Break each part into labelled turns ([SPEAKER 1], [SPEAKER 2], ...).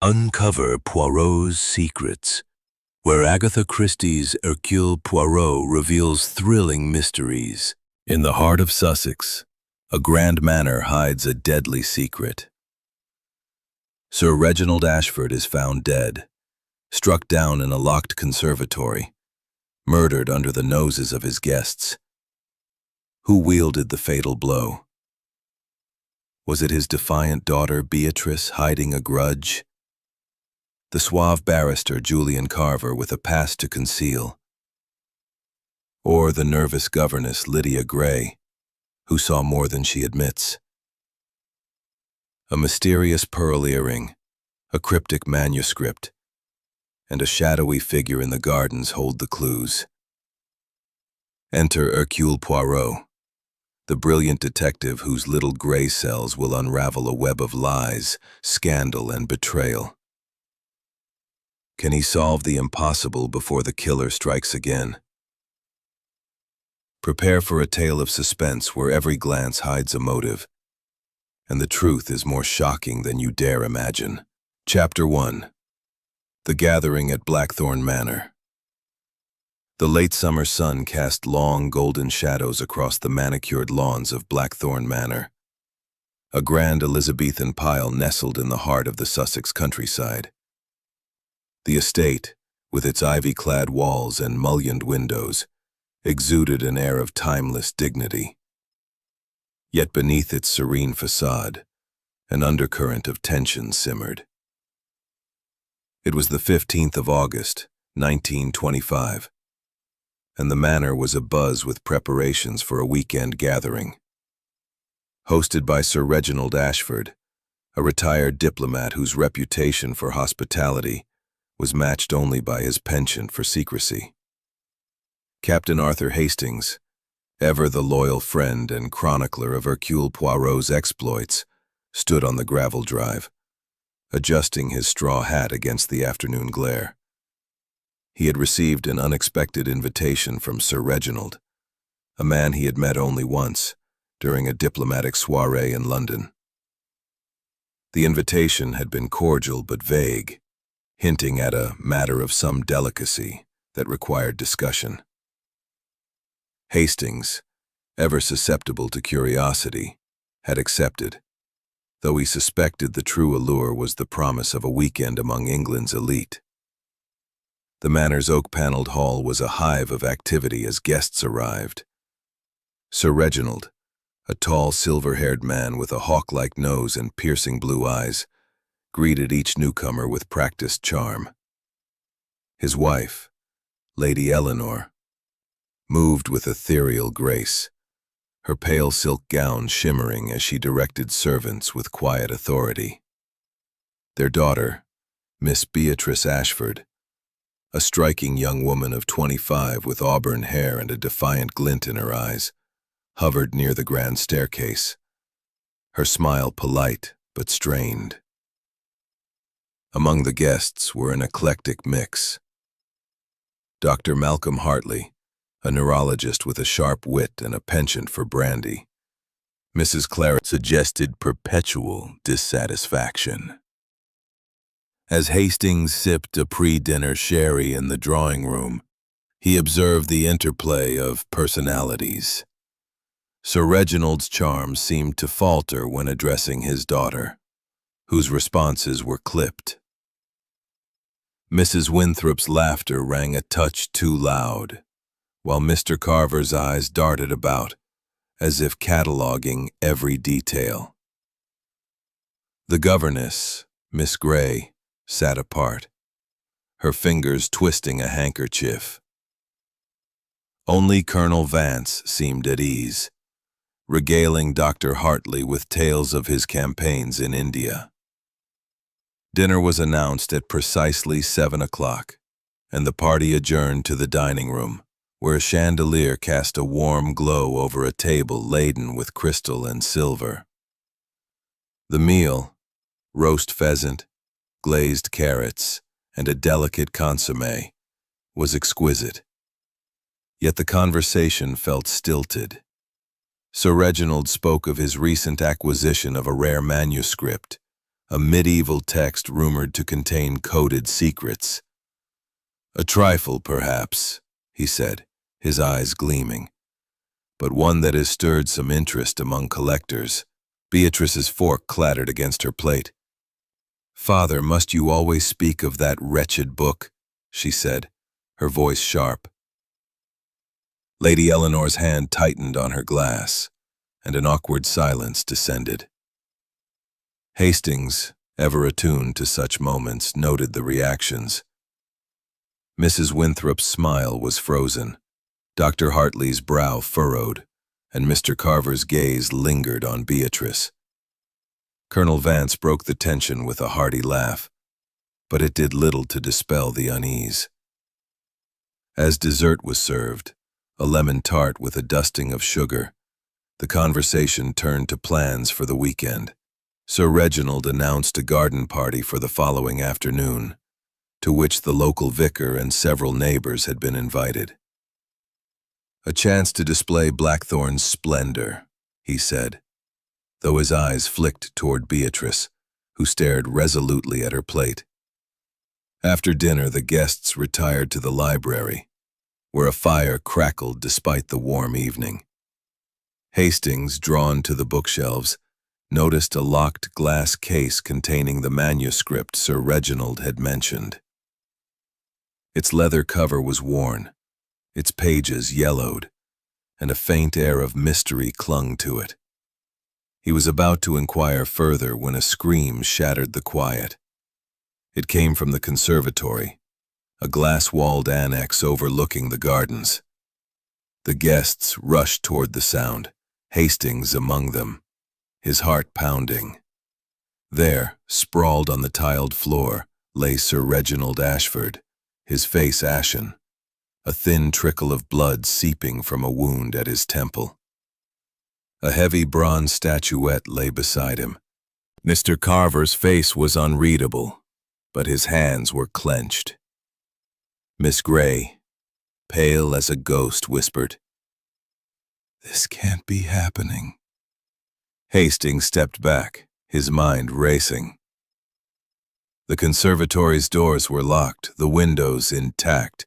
[SPEAKER 1] Uncover Poirot's secrets, where Agatha Christie's Hercule Poirot reveals thrilling mysteries. In the heart of Sussex, a grand manor hides a deadly secret. Sir Reginald Ashford is found dead, struck down in a locked conservatory, murdered under the noses of his guests. Who wielded the fatal blow? Was it his defiant daughter Beatrice hiding a grudge? The suave barrister Julian Carver with a past to conceal? Or the nervous governess Lydia Gray, who saw more than she admits? A mysterious pearl earring, a cryptic manuscript, and a shadowy figure in the gardens hold the clues. Enter Hercule Poirot, the brilliant detective whose little gray cells will unravel a web of lies, scandal, and betrayal. Can he solve the impossible before the killer strikes again? Prepare for a tale of suspense where every glance hides a motive, and the truth is more shocking than you dare imagine. Chapter 1. The Gathering at Blackthorn Manor. The late summer sun cast long golden shadows across the manicured lawns of Blackthorn Manor, a grand Elizabethan pile nestled in the heart of the Sussex countryside. The estate, with its ivy-clad walls and mullioned windows, exuded an air of timeless dignity. Yet beneath its serene facade, an undercurrent of tension simmered. It was the 15th of August, 1925, and the manor was abuzz with preparations for a weekend gathering. Hosted by Sir Reginald Ashford, a retired diplomat whose reputation for hospitality was matched only by his penchant for secrecy. Captain Arthur Hastings, ever the loyal friend and chronicler of Hercule Poirot's exploits, stood on the gravel drive, adjusting his straw hat against the afternoon glare. He had received an unexpected invitation from Sir Reginald, a man he had met only once, during a diplomatic soiree in London. The invitation had been cordial but vague, hinting at a matter of some delicacy that required discussion. Hastings, ever susceptible to curiosity, had accepted, though he suspected the true allure was the promise of a weekend among England's elite. The manor's oak-paneled hall was a hive of activity as guests arrived. Sir Reginald, a tall, silver-haired man with a hawk-like nose and piercing blue eyes, greeted each newcomer with practiced charm. His wife, Lady Eleanor, moved with ethereal grace, her pale silk gown shimmering as she directed servants with quiet authority. Their daughter, Miss Beatrice Ashford, a striking young woman of 25 with auburn hair and a defiant glint in her eyes, hovered near the grand staircase, her smile polite but strained. Among the guests were an eclectic mix. Dr. Malcolm Hartley, a neurologist with a sharp wit and a penchant for brandy. Mrs. Claret suggested perpetual dissatisfaction. As Hastings sipped a pre-dinner sherry in the drawing room, he observed the interplay of personalities. Sir Reginald's charm seemed to falter when addressing his daughter, whose responses were clipped. Mrs. Winthrop's laughter rang a touch too loud, while Mr. Carver's eyes darted about, as if cataloging every detail. The governess, Miss Gray, sat apart, her fingers twisting a handkerchief. Only Colonel Vance seemed at ease, regaling Dr. Hartley with tales of his campaigns in India. Dinner was announced at precisely 7 o'clock, and the party adjourned to the dining room, where a chandelier cast a warm glow over a table laden with crystal and silver. The meal, roast pheasant, glazed carrots, and a delicate consommé, was exquisite. Yet the conversation felt stilted. Sir Reginald spoke of his recent acquisition of a rare manuscript, a medieval text rumored to contain coded secrets. "A trifle, perhaps," he said, his eyes gleaming, "but one that has stirred some interest among collectors." Beatrice's fork clattered against her plate. "Father, must you always speak of that wretched book?" she said, her voice sharp. Lady Eleanor's hand tightened on her glass, and an awkward silence descended. Hastings, ever attuned to such moments, noted the reactions. Mrs. Winthrop's smile was frozen, Dr. Hartley's brow furrowed, and Mr. Carver's gaze lingered on Beatrice. Colonel Vance broke the tension with a hearty laugh, but it did little to dispel the unease. As dessert was served, a lemon tart with a dusting of sugar, the conversation turned to plans for the weekend. Sir Reginald announced a garden party for the following afternoon, to which the local vicar and several neighbors had been invited. "A chance to display Blackthorn's splendor," he said, though his eyes flicked toward Beatrice, who stared resolutely at her plate. After dinner, the guests retired to the library, where a fire crackled despite the warm evening. Hastings, drawn to the bookshelves, noticed a locked glass case containing the manuscript Sir Reginald had mentioned. Its leather cover was worn, its pages yellowed, and a faint air of mystery clung to it. He was about to inquire further when a scream shattered the quiet. It came from the conservatory, a glass-walled annex overlooking the gardens. The guests rushed toward the sound, Hastings among them, his heart pounding. There, sprawled on the tiled floor, lay Sir Reginald Ashford, his face ashen, a thin trickle of blood seeping from a wound at his temple. A heavy bronze statuette lay beside him. Mr. Carver's face was unreadable, but his hands were clenched. Miss Gray, pale as a ghost, whispered, "This can't be happening." Hastings stepped back, his mind racing. The conservatory's doors were locked, the windows intact.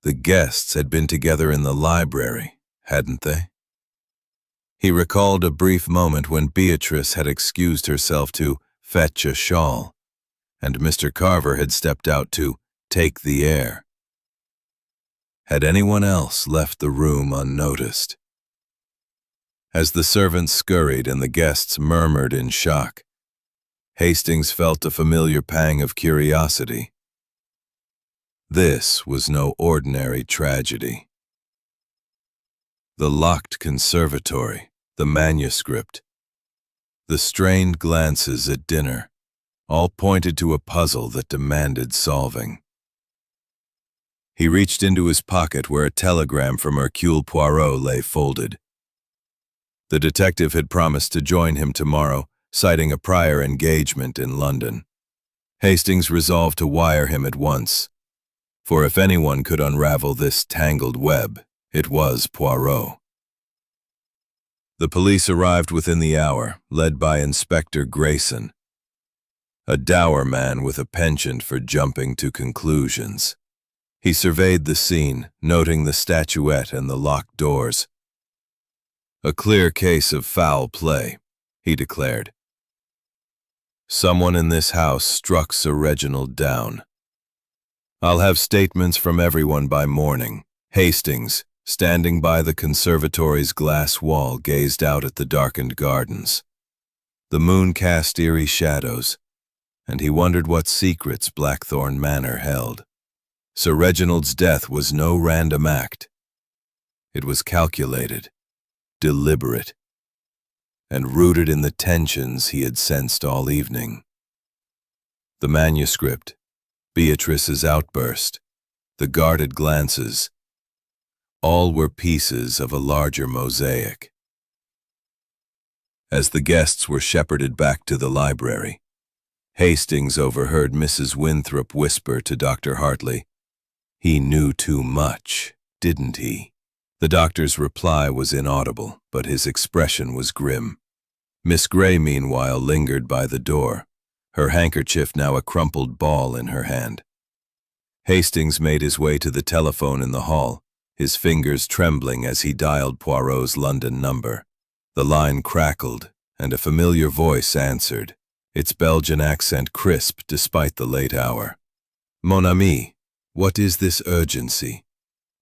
[SPEAKER 1] The guests had been together in the library, hadn't they? He recalled a brief moment when Beatrice had excused herself to fetch a shawl, and Mr. Carver had stepped out to take the air. Had anyone else left the room unnoticed? As the servants scurried and the guests murmured in shock, Hastings felt a familiar pang of curiosity. This was no ordinary tragedy. The locked conservatory, the manuscript, the strained glances at dinner, all pointed to a puzzle that demanded solving. He reached into his pocket where a telegram from Hercule Poirot lay folded. The detective had promised to join him tomorrow, citing a prior engagement in London. Hastings resolved to wire him at once, for if anyone could unravel this tangled web, it was Poirot. The police arrived within the hour, led by Inspector Grayson, a dour man with a penchant for jumping to conclusions. He surveyed the scene, noting the statuette and the locked doors. "A clear case of foul play," he declared. "Someone in this house struck Sir Reginald down. I'll have statements from everyone by morning." Hastings, standing by the conservatory's glass wall, gazed out at the darkened gardens. The moon cast eerie shadows, and he wondered what secrets Blackthorn Manor held. Sir Reginald's death was no random act. It was calculated, deliberate, and rooted in the tensions he had sensed all evening. The manuscript, Beatrice's outburst, the guarded glances, all were pieces of a larger mosaic. As the guests were shepherded back to the library, Hastings overheard Mrs. Winthrop whisper to Dr. Hartley, "He knew too much, didn't he?" The doctor's reply was inaudible, but his expression was grim. Miss Gray, meanwhile, lingered by the door, her handkerchief now a crumpled ball in her hand. Hastings made his way to the telephone in the hall, his fingers trembling as he dialed Poirot's London number. The line crackled, and a familiar voice answered, its Belgian accent crisp despite the late hour. "Mon ami, what is this urgency?"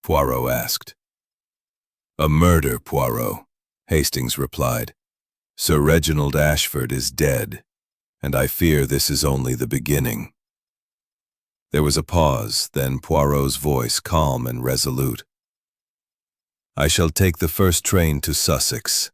[SPEAKER 1] Poirot asked. "A murder, Poirot," Hastings replied. "Sir Reginald Ashford is dead, and I fear this is only the beginning." There was a pause, then Poirot's voice calm and resolute. "I shall take the first train to Sussex."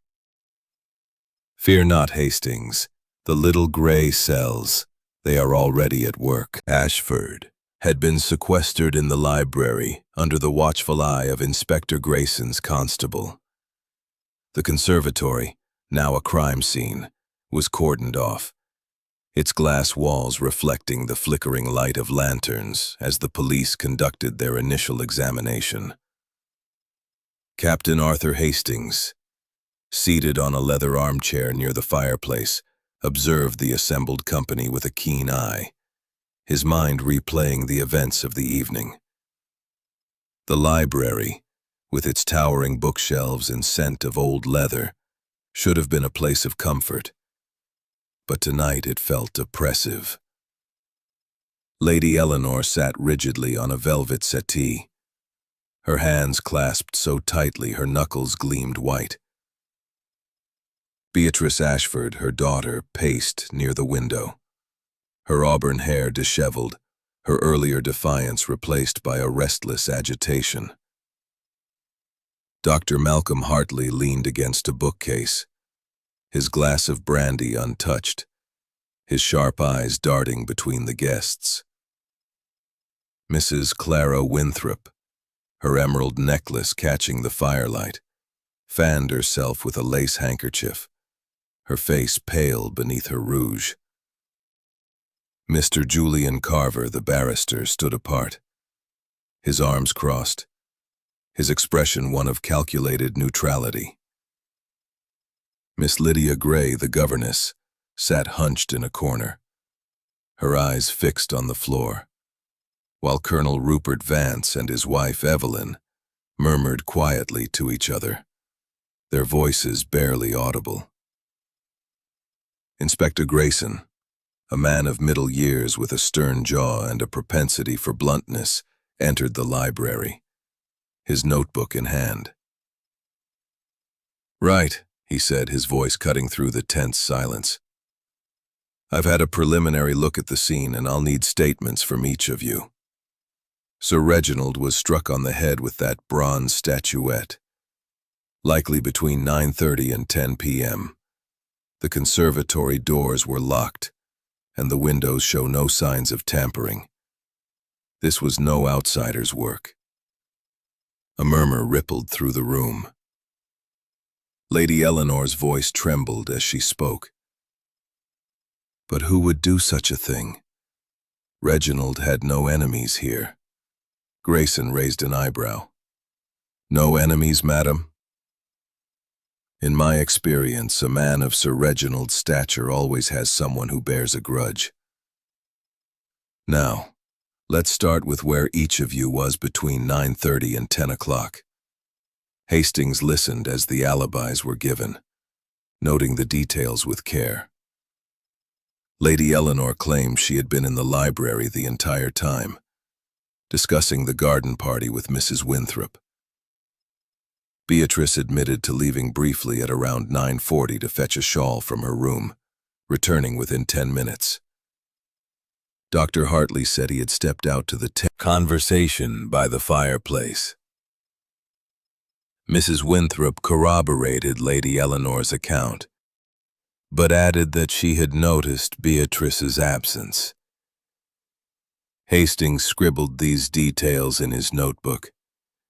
[SPEAKER 1] "Fear not, Hastings. The little gray cells, they are already at work." Ashford had been sequestered in the library under the watchful eye of Inspector Grayson's constable. The conservatory, now a crime scene, was cordoned off, its glass walls reflecting the flickering light of lanterns as the police conducted their initial examination. Captain Arthur Hastings, seated on a leather armchair near the fireplace, observed the assembled company with a keen eye, his mind replaying the events of the evening. The library, with its towering bookshelves and scent of old leather, should have been a place of comfort, but tonight it felt oppressive. Lady Eleanor sat rigidly on a velvet settee, her hands clasped so tightly her knuckles gleamed white. Beatrice Ashford, her daughter, paced near the window, her auburn hair disheveled, her earlier defiance replaced by a restless agitation. Dr. Malcolm Hartley leaned against a bookcase, his glass of brandy untouched, his sharp eyes darting between the guests. Mrs. Clara Winthrop, her emerald necklace catching the firelight, fanned herself with a lace handkerchief, her face pale beneath her rouge. Mr. Julian Carver, the barrister, stood apart, his arms crossed, his expression one of calculated neutrality. Miss Lydia Gray, the governess, sat hunched in a corner, her eyes fixed on the floor, while Colonel Rupert Vance and his wife Evelyn murmured quietly to each other, their voices barely audible. Inspector Grayson, a man of middle years with a stern jaw and a propensity for bluntness, entered the library, his notebook in hand. "Right," he said, his voice cutting through the tense silence. "I've had a preliminary look at the scene, and I'll need statements from each of you. Sir Reginald was struck on the head with that bronze statuette, likely between 9:30 and 10 p.m. The conservatory doors were locked, and the windows show no signs of tampering. This was no outsider's work." A murmur rippled through the room. Lady Eleanor's voice trembled as she spoke. "But who would do such a thing? Reginald had no enemies here." Grayson raised an eyebrow. "No enemies, madam?" "In my experience, a man of Sir Reginald's stature always has someone who bears a grudge. Now, let's start with where each of you was between 9:30 and 10 o'clock. Hastings listened as the alibis were given, noting the details with care. Lady Eleanor claimed she had been in the library the entire time, discussing the garden party with Mrs. Winthrop. Beatrice admitted to leaving briefly at around 9:40 to fetch a shawl from her room, returning within 10 minutes. Dr. Hartley said he had stepped out to the conversation by the fireplace. Mrs. Winthrop corroborated Lady Eleanor's account, but added that she had noticed Beatrice's absence. Hastings scribbled these details in his notebook,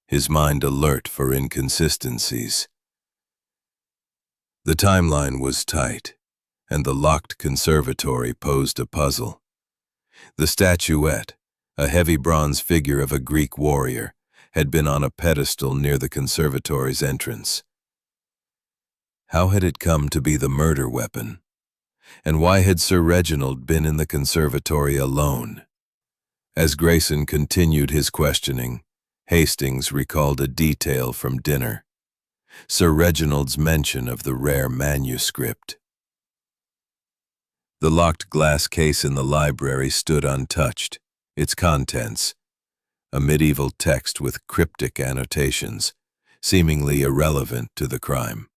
[SPEAKER 1] his mind alert for inconsistencies. The timeline was tight, and the locked conservatory posed a puzzle. The statuette, a heavy bronze figure of a Greek warrior, had been on a pedestal near the conservatory's entrance. How had it come to be the murder weapon? And why had Sir Reginald been in the conservatory alone? As Grayson continued his questioning, Hastings recalled a detail from dinner: Sir Reginald's mention of the rare manuscript. The locked glass case in the library stood untouched, its contents, a medieval text with cryptic annotations, seemingly irrelevant to the crime.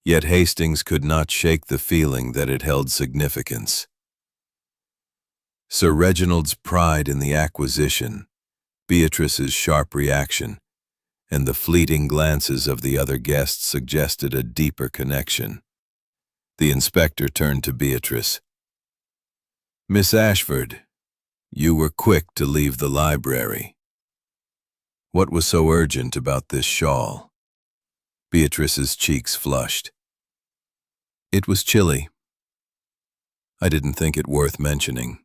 [SPEAKER 1] Yet Hastings could not shake the feeling that it held significance. Sir Reginald's pride in the acquisition, Beatrice's sharp reaction, and the fleeting glances of the other guests suggested a deeper connection. The inspector turned to Beatrice. "Miss Ashford, you were quick to leave the library. What was so urgent about this shawl?" Beatrice's cheeks flushed. "It was chilly. I didn't think it worth mentioning."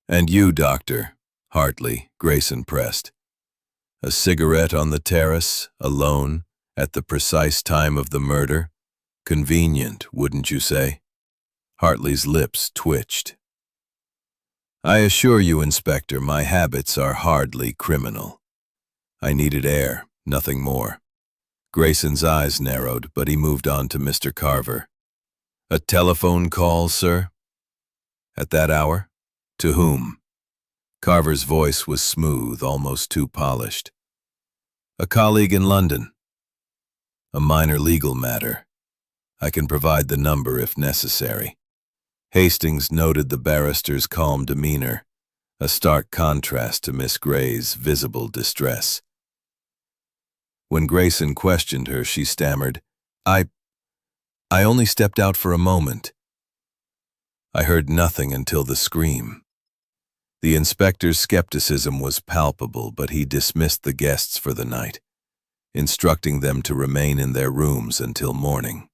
[SPEAKER 1] "And you, Doctor," Hartley, Grayson pressed. "A cigarette on the terrace, alone, at the precise time of the murder? Convenient, wouldn't you say?" Hartley's lips twitched. "I assure you, Inspector, my habits are hardly criminal. I needed air, nothing more." Grayson's eyes narrowed, but he moved on to Mr. Carver. "A telephone call, sir? At that hour? To whom?" Carver's voice was smooth, almost too polished. "A colleague in London. A minor legal matter. I can provide the number if necessary." Hastings noted the barrister's calm demeanor, a stark contrast to Miss Gray's visible distress. When Grayson questioned her, she stammered, I only stepped out for a moment. I heard nothing until the scream." The inspector's skepticism was palpable, but he dismissed the guests for the night, instructing them to remain in their rooms until morning.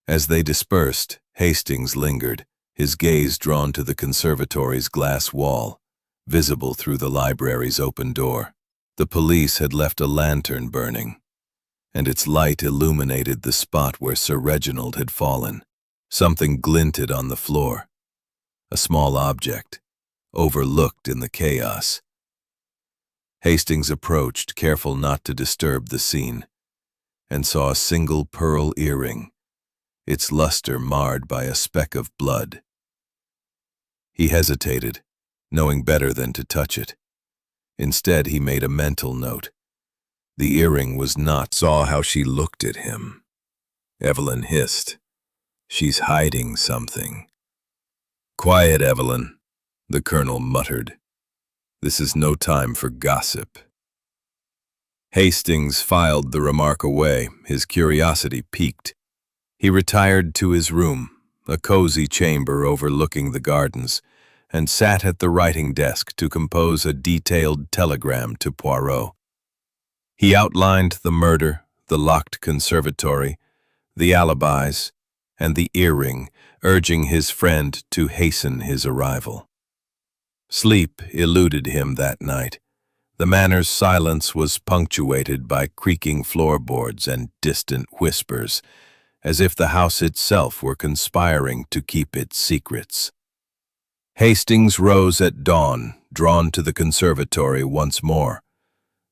[SPEAKER 1] As they dispersed, Hastings lingered, his gaze drawn to the conservatory's glass wall, visible through the library's open door. The police had left a lantern burning, and its light illuminated the spot where Sir Reginald had fallen. Something glinted on the floor, a small object, overlooked in the chaos. Hastings approached, careful not to disturb the scene, and saw a single pearl earring, its luster marred by a speck of blood. He hesitated, knowing better than to touch it. Instead, he made a mental note. The earring was not. Saw how she looked at him. Evelyn hissed. "She's hiding something." "Quiet, Evelyn," the colonel muttered. "This is no time for gossip." Hastings filed the remark away, his curiosity piqued. He retired to his room, a cozy chamber overlooking the gardens, and sat at the writing desk to compose a detailed telegram to Poirot. He outlined the murder, the locked conservatory, the alibis, and the earring, urging his friend to hasten his arrival. Sleep eluded him that night. The manor's silence was punctuated by creaking floorboards and distant whispers, as if the house itself were conspiring to keep its secrets. Hastings rose at dawn, drawn to the conservatory once more.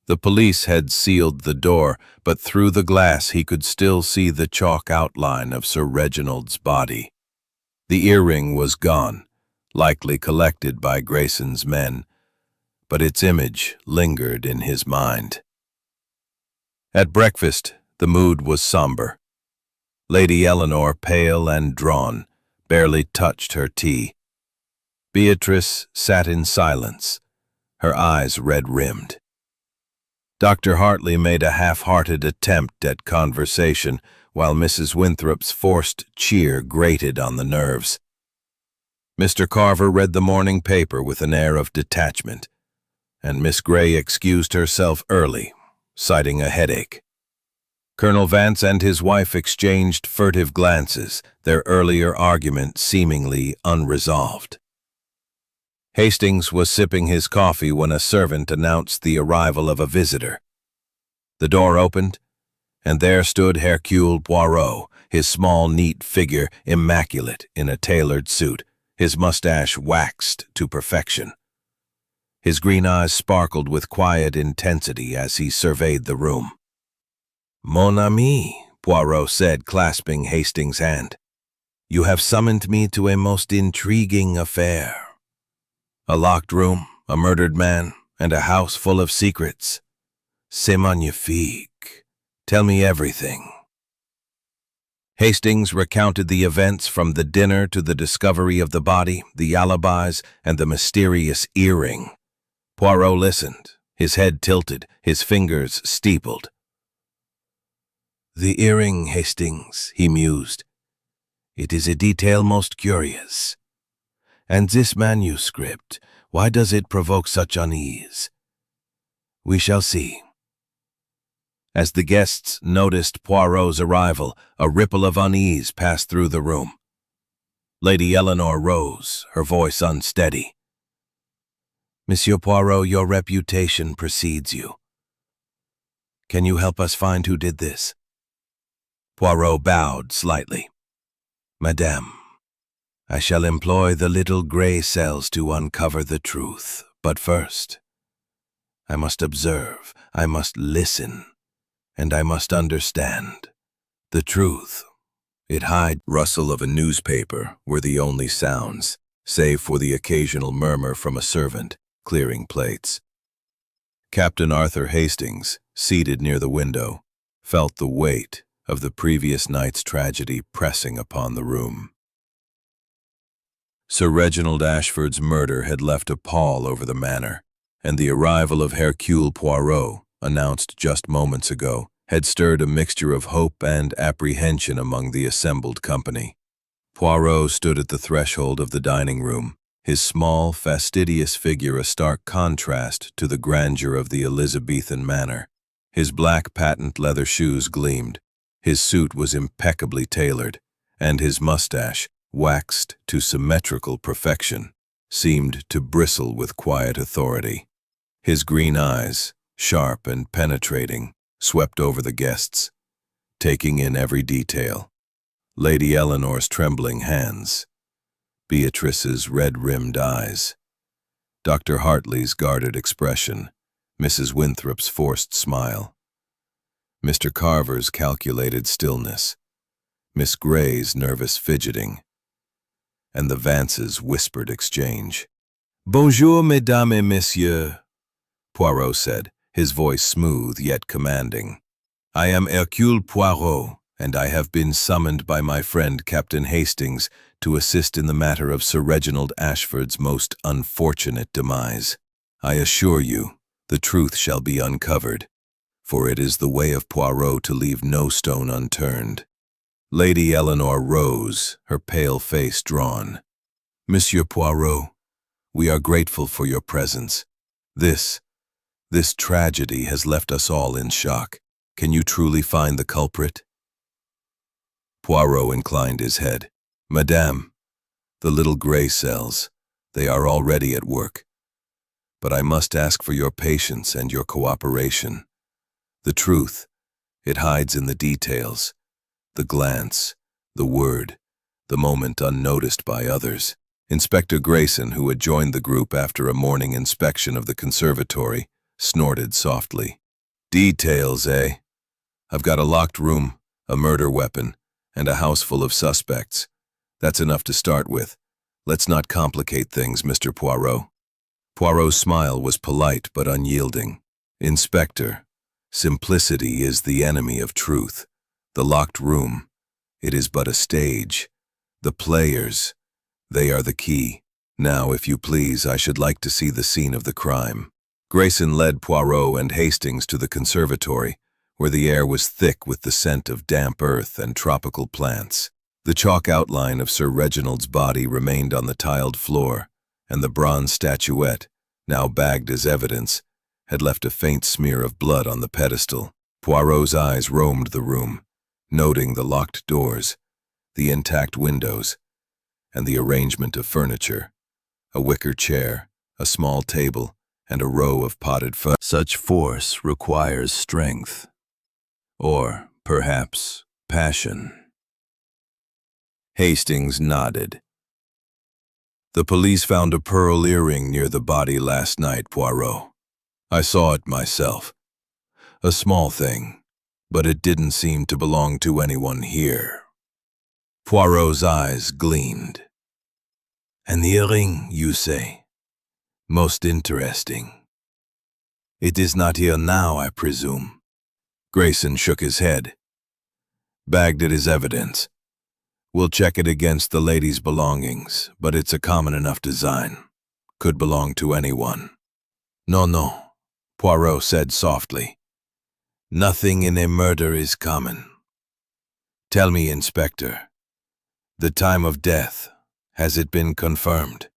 [SPEAKER 1] The police had sealed the door, but through the glass he could still see the chalk outline of Sir Reginald's body. The earring was gone, likely collected by Grayson's men, but its image lingered in his mind. At breakfast, the mood was somber. Lady Eleanor, pale and drawn, barely touched her tea. Beatrice sat in silence, her eyes red-rimmed. Dr. Hartley made a half-hearted attempt at conversation, while Mrs. Winthrop's forced cheer grated on the nerves. Mr. Carver read the morning paper with an air of detachment, and Miss Gray excused herself early, citing a headache. Colonel Vance and his wife exchanged furtive glances, their earlier argument seemingly unresolved. Hastings was sipping his coffee when a servant announced the arrival of a visitor. The door opened, And there stood Hercule Poirot, his small, neat figure immaculate in a tailored suit, his mustache waxed to perfection. His green eyes sparkled with quiet intensity as he surveyed the room. "Mon ami," Poirot said, clasping Hastings' hand, "you have summoned me to a most intriguing affair. A locked room, a murdered man, and a house full of secrets. C'est magnifique. Tell me everything." Hastings recounted the events from the dinner to the discovery of the body, the alibis, and the mysterious earring. Poirot listened, his head tilted, his fingers steepled. "The earring, Hastings," he mused. "It is a detail most curious. And this manuscript, why does it provoke such unease? We shall see." As the guests noticed Poirot's arrival, a ripple of unease passed through the room. Lady Eleanor rose, her voice unsteady. "Monsieur Poirot, your reputation precedes you. Can you help us find who did this?" Poirot bowed slightly. "Madame, I shall employ the little gray cells to uncover the truth, but first, I must observe, I must listen, and I must understand. The truth, it hides." Rustle of a newspaper were the only sounds, save for the occasional murmur from a servant clearing plates. Captain Arthur Hastings, seated near the window, felt the weight of the previous night's tragedy pressing upon the room. Sir Reginald Ashford's murder had left a pall over the manor, and the arrival of Hercule Poirot, announced just moments ago, had stirred a mixture of hope and apprehension among the assembled company. Poirot stood at the threshold of the dining room, his small, fastidious figure a stark contrast to the grandeur of the Elizabethan manor. His black patent leather shoes gleamed, his suit was impeccably tailored, and his mustache, waxed to symmetrical perfection, seemed to bristle with quiet authority. His green eyes, sharp and penetrating, swept over the guests, taking in every detail. Lady Eleanor's trembling hands, Beatrice's red-rimmed eyes, Dr. Hartley's guarded expression, Mrs. Winthrop's forced smile, Mr. Carver's calculated stillness, Miss Grey's nervous fidgeting, and the Vances' whispered exchange. "Bonjour, mesdames et messieurs," Poirot said, his voice smooth yet commanding. "I am Hercule Poirot, and I have been summoned by my friend Captain Hastings to assist in the matter of Sir Reginald Ashford's most unfortunate demise. I assure you, the truth shall be uncovered, for it is the way of Poirot to leave no stone unturned." Lady Eleanor rose, her pale face drawn. "Monsieur Poirot, we are grateful for your presence. This tragedy has left us all in shock. Can you truly find the culprit?" Poirot inclined his head. "Madame, the little gray cells, they are already at work. But I must ask for your patience and your cooperation. The truth, it hides in the details, the glance, the word, the moment unnoticed by others." Inspector Grayson, who had joined the group after a morning inspection of the conservatory, snorted softly. "Details, eh? I've got a locked room, a murder weapon, and a house full of suspects. That's enough to start with. Let's not complicate things, Mr. Poirot." Poirot's smile was polite but unyielding. "Inspector, simplicity is the enemy of truth. The locked room, it is but a stage. The players, they are the key. Now, if you please, I should like to see the scene of the crime." Grayson led Poirot and Hastings to the conservatory, where the air was thick with the scent of damp earth and tropical plants. The chalk outline of Sir Reginald's body remained on the tiled floor, and the bronze statuette, now bagged as evidence, had left a faint smear of blood on the pedestal. Poirot's eyes roamed the room, noting the locked doors, the intact windows, and the arrangement of furniture, a wicker chair, a small table, and a row of potted ferns. Such force requires strength, or Perhaps passion. Hastings nodded. The police found a pearl earring near the body last night, Poirot. I saw it myself. A small thing, but it didn't seem to belong to anyone here. Poirot's eyes gleamed. An earring, you say? Most interesting. It is not here now, I presume. Grayson shook his head. Bagged it as evidence. We'll check it against the lady's belongings, but it's a common enough design. Could belong to anyone. No, Poirot said softly. Nothing in a murder is common. Tell me, Inspector, the time of death, has it been confirmed?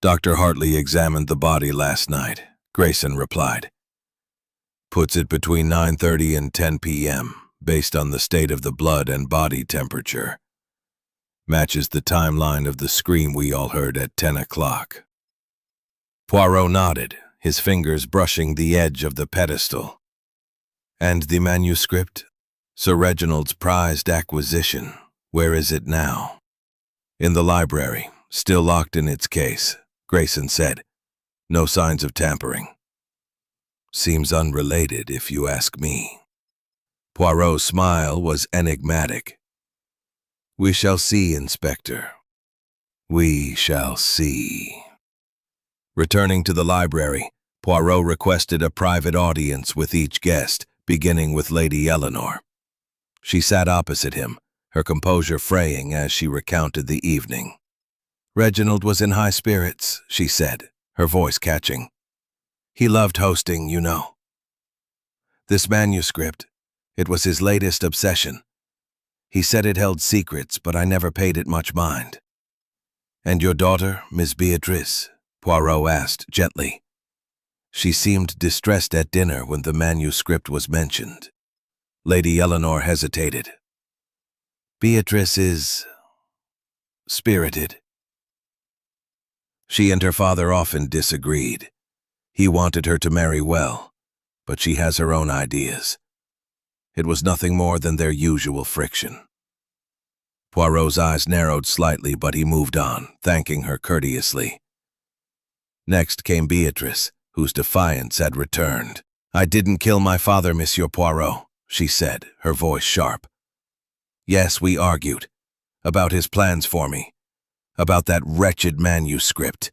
[SPEAKER 1] Dr. Hartley examined the body last night, Grayson replied. Puts it between 9:30 and 10 p.m., based on the state of the blood and body temperature. Matches the timeline of the scream we all heard at 10 o'clock. Poirot nodded, his fingers brushing the edge of the pedestal. And the manuscript? Sir Reginald's prized acquisition. Where is it now? In the library, still locked in its case, Grayson said. No signs of tampering. Seems unrelated, if you ask me. Poirot's smile was enigmatic. We shall see, Inspector. We shall see. Returning to the library, Poirot requested a private audience with each guest, beginning with Lady Eleanor. She sat opposite him, her composure fraying as she recounted the evening. Reginald was in high spirits, she said, her voice catching. He loved hosting, you know. This manuscript, it was his latest obsession. He said it held secrets, but I never paid it much mind. And your daughter, Miss Beatrice? Poirot asked gently. She seemed distressed at dinner when the manuscript was mentioned. Lady Eleanor hesitated. Beatrice is spirited. She and her father often disagreed. He wanted her to marry well, but she has her own ideas. It was nothing more than their usual friction. Poirot's eyes narrowed slightly, but he moved on, thanking her courteously. Next came Beatrice, whose defiance had returned. I didn't kill my father, Monsieur Poirot, she said, her voice sharp. Yes, we argued. About his plans for me. About that wretched manuscript.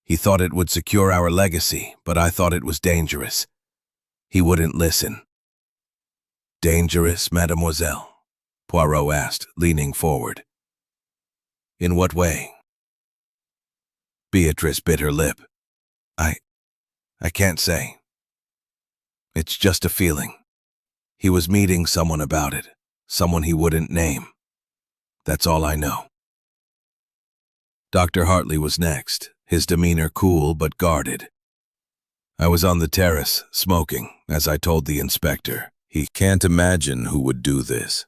[SPEAKER 1] He thought it would secure our legacy, but I thought it was dangerous. He wouldn't listen. Dangerous, mademoiselle? Poirot asked, leaning forward. In what way? Beatrice bit her lip. I can't say. It's just a feeling. He was meeting someone about it, someone he wouldn't name. That's all I know. Dr. Hartley was next, his demeanor cool but guarded. I was on the terrace, smoking, as I told the inspector. He can't imagine who would do this.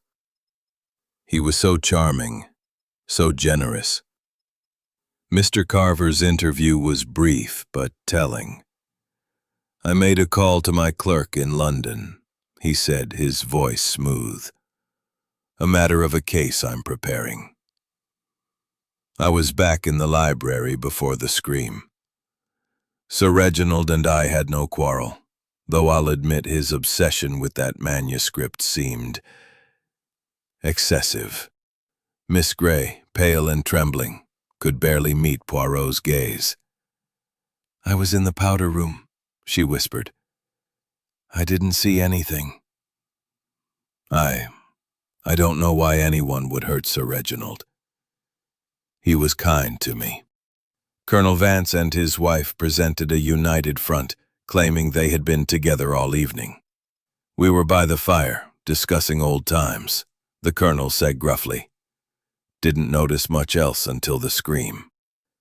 [SPEAKER 1] He was so charming, so generous. Mr. Carver's interview was brief but telling. I made a call to my clerk in London, he said, his voice smooth. A matter of a case I'm preparing. I was back in the library before the scream. Sir Reginald and I had no quarrel, though I'll admit his obsession with that manuscript seemed excessive. Miss Grey, pale and trembling, could barely meet Poirot's gaze. I was in the powder room, she whispered. I didn't see anything. I don't know why anyone would hurt Sir Reginald. He was kind to me. Colonel Vance and his wife presented a united front, claiming they had been together all evening. We were by the fire, discussing old times, the colonel said gruffly. Didn't notice much else until the scream.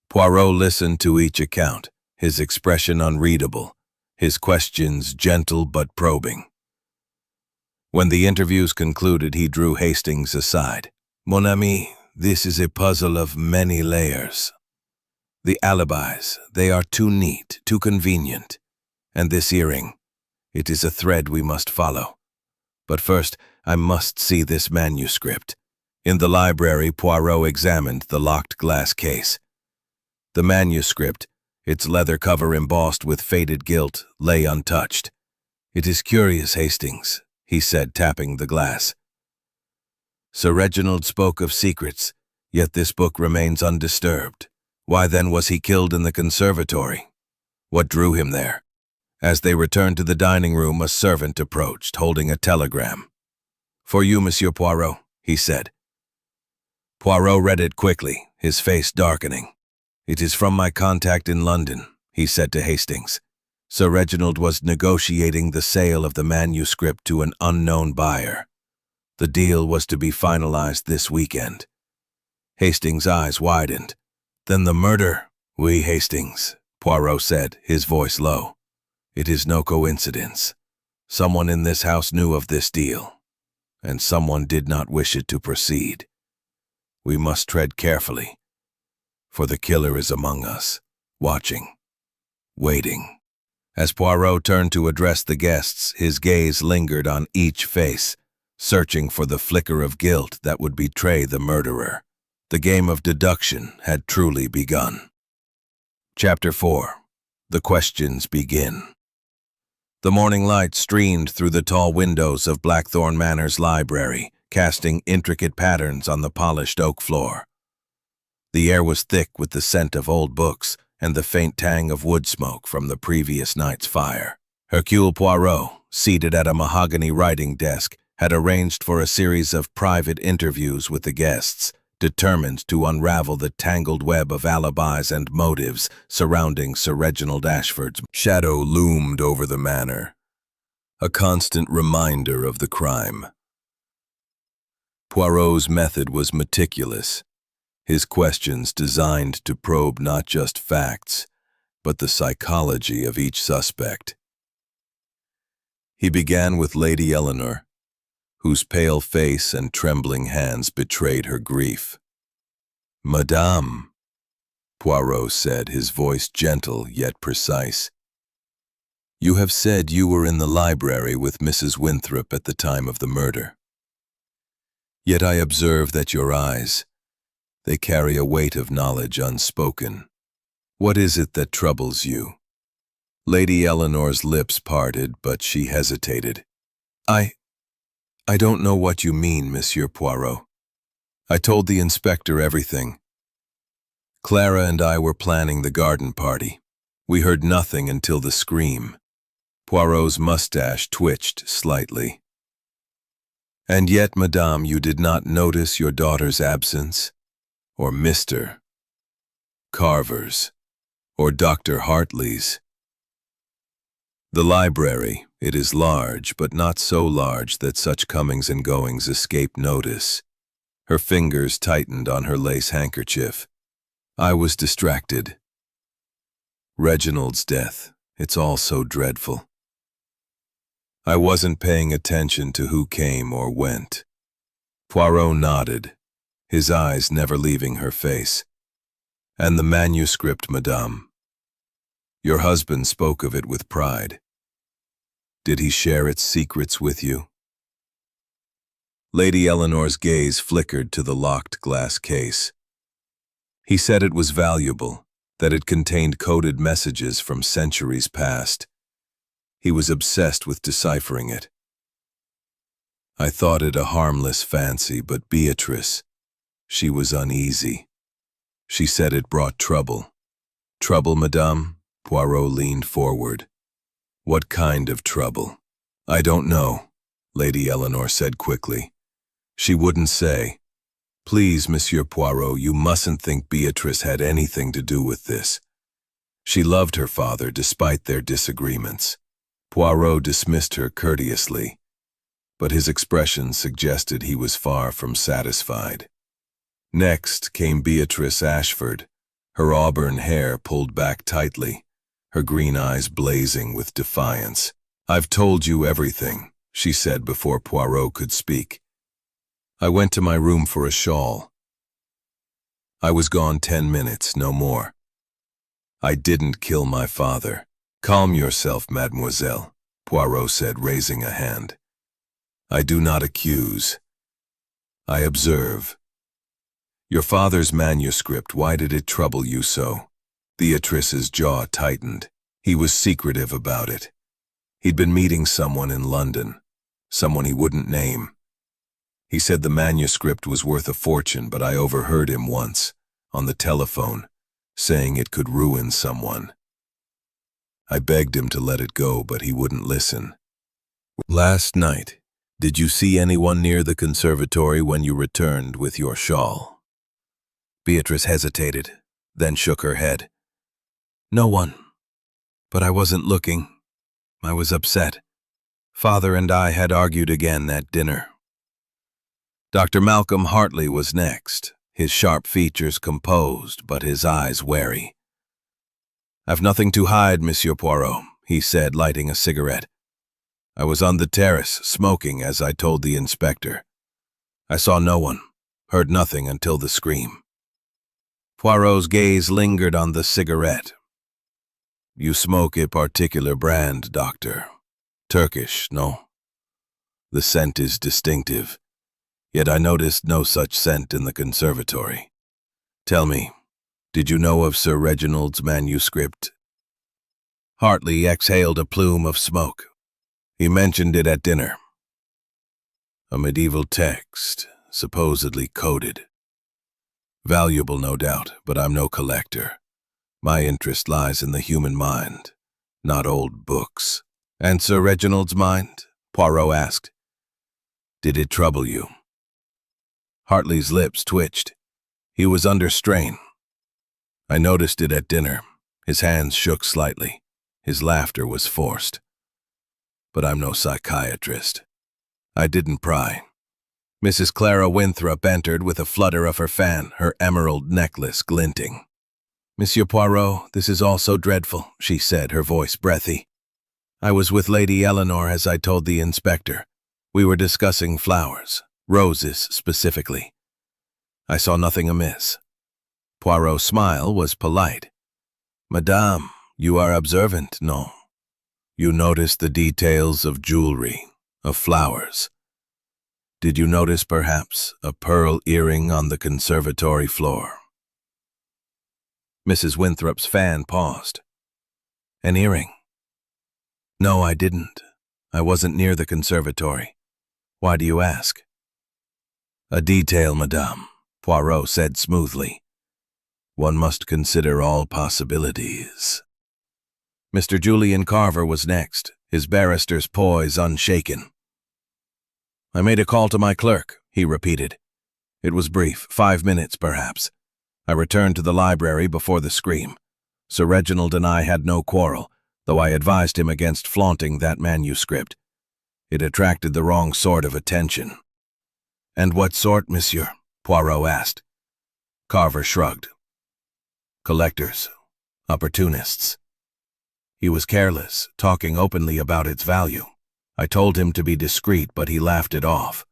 [SPEAKER 1] Poirot listened to each account, his expression unreadable, his questions gentle but probing. When the interviews concluded, he drew Hastings aside. Mon ami, this is a puzzle of many layers. The alibis, they are too neat, too convenient. And this earring, it is a thread we must follow. But first, I must see this manuscript. In the library, Poirot examined the locked glass case. The manuscript, its leather cover embossed with faded gilt, lay untouched. "It is curious, Hastings," he said, tapping the glass. "Sir Reginald spoke of secrets, yet this book remains undisturbed. Why then was he killed in the conservatory? What drew him there?" As they returned to the dining room, a servant approached, holding a telegram. "For you, Monsieur Poirot," he said. Poirot read it quickly, his face darkening. "It is from my contact in London," he said to Hastings. "Sir Reginald was negotiating the sale of the manuscript to an unknown buyer. The deal was to be finalized this weekend." Hastings' eyes widened. "Then the murder?" "Oui, Hastings," Poirot said, his voice low. "It is no coincidence. Someone in this house knew of this deal, and someone did not wish it to proceed. We must tread carefully, for the killer is among us, watching, waiting." As Poirot turned to address the guests, his gaze lingered on each face, searching for the flicker of guilt that would betray the murderer. The game of deduction had truly begun. Chapter 4. The Questions Begin. The morning light streamed through the tall windows of Blackthorn Manor's library, casting intricate patterns on the polished oak floor. The air was thick with the scent of old books and the faint tang of wood smoke from the previous night's fire. Hercule Poirot, seated at a mahogany writing desk, had arranged for a series of private interviews with the guests, determined to unravel the tangled web of alibis and motives surrounding Sir Reginald Ashford's shadow loomed over the manor, a constant reminder of the crime. Poirot's method was meticulous, his questions designed to probe not just facts, but the psychology of each suspect. He began with Lady Eleanor, whose pale face and trembling hands betrayed her grief. "Madame," Poirot said, his voice gentle yet precise, "you have said you were in the library with Mrs. Winthrop at the time of the murder. Yet I observe that your eyes, they carry a weight of knowledge unspoken. What is it that troubles you?" Lady Eleanor's lips parted, but she hesitated. I don't know what you mean, Monsieur Poirot. I told the inspector everything. Clara and I were planning the garden party. We heard nothing until the scream." Poirot's mustache twitched slightly. "And yet, Madame, you did not notice your daughter's absence? Or Mr. Carver's? Or Dr. Hartley's?" "The library, it is large, but not so large that such comings and goings escape notice." Her fingers tightened on her lace handkerchief. "I was distracted. Reginald's death, it's all so dreadful. I wasn't paying attention to who came or went." Poirot nodded, his eyes never leaving her face. "And the manuscript, Madame. Your husband spoke of it with pride. Did he share its secrets with you?" Lady Eleanor's gaze flickered to the locked glass case. "He said it was valuable, that it contained coded messages from centuries past. He was obsessed with deciphering it. I thought it a harmless fancy, but Beatrice, she was uneasy. She said it brought trouble." "Trouble, Madame?" Poirot leaned forward. "What kind of trouble?" "I don't know," Lady Eleanor said quickly. "She wouldn't say. Please, Monsieur Poirot, you mustn't think Beatrice had anything to do with this. She loved her father despite their disagreements." Poirot dismissed her courteously, but his expression suggested he was far from satisfied. Next came Beatrice Ashford, her auburn hair pulled back tightly, her green eyes blazing with defiance. "I've told you everything," she said before Poirot could speak. "I went to my room for a shawl. I was gone 10 minutes, no more. I didn't kill my father." "Calm yourself, mademoiselle," Poirot said, raising a hand. I do not accuse. I observe. Your father's manuscript, why did it trouble you so? Beatrice's jaw tightened. He was secretive about it. He'd been meeting someone in London, someone he wouldn't name. He said the manuscript was worth a fortune, but I overheard him once, on the telephone, saying it could ruin someone. I begged him to let it go, but he wouldn't listen. Last night, did you see anyone near the conservatory when you returned with your shawl? Beatrice hesitated, then shook her head. No one. But I wasn't looking. I was upset. Father and I had argued again at dinner. Dr. Malcolm Hartley was next, his sharp features composed, but his eyes wary. I've nothing to hide, Monsieur Poirot, he said, lighting a cigarette. I was on the terrace, smoking, as I told the inspector. I saw no one, heard nothing until the scream. Poirot's gaze lingered on the cigarette. You smoke a particular brand, Doctor. Turkish, no? The scent is distinctive, yet I noticed no such scent in the conservatory. Tell me, did you know of Sir Reginald's manuscript? Hartley exhaled a plume of smoke. He mentioned it at dinner. A medieval text, supposedly coded. Valuable, no doubt, but I'm no collector. My interest lies in the human mind, not old books. And Sir Reginald's mind? Poirot asked. Did it trouble you? Hartley's lips twitched. He was under strain. I noticed it at dinner. His hands shook slightly. His laughter was forced. But I'm no psychiatrist. I didn't pry. Mrs. Clara Winthrop entered with a flutter of her fan, her emerald necklace glinting. Monsieur Poirot, this is all so dreadful, she said, her voice breathy. I was with Lady Eleanor, as I told the inspector. We were discussing flowers, roses specifically. I saw nothing amiss. Poirot's smile was polite. Madame, you are observant, no? You noticed the details of jewelry, of flowers. Did you notice, perhaps, a pearl earring on the conservatory floor? Mrs. Winthrop's fan paused. An earring? No, I didn't. I wasn't near the conservatory. Why do you ask? A detail, Madame, Poirot said smoothly. One must consider all possibilities. Mr. Julian Carver was next, his barrister's poise unshaken. I made a call to my clerk, he repeated. It was brief, 5 minutes perhaps. I returned to the library before the scream. Sir Reginald and I had no quarrel, though I advised him against flaunting that manuscript. It attracted the wrong sort of attention. And what sort, monsieur? Poirot asked. Carver shrugged. Collectors, opportunists. He was careless, talking openly about its value. I told him to be discreet, but he laughed it off.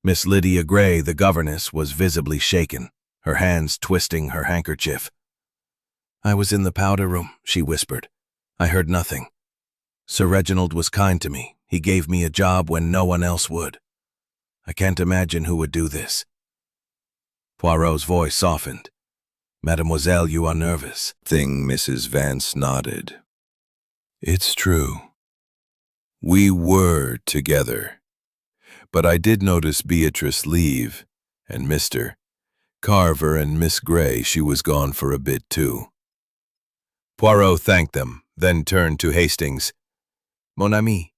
[SPEAKER 1] Miss Lydia Gray, the governess, was visibly shaken, her hands twisting her handkerchief. I was in the powder room, she whispered. I heard nothing. Sir Reginald was kind to me. He gave me a job when no one else would. I can't imagine who would do this. Poirot's voice softened. Mademoiselle, you are nervous. Mrs. Vance nodded. It's true. We were together. But I did notice Beatrice leave, and Mr. Carver and Miss Gray, she was gone for a bit too. Poirot thanked them, then turned to Hastings. Mon ami,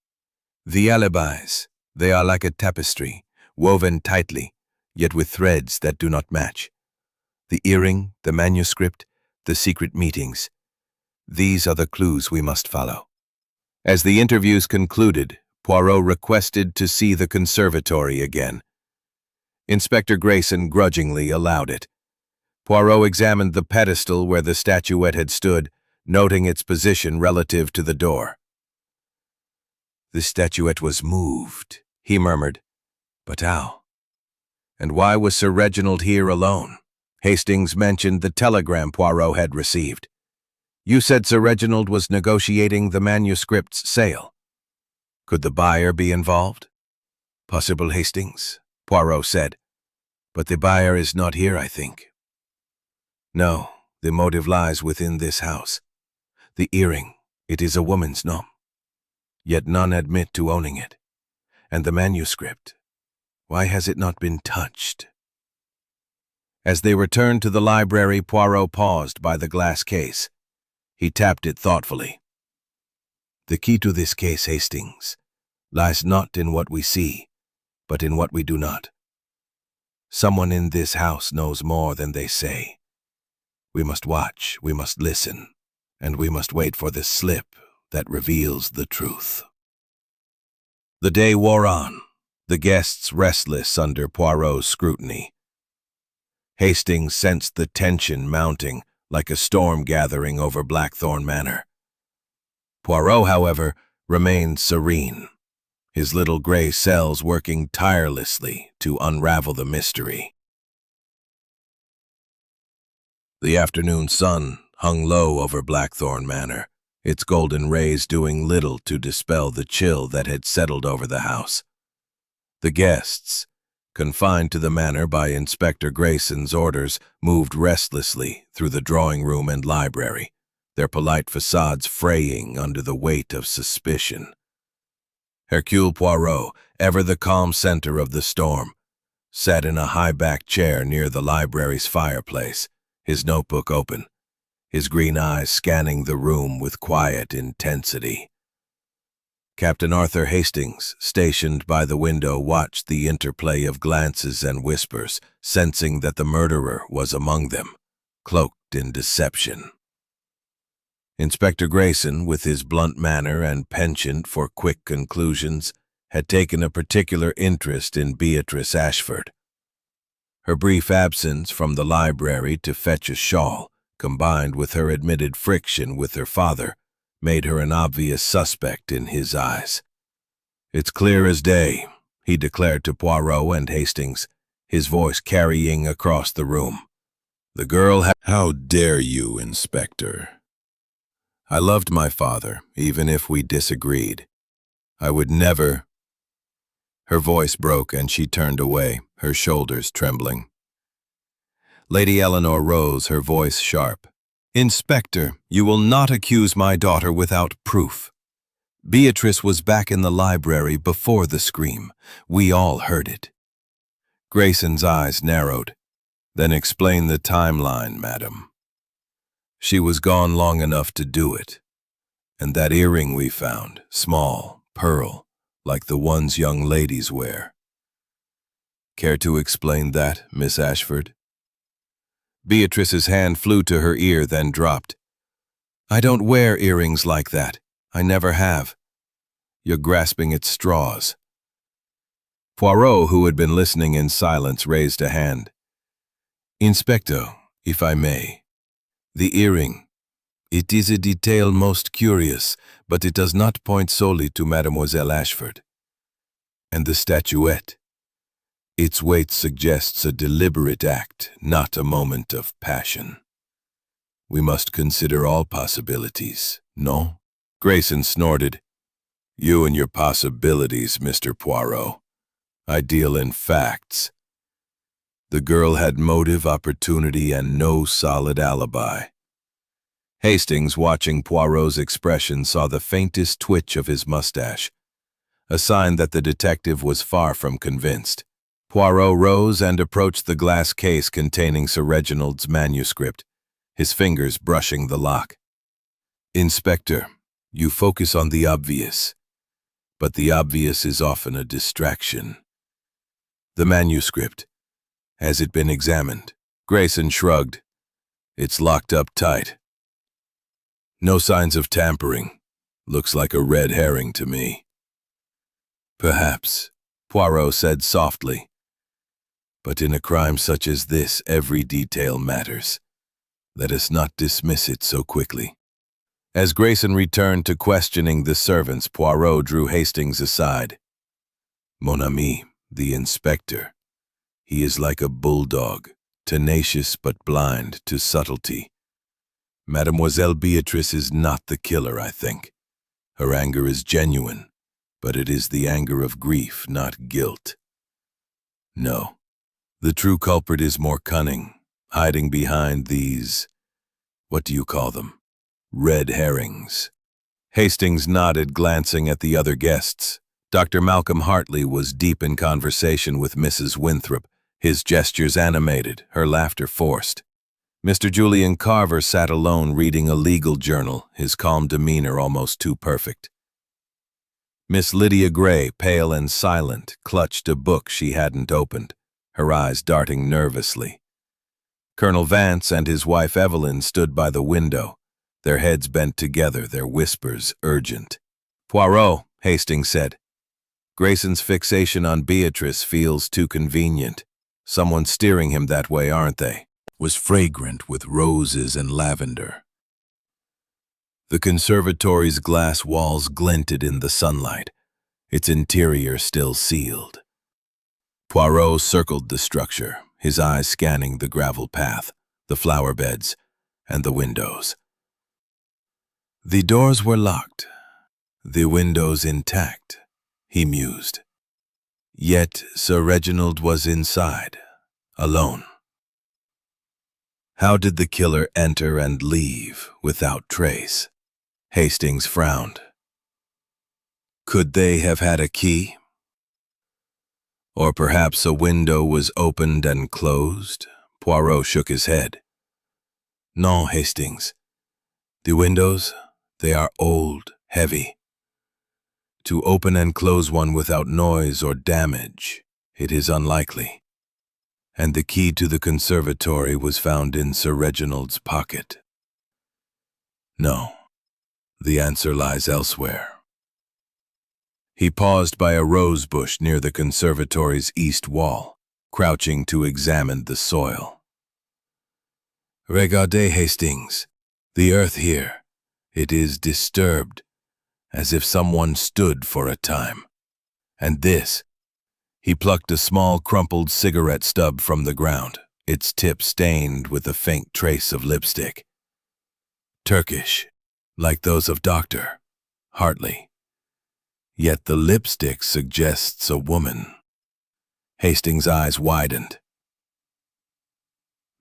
[SPEAKER 1] the alibis, they are like a tapestry, woven tightly, yet with threads that do not match. The earring, the manuscript, the secret meetings. These are the clues we must follow. As the interviews concluded, Poirot requested to see the conservatory again. Inspector Grayson grudgingly allowed it. Poirot examined the pedestal where the statuette had stood, noting its position relative to the door. The statuette was moved, he murmured. But how? And why was Sir Reginald here alone? Hastings mentioned the telegram Poirot had received. You said Sir Reginald was negotiating the manuscript's sale. Could the buyer be involved? Possible, Hastings, Poirot said. But the buyer is not here, I think. No, the motive lies within this house. The earring, it is a woman's, no? Yet none admit to owning it. And the manuscript, why has it not been touched? As they returned to the library, Poirot paused by the glass case. He tapped it thoughtfully. The key to this case, Hastings, lies not in what we see, but in what we do not. Someone in this house knows more than they say. We must watch, we must listen, and we must wait for the slip that reveals the truth. The day wore on, the guests restless under Poirot's scrutiny. Hastings sensed the tension mounting like a storm gathering over Blackthorn Manor. Poirot, however, remained serene, his little gray cells working tirelessly to unravel the mystery. The afternoon sun hung low over Blackthorn Manor, its golden rays doing little to dispel the chill that had settled over the house. The guests, confined to the manor by Inspector Grayson's orders, moved restlessly through the drawing room and library, their polite facades fraying under the weight of suspicion. Hercule Poirot, ever the calm center of the storm, sat in a high-backed chair near the library's fireplace, his notebook open, his green eyes scanning the room with quiet intensity. Captain Arthur Hastings, stationed by the window, watched the interplay of glances and whispers, sensing that the murderer was among them, cloaked in deception. Inspector Grayson, with his blunt manner and penchant for quick conclusions, had taken a particular interest in Beatrice Ashford. Her brief absence from the library to fetch a shawl, combined with her admitted friction with her father, made her an obvious suspect in his eyes. "It's clear as day," he declared to Poirot and Hastings, his voice carrying across the room. "The girl How dare you, Inspector? I loved my father, even if we disagreed. I would never—" Her voice broke and she turned away, her shoulders trembling. Lady Eleanor rose, her voice sharp. "Inspector, you will not accuse my daughter without proof. Beatrice was back in the library before the scream. We all heard it." Grayson's eyes narrowed. "Then explain the timeline, madam." "She was gone long enough to do it. And that earring we found, small, pearl, like the ones young ladies wear." "Care to explain that, Miss Ashford?" Beatrice's hand flew to her ear, then dropped. "I don't wear earrings like that. I never have." "You're grasping at straws." Poirot, who had been listening in silence, raised a hand. "Inspector, if I may. The earring. It is a detail most curious, but it does not point solely to Mademoiselle Ashford. And the statuette. Its weight suggests a deliberate act, not a moment of passion. We must consider all possibilities, no?" Grayson snorted. "You and your possibilities, Mr. Poirot. I deal in facts. The girl had motive, opportunity, and no solid alibi." Hastings, watching Poirot's expression, saw the faintest twitch of his mustache, a sign that the detective was far from convinced. Poirot rose and approached the glass case containing Sir Reginald's manuscript, his fingers brushing the lock. "Inspector, you focus on the obvious, but the obvious is often a distraction. The manuscript, has it been examined?" Grayson shrugged. "It's locked up tight. No signs of tampering. Looks like a red herring to me." "Perhaps," Poirot said softly. "But in a crime such as this, every detail matters. Let us not dismiss it so quickly." As Grayson returned to questioning the servants, Poirot drew Hastings aside. "Mon ami, the inspector. He is like a bulldog, tenacious but blind to subtlety. Mademoiselle Beatrice is not the killer, I think. Her anger is genuine, but it is the anger of grief, not guilt. No, the true culprit is more cunning, hiding behind these, what do you call them? Red herrings. Hastings nodded, glancing at the other guests. Dr. Malcolm Hartley was deep in conversation with Mrs. Winthrop, his gestures animated, her laughter forced. Mr. Julian Carver sat alone reading a legal journal, his calm demeanor almost too perfect. Miss Lydia Gray, pale and silent, clutched a book she hadn't opened, her eyes darting nervously. Colonel Vance and his wife Evelyn stood by the window, their heads bent together, their whispers urgent. "Poirot," Hastings said. "Grayson's fixation on Beatrice feels too convenient. Someone's steering him that way, aren't they?" Was fragrant with roses and lavender. The conservatory's glass walls glinted in the sunlight, its interior still sealed. Poirot circled the structure, his eyes scanning the gravel path, the flower beds, and the windows. The doors were locked, the windows intact, he mused. Yet Sir Reginald was inside, alone. How did the killer enter and leave without trace? Hastings frowned. Could they have had a key? Or perhaps a window was opened and closed? Poirot shook his head. No, Hastings. The windows, they are old, heavy. To open and close one without noise or damage, it is unlikely. And the key to the conservatory was found in Sir Reginald's pocket. No, the answer lies elsewhere. He paused by a rose bush near the conservatory's east wall, crouching to examine the soil. Regardez, Hastings, the earth here, it is disturbed, as if someone stood for a time. And this, he plucked a small crumpled cigarette stub from the ground, its tip stained with a faint trace of lipstick. Turkish, like those of Dr. Hartley. Yet the lipstick suggests a woman. Hastings' eyes widened.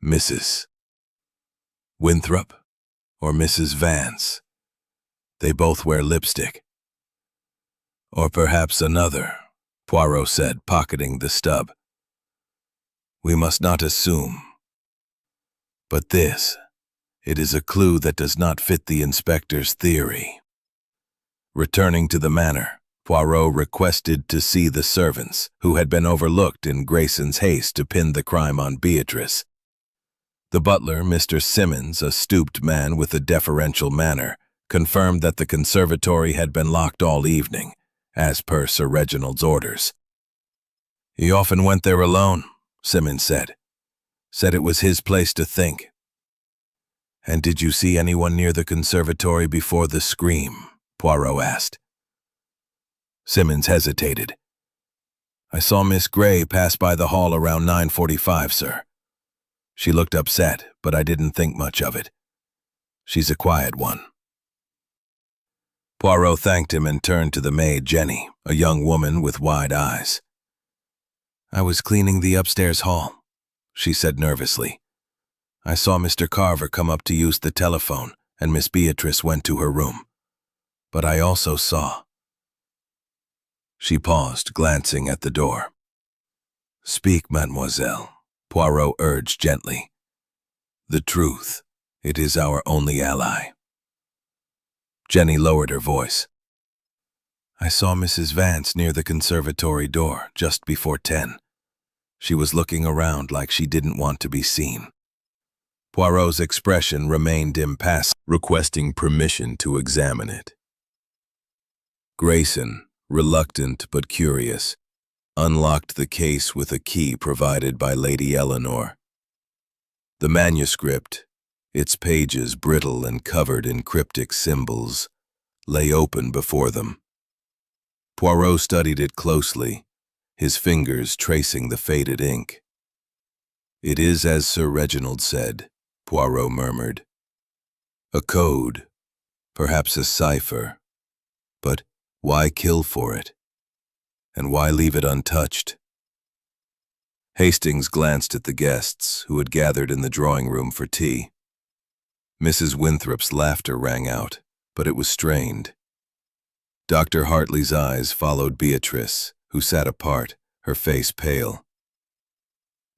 [SPEAKER 1] Mrs. Winthrop or Mrs. Vance? They both wear lipstick. Or perhaps another, Poirot said, pocketing the stub. We must not assume. But this, it is a clue that does not fit the inspector's theory. Returning to the manor, Poirot requested to see the servants, who had been overlooked in Grayson's haste to pin the crime on Beatrice. The butler, Mr. Simmons, a stooped man with a deferential manner, confirmed that the conservatory had been locked all evening, as per Sir Reginald's orders. He often went there alone, Simmons said. Said it was his place to think. And did you see anyone near the conservatory before the scream? Poirot asked. Simmons hesitated. I saw Miss Gray pass by the hall around 9:45, sir. She looked upset, but I didn't think much of it. She's a quiet one. Poirot thanked him and turned to the maid, Jenny, a young woman with wide eyes. I was cleaning the upstairs hall, she said nervously. I saw Mr. Carver come up to use the telephone, and Miss Beatrice went to her room. But I also saw. She paused, glancing at the door. Speak, mademoiselle, Poirot urged gently. The truth, it is our only ally. Jenny lowered her voice. I saw Mrs. Vance near the conservatory door just before 10. She was looking around like she didn't want to be seen. Poirot's expression remained impassive, requesting permission to examine it. Grayson, reluctant but curious, unlocked the case with a key provided by Lady Eleanor. The manuscript, its pages brittle and covered in cryptic symbols, lay open before them. Poirot studied it closely, his fingers tracing the faded ink. It is as Sir Reginald said, Poirot murmured. A code, perhaps a cipher. But Why kill for it? And why leave it untouched? Hastings glanced at the guests who had gathered in the drawing room for tea. Mrs. Winthrop's laughter rang out, but it was strained. Dr. Hartley's eyes followed Beatrice, who sat apart, her face pale.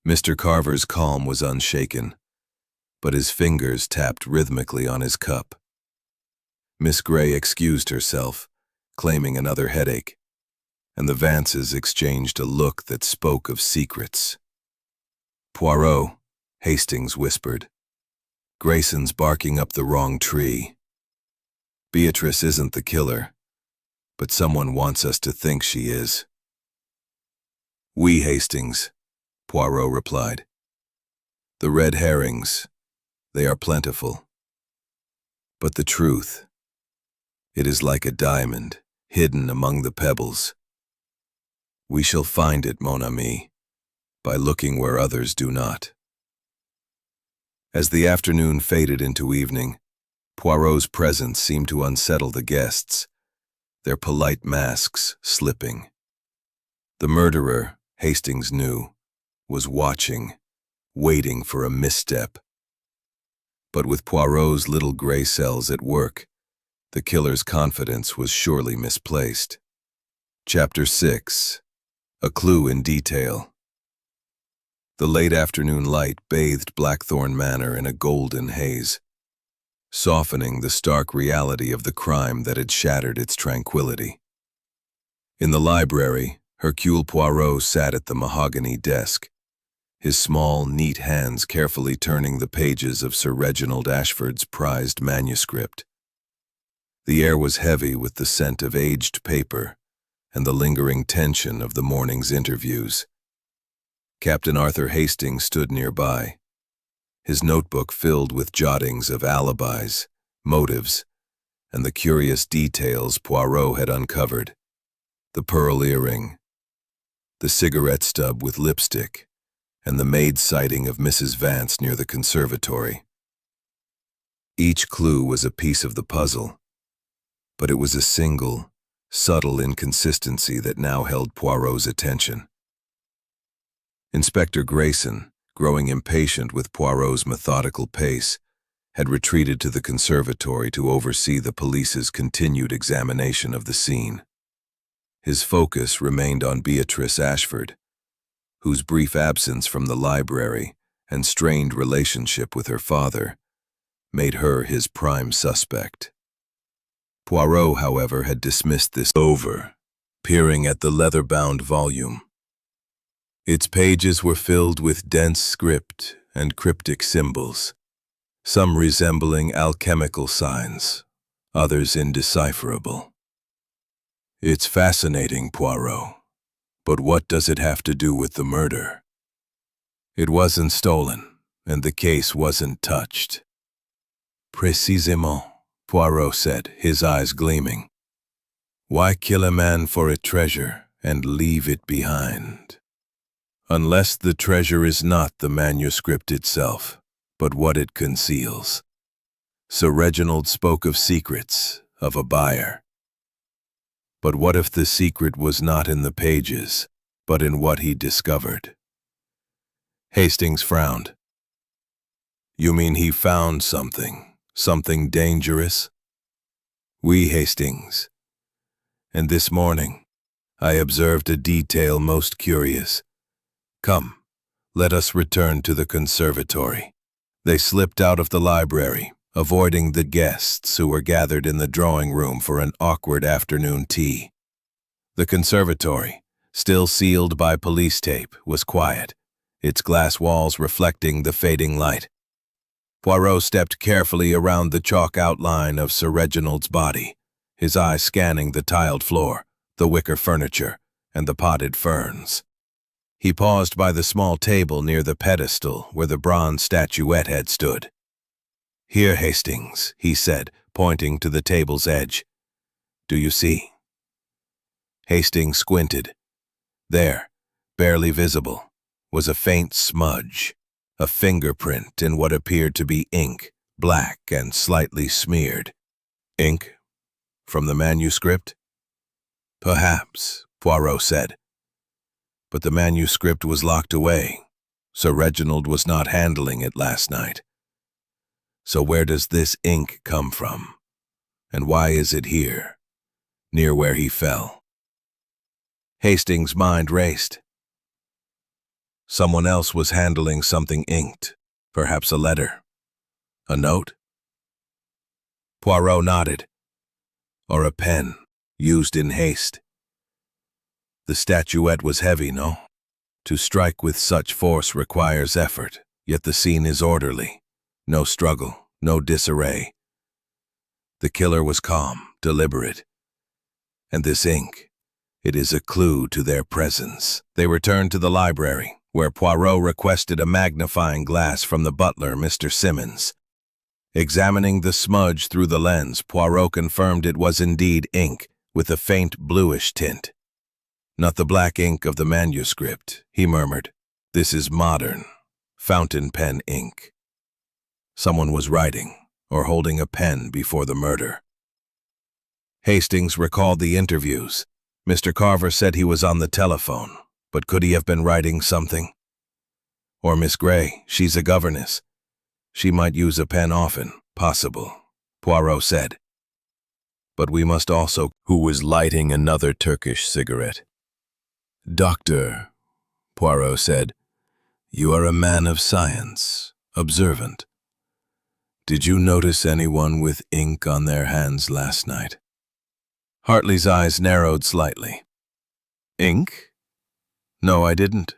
[SPEAKER 1] Mr. Carver's calm was unshaken, but his fingers tapped rhythmically on his cup. Miss Gray excused herself, claiming another headache, and the Vances exchanged a look that spoke of secrets. "Poirot," Hastings whispered. "Grayson's barking up the wrong tree. Beatrice isn't the killer, but someone wants us to think she is." "We, Hastings," Poirot replied. "The red herrings, they are plentiful. But the truth, it is like a diamond, hidden among the pebbles. We shall find it, mon ami, by looking where others do not." As the afternoon faded into evening, Poirot's presence seemed to unsettle the guests, their polite masks slipping. The murderer, Hastings knew, was watching, waiting for a misstep. But with Poirot's little gray cells at work, the killer's confidence was surely misplaced. Chapter 6. A Clue in Detail. The late afternoon light bathed Blackthorn Manor in a golden haze, softening the stark reality of the crime that had shattered its tranquility. In the library, Hercule Poirot sat at the mahogany desk, his small, neat hands carefully turning the pages of Sir Reginald Ashford's prized manuscript. The air was heavy with the scent of aged paper and the lingering tension of the morning's interviews. Captain Arthur Hastings stood nearby, his notebook filled with jottings of alibis, motives, and the curious details Poirot had uncovered: the pearl earring, the cigarette stub with lipstick, and the maid sighting of Mrs. Vance near the conservatory. Each clue was a piece of the puzzle, but it was a single, subtle inconsistency that now held Poirot's attention. Inspector Grayson, growing impatient with Poirot's methodical pace, had retreated to the conservatory to oversee the police's continued examination of the scene. His focus remained on Beatrice Ashford, whose brief absence from the library and strained relationship with her father made her his prime suspect. Poirot, however, had dismissed this over, peering at the leather-bound volume. Its pages were filled with dense script and cryptic symbols, some resembling alchemical signs, others indecipherable. "It's fascinating, Poirot, but what does it have to do with the murder? It wasn't stolen, and the case wasn't touched." "Précisément," Poirot said, his eyes gleaming. "Why kill a man for a treasure and leave it behind? Unless the treasure is not the manuscript itself, but what it conceals." Sir Reginald spoke of secrets, of a buyer. But what if the secret was not in the pages, but in what he discovered? Hastings frowned. "You mean he found something dangerous?" "Oui, Hastings. And this morning, I observed a detail most curious. Come, let us return to the conservatory." They slipped out of the library, avoiding the guests who were gathered in the drawing room for an awkward afternoon tea. The conservatory, still sealed by police tape, was quiet, its glass walls reflecting the fading light. Poirot stepped carefully around the chalk outline of Sir Reginald's body, his eyes scanning the tiled floor, the wicker furniture, and the potted ferns. He paused by the small table near the pedestal where the bronze statuette had stood. "Here, Hastings," he said, pointing to the table's edge. "Do you see?" Hastings squinted. There, barely visible, was a faint smudge, a fingerprint in what appeared to be ink, black and slightly smeared. "Ink? From the manuscript?" Perhaps, Poirot said. But the manuscript was locked away. Sir Reginald was not handling it last night. So where does this ink come from? And why is it here, near where he fell? Hastings' mind raced. Someone else was handling something inked, perhaps a letter. A note? Poirot nodded. Or a pen, used in haste. The statuette was heavy, no? To strike with such force requires effort, yet the scene is orderly. No struggle, no disarray. The killer was calm, deliberate. And this ink, it is a clue to their presence. They returned to the library, where Poirot requested a magnifying glass from the butler, Mr. Simmons. Examining the smudge through the lens, Poirot confirmed it was indeed ink, with a faint bluish tint. Not the black ink of the manuscript, he murmured. This is modern, fountain pen ink. Someone was writing, or holding a pen before the murder. Hastings recalled the interviews. Mr. Carver said he was on the telephone, but could he have been writing something? Or Miss Gray, she's a governess. She might use a pen often, possible, Poirot said. But we must also, who was lighting another Turkish cigarette. Doctor, Poirot said, you are a man of science, observant. Did you notice anyone with ink on their hands last night? Hartley's eyes narrowed slightly. Ink? No, I didn't.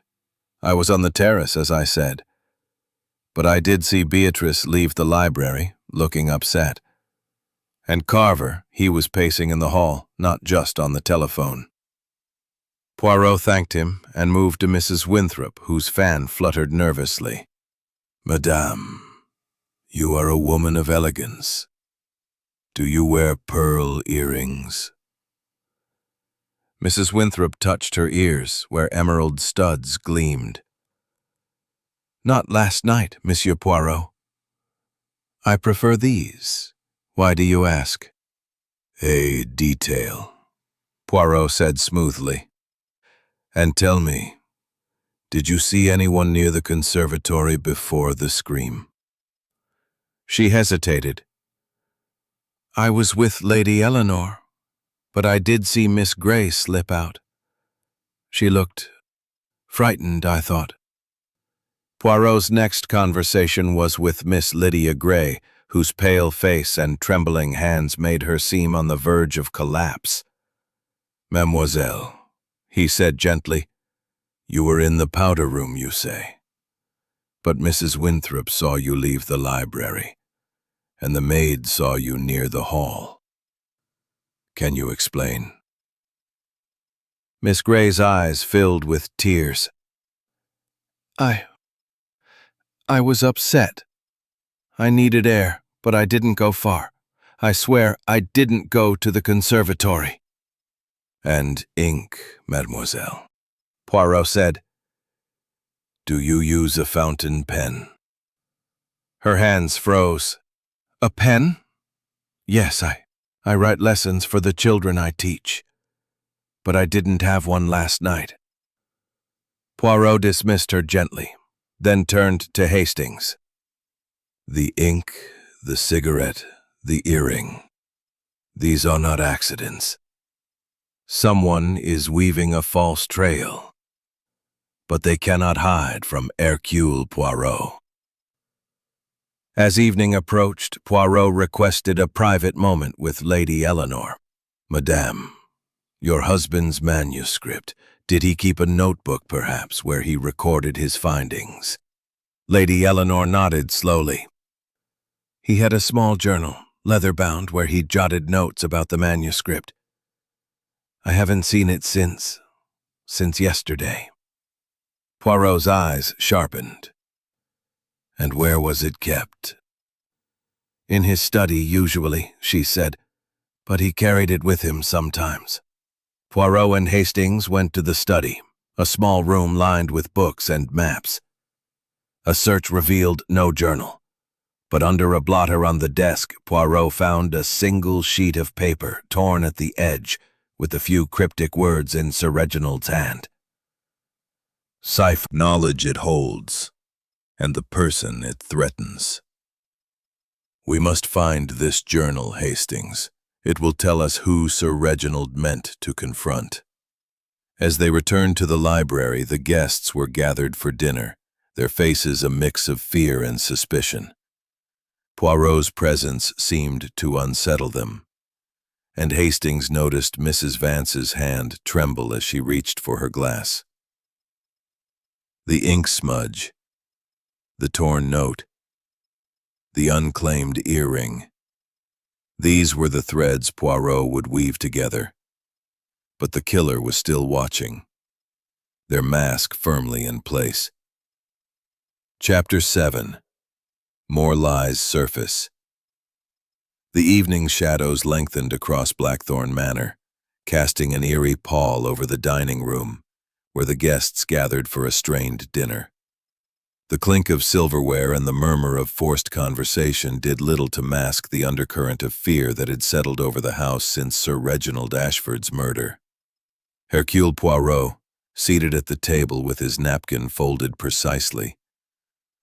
[SPEAKER 1] I was on the terrace, as I said. But I did see Beatrice leave the library, looking upset. And Carver, he was pacing in the hall, not just on the telephone. Poirot thanked him and moved to Mrs. Winthrop, whose fan fluttered nervously. Madame, you are a woman of elegance. Do you wear pearl earrings? Mrs. Winthrop touched her ears, where emerald studs gleamed. Not last night, Monsieur Poirot. I prefer these. Why do you ask? A detail, Poirot said smoothly. And tell me, did you see anyone near the conservatory before the scream? She hesitated. I was with Lady Eleanor, but I did see Miss Gray slip out. She looked frightened, I thought. Poirot's next conversation was with Miss Lydia Gray, whose pale face and trembling hands made her seem on the verge of collapse. Mademoiselle, he said gently, you were in the powder room, you say. But Mrs. Winthrop saw you leave the library, and the maid saw you near the hall. Can you explain? Miss Gray's eyes filled with tears. I was upset. I needed air, but I didn't go far. I swear I didn't go to the conservatory. And ink, mademoiselle, Poirot said. Do you use a fountain pen? Her hands froze. A pen? Yes, I write lessons for the children I teach. But I didn't have one last night. Poirot dismissed her gently, then turned to Hastings. The ink, the cigarette, the earring. These are not accidents. Someone is weaving a false trail. But they cannot hide from Hercule Poirot. As evening approached, Poirot requested a private moment with Lady Eleanor. Madame, your husband's manuscript, did he keep a notebook perhaps where he recorded his findings? Lady Eleanor nodded slowly. He had a small journal, leather-bound, where he jotted notes about the manuscript. I haven't seen it since yesterday. Poirot's eyes sharpened. And where was it kept? In his study, usually, she said, but he carried it with him sometimes. Poirot and Hastings went to the study, a small room lined with books and maps. A search revealed no journal, but under a blotter on the desk, Poirot found a single sheet of paper torn at the edge,
[SPEAKER 2] with a few cryptic words in Sir Reginald's hand.
[SPEAKER 1] Knowledge it holds, and the person it threatens. We must find this journal, Hastings. It will tell us who Sir Reginald meant to confront. As they returned to the library, the guests were gathered for dinner, their faces a mix of fear and suspicion. Poirot's presence seemed to unsettle them, and Hastings noticed Mrs. Vance's hand tremble as she reached for her glass. The ink smudge, the torn note, the unclaimed earring. These were the threads Poirot would weave together. But the killer was still watching, their mask firmly in place. Chapter 7. More Lies Surface. The evening shadows lengthened across Blackthorn Manor, casting an eerie pall over the dining room, where the guests gathered for a strained dinner. The clink of silverware and the murmur of forced conversation did little to mask the undercurrent of fear that had settled over the house since Sir Reginald Ashford's murder. Hercule Poirot, seated at the table with his napkin folded precisely,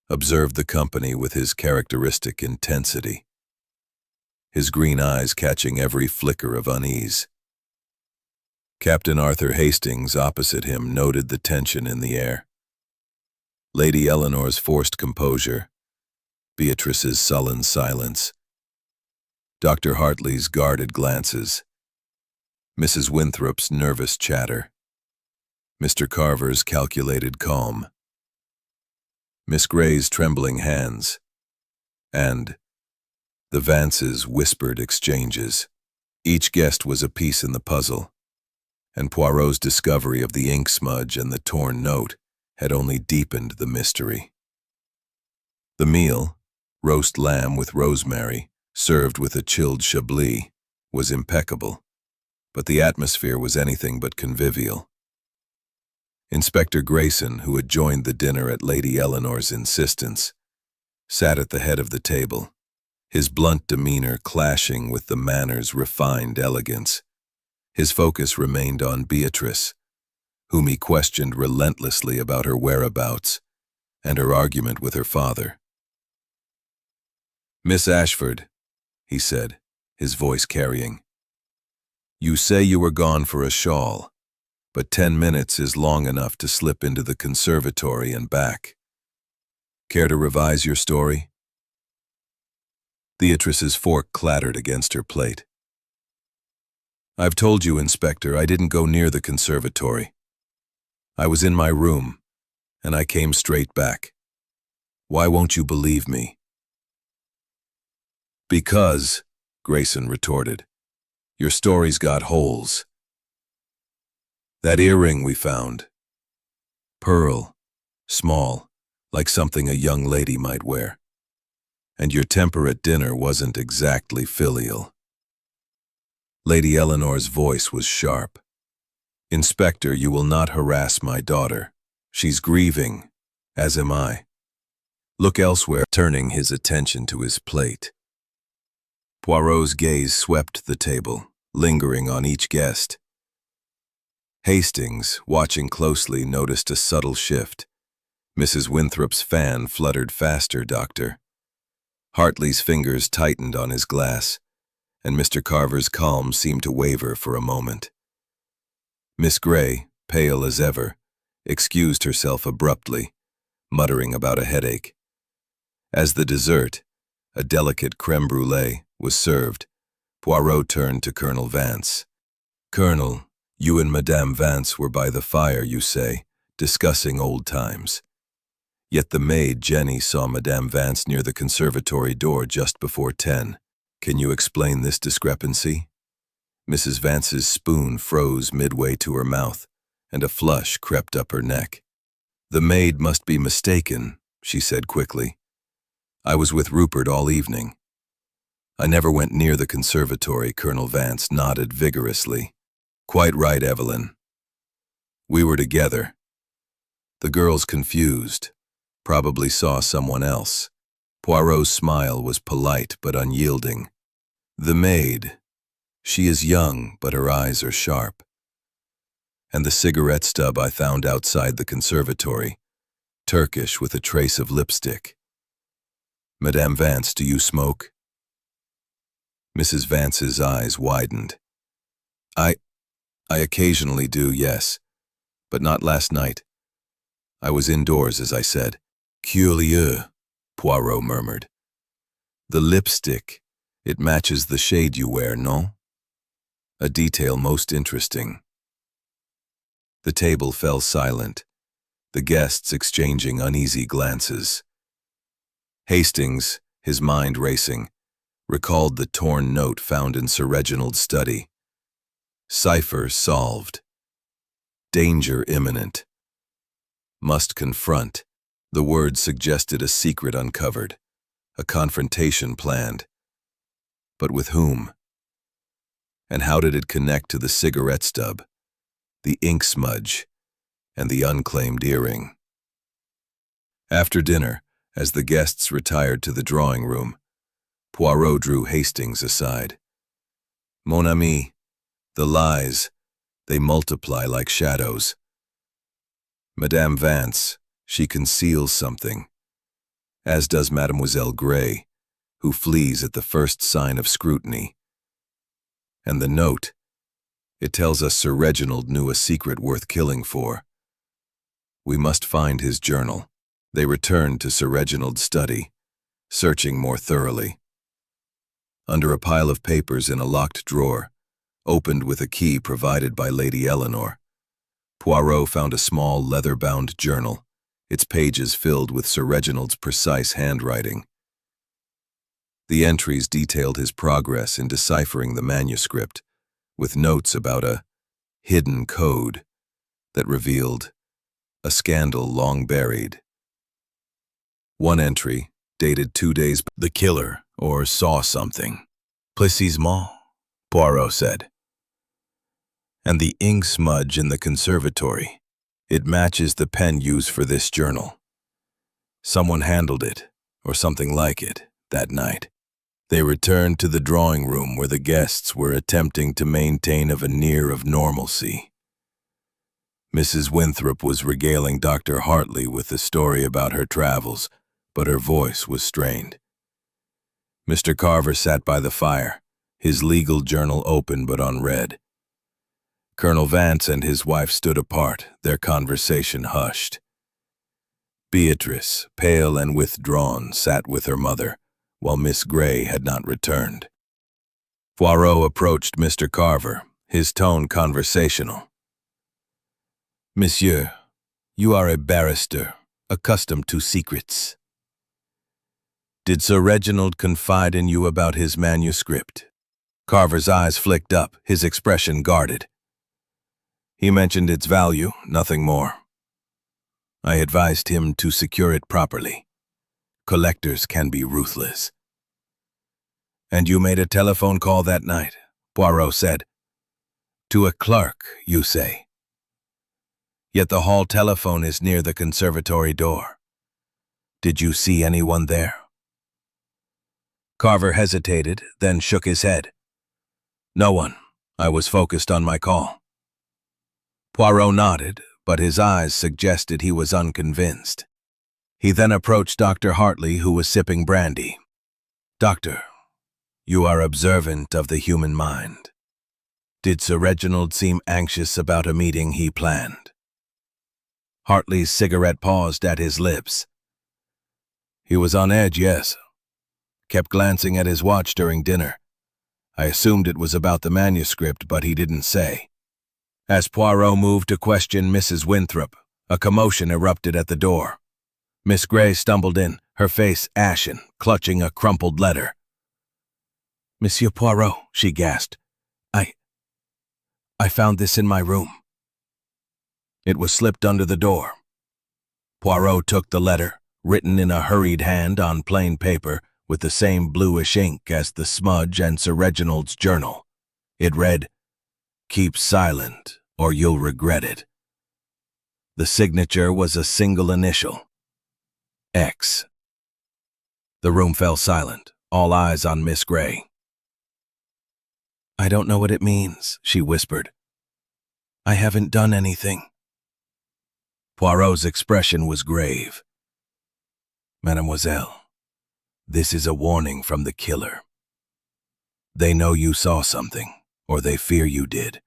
[SPEAKER 1] observed the company with his characteristic intensity, his green eyes catching every flicker of unease. Captain Arthur Hastings, opposite him, noted the tension in the air. Lady Eleanor's forced composure, Beatrice's sullen silence, Dr. Hartley's guarded glances, Mrs. Winthrop's nervous chatter, Mr. Carver's calculated calm, Miss Grey's trembling hands, and the Vances' whispered exchanges. Each guest was a piece in the puzzle, and Poirot's discovery of the ink smudge and the torn note had only deepened the mystery. The meal, roast lamb with rosemary, served with a chilled chablis, was impeccable, but the atmosphere was anything but convivial. Inspector Grayson, who had joined the dinner at Lady Eleanor's insistence, sat at the head of the table, his blunt demeanor clashing with the manor's refined elegance. His focus remained on Beatrice, whom he questioned relentlessly about her whereabouts and her argument with her father. "Miss Ashford," he said, his voice carrying, "you say you were gone for a shawl, but 10 minutes is long enough to slip into the conservatory and back. Care to revise your story?" Beatrice's fork clattered against her plate. "I've told you, Inspector, I didn't go near the conservatory. I was in my room, and I came straight back. Why won't you believe me?" "Because," Grayson retorted, "your story's got holes. That earring we found. Pearl, small, like something a young lady might wear. And your temper at dinner wasn't exactly filial." Lady Eleanor's voice was sharp. "Inspector, you will not harass my daughter. She's grieving, as am I. Look elsewhere," turning his attention to his plate. Poirot's gaze swept the table, lingering on each guest. Hastings, watching closely, noticed a subtle shift. Mrs. Winthrop's fan fluttered faster, Doctor. Hartley's fingers tightened on his glass, and Mr. Carver's calm seemed to waver for a moment. Miss Grey, pale as ever, excused herself abruptly, muttering about a headache. As the dessert, a delicate crème brûlée, was served, Poirot turned to Colonel Vance. "Colonel, you and Madame Vance were by the fire, you say, discussing old times. Yet the maid, Jenny, saw Madame Vance near the conservatory door just before 10. Can you explain this discrepancy?" Mrs. Vance's spoon froze midway to her mouth, and a flush crept up her neck. "The maid must be mistaken," she said quickly. "I was with Rupert all evening." "I never went near the conservatory," Colonel Vance nodded vigorously. "Quite right, Evelyn. We were together. The girl's confused. Probably saw someone else." Poirot's smile was polite but unyielding. "The maid. She is young, but her eyes are sharp. And the cigarette stub I found outside the conservatory, Turkish with a trace of lipstick. Madame Vance, do you smoke? Mrs. Vance's eyes widened. I occasionally do, yes, but not last night. I was indoors, as I said. Curieux, Poirot murmured. The lipstick, it matches the shade you wear, no? A detail most interesting. The table fell silent, the guests exchanging uneasy glances. Hastings, his mind racing, recalled the torn note found in Sir Reginald's study. Cipher solved. Danger imminent. Must confront. The words suggested a secret uncovered, a confrontation planned. But with whom? And how did it connect to the cigarette stub, the ink smudge, and the unclaimed earring? After dinner, as the guests retired to the drawing room, Poirot drew Hastings aside. Mon ami, the lies, they multiply like shadows. Madame Vance, she conceals something, as does Mademoiselle Gray, who flees at the first sign of scrutiny. And the note, it tells us Sir Reginald knew a secret worth killing for. We must find his journal. They returned to Sir Reginald's study, searching more thoroughly. Under a pile of papers in a locked drawer, opened with a key provided by Lady Eleanor, Poirot found a small leather-bound journal, its pages filled with Sir Reginald's precise handwriting. The entries detailed his progress in deciphering the manuscript, with notes about a hidden code that revealed a scandal long buried. One entry, dated 2 days, the killer, or saw something. Précisément, Poirot said. And the ink smudge in the conservatory, it matches the pen used for this journal. Someone handled it, or something like it, that night. They returned to the drawing room where the guests were attempting to maintain a veneer of normalcy. Mrs. Winthrop was regaling Dr. Hartley with the story about her travels, but her voice was strained. Mr. Carver sat by the fire, his legal journal open but unread. Colonel Vance and his wife stood apart, their conversation hushed. Beatrice, pale and withdrawn, sat with her mother, while Miss Gray had not returned. Poirot approached Mr. Carver, his tone conversational. Monsieur, you are a barrister, accustomed to secrets. Did Sir Reginald confide in you about his manuscript? Carver's eyes flicked up, his expression guarded. He mentioned its value, nothing more. I advised him to secure it properly. Collectors can be ruthless. And you made a telephone call that night, Poirot said. To a clerk, you say. Yet the hall telephone is near the conservatory door. Did you see anyone there? Carver hesitated, then shook his head. No one. I was focused on my call. Poirot nodded, but his eyes suggested he was unconvinced. He then approached Dr. Hartley, who was sipping brandy. Doctor, you are observant of the human mind. Did Sir Reginald seem anxious about a meeting he planned? Hartley's cigarette paused at his lips. He was on edge, yes. Kept glancing at his watch during dinner. I assumed it was about the manuscript, but he didn't say. As Poirot moved to question Mrs. Winthrop, a commotion erupted at the door. Miss Gray stumbled in, her face ashen, clutching a crumpled letter. Monsieur Poirot, she gasped. I found this in my room. It was slipped under the door. Poirot took the letter, written in a hurried hand on plain paper, with the same bluish ink as the smudge and Sir Reginald's journal. It read, Keep silent, or you'll regret it. The signature was a single initial, X. The room fell silent, all eyes on Miss Gray.
[SPEAKER 2] I don't know what it means, she whispered. I haven't done anything. Poirot's expression was grave. Mademoiselle, this is a warning from the killer. They know you saw something, or they fear you did.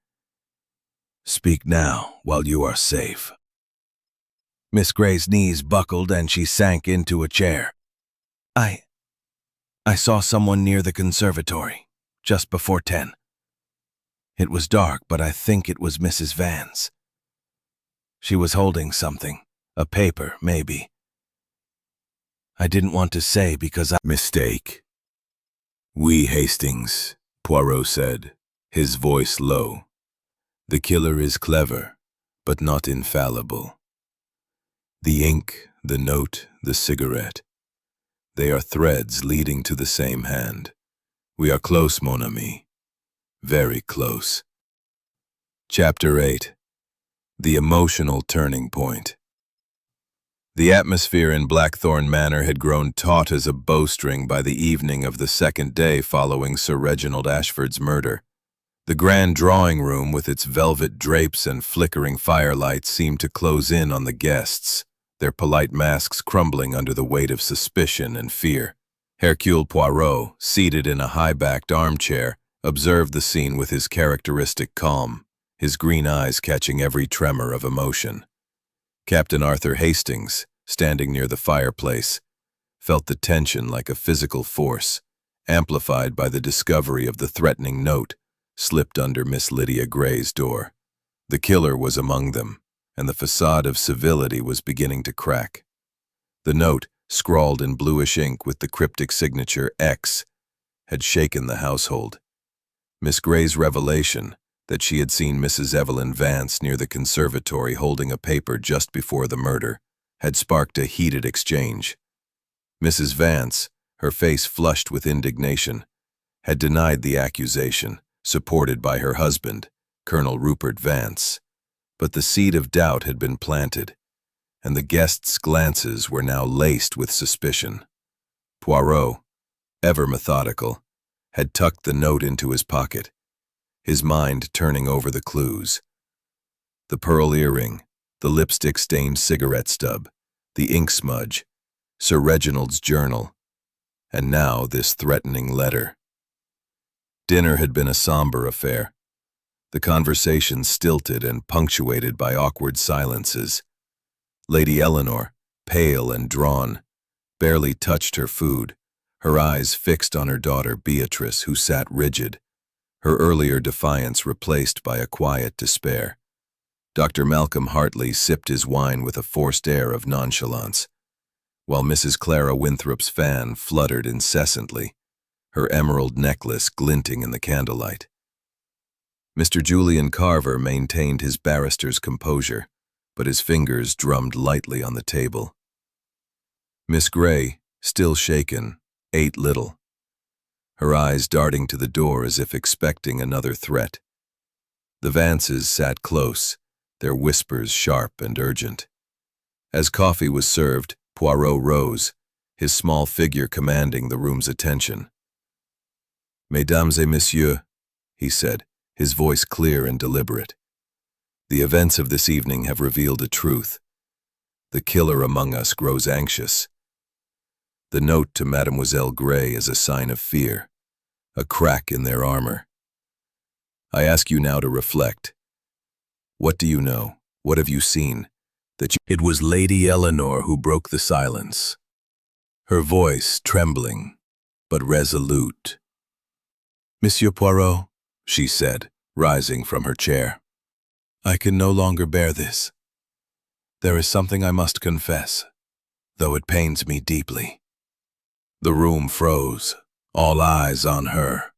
[SPEAKER 2] Speak now while you are safe. Miss Gray's knees buckled and she sank into a chair. I saw someone near the conservatory, just before 10. It was dark, but I think it was Mrs. Vance. She was holding something, a paper, maybe. I didn't want to say because
[SPEAKER 1] Mistake. We Hastings, Poirot said, his voice low. The killer is clever, but not infallible. The ink, the note, the cigarette. They are threads leading to the same hand. We are close, mon ami. Very close. Chapter 8. The Emotional Turning Point. The atmosphere in Blackthorn Manor had grown taut as a bowstring by the evening of the second day following Sir Reginald Ashford's murder. The grand drawing room with its velvet drapes and flickering firelight seemed to close in on the guests, their polite masks crumbling under the weight of suspicion and fear. Hercule Poirot, seated in a high-backed armchair, observed the scene with his characteristic calm, his green eyes catching every tremor of emotion. Captain Arthur Hastings, standing near the fireplace, felt the tension like a physical force, amplified by the discovery of the threatening note slipped under Miss Lydia Gray's door. The killer was among them, and the facade of civility was beginning to crack. The note, scrawled in bluish ink with the cryptic signature X, had shaken the household. Miss Gray's revelation that she had seen Mrs. Evelyn Vance near the conservatory holding a paper just before the murder had sparked a heated exchange. Mrs. Vance, her face flushed with indignation, had denied the accusation, supported by her husband, Colonel Rupert Vance. But the seed of doubt had been planted, and the guests' glances were now laced with suspicion. Poirot, ever methodical, had tucked the note into his pocket, his mind turning over the clues. The pearl earring, the lipstick-stained cigarette stub, the ink smudge, Sir Reginald's journal, and now this threatening letter. Dinner had been a somber affair, the conversation stilted and punctuated by awkward silences. Lady Eleanor, pale and drawn, barely touched her food, her eyes fixed on her daughter Beatrice, who sat rigid, her earlier defiance replaced by a quiet despair. Dr. Malcolm Hartley sipped his wine with a forced air of nonchalance, while Mrs. Clara Winthrop's fan fluttered incessantly, her emerald necklace glinting in the candlelight. Mr. Julian Carver maintained his barrister's composure, but his fingers drummed lightly on the table. Miss Gray, still shaken, ate little, her eyes darting to the door as if expecting another threat. The Vances sat close, their whispers sharp and urgent. As coffee was served, Poirot rose, his small figure commanding the room's attention. "Mesdames et messieurs," he said, his voice clear and deliberate. "The events of this evening have revealed a truth. The killer among us grows anxious. The note to Mademoiselle Gray is a sign of fear, a crack in their armor. I ask you now to reflect. What do you know? What have you seen? It was Lady Eleanor who broke the silence, her voice trembling, but resolute. "Monsieur Poirot," she said, rising from her chair, "I can no longer bear this. There is something I must confess, though it pains me deeply." The room froze, all eyes on her.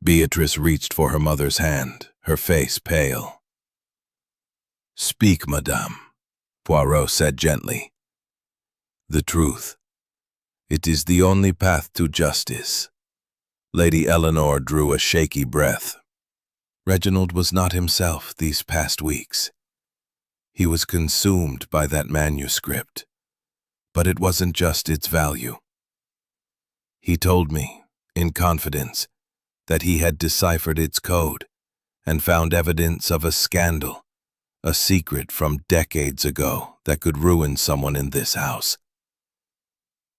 [SPEAKER 1] Beatrice reached for her mother's hand, her face pale. "Speak, madame," Poirot said gently. "The truth. It is the only path to justice." Lady Eleanor drew a shaky breath. Reginald was not himself these past weeks. He was consumed by that manuscript, but it wasn't just its value. He told me, in confidence,
[SPEAKER 2] that he had deciphered its code and found evidence of a scandal, a secret from decades ago that could ruin someone in this house.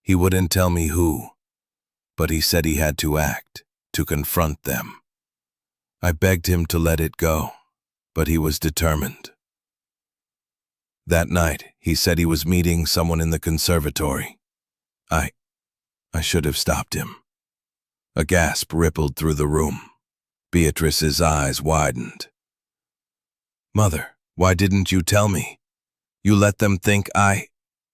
[SPEAKER 2] He wouldn't tell me who, but he said he had to act, to confront them. I begged him to let it go, but he was determined. That night, he said he was meeting someone in the conservatory. I should have stopped him. A gasp rippled through the room. Beatrice's eyes widened. "Mother, why didn't you tell me? You let them think I—"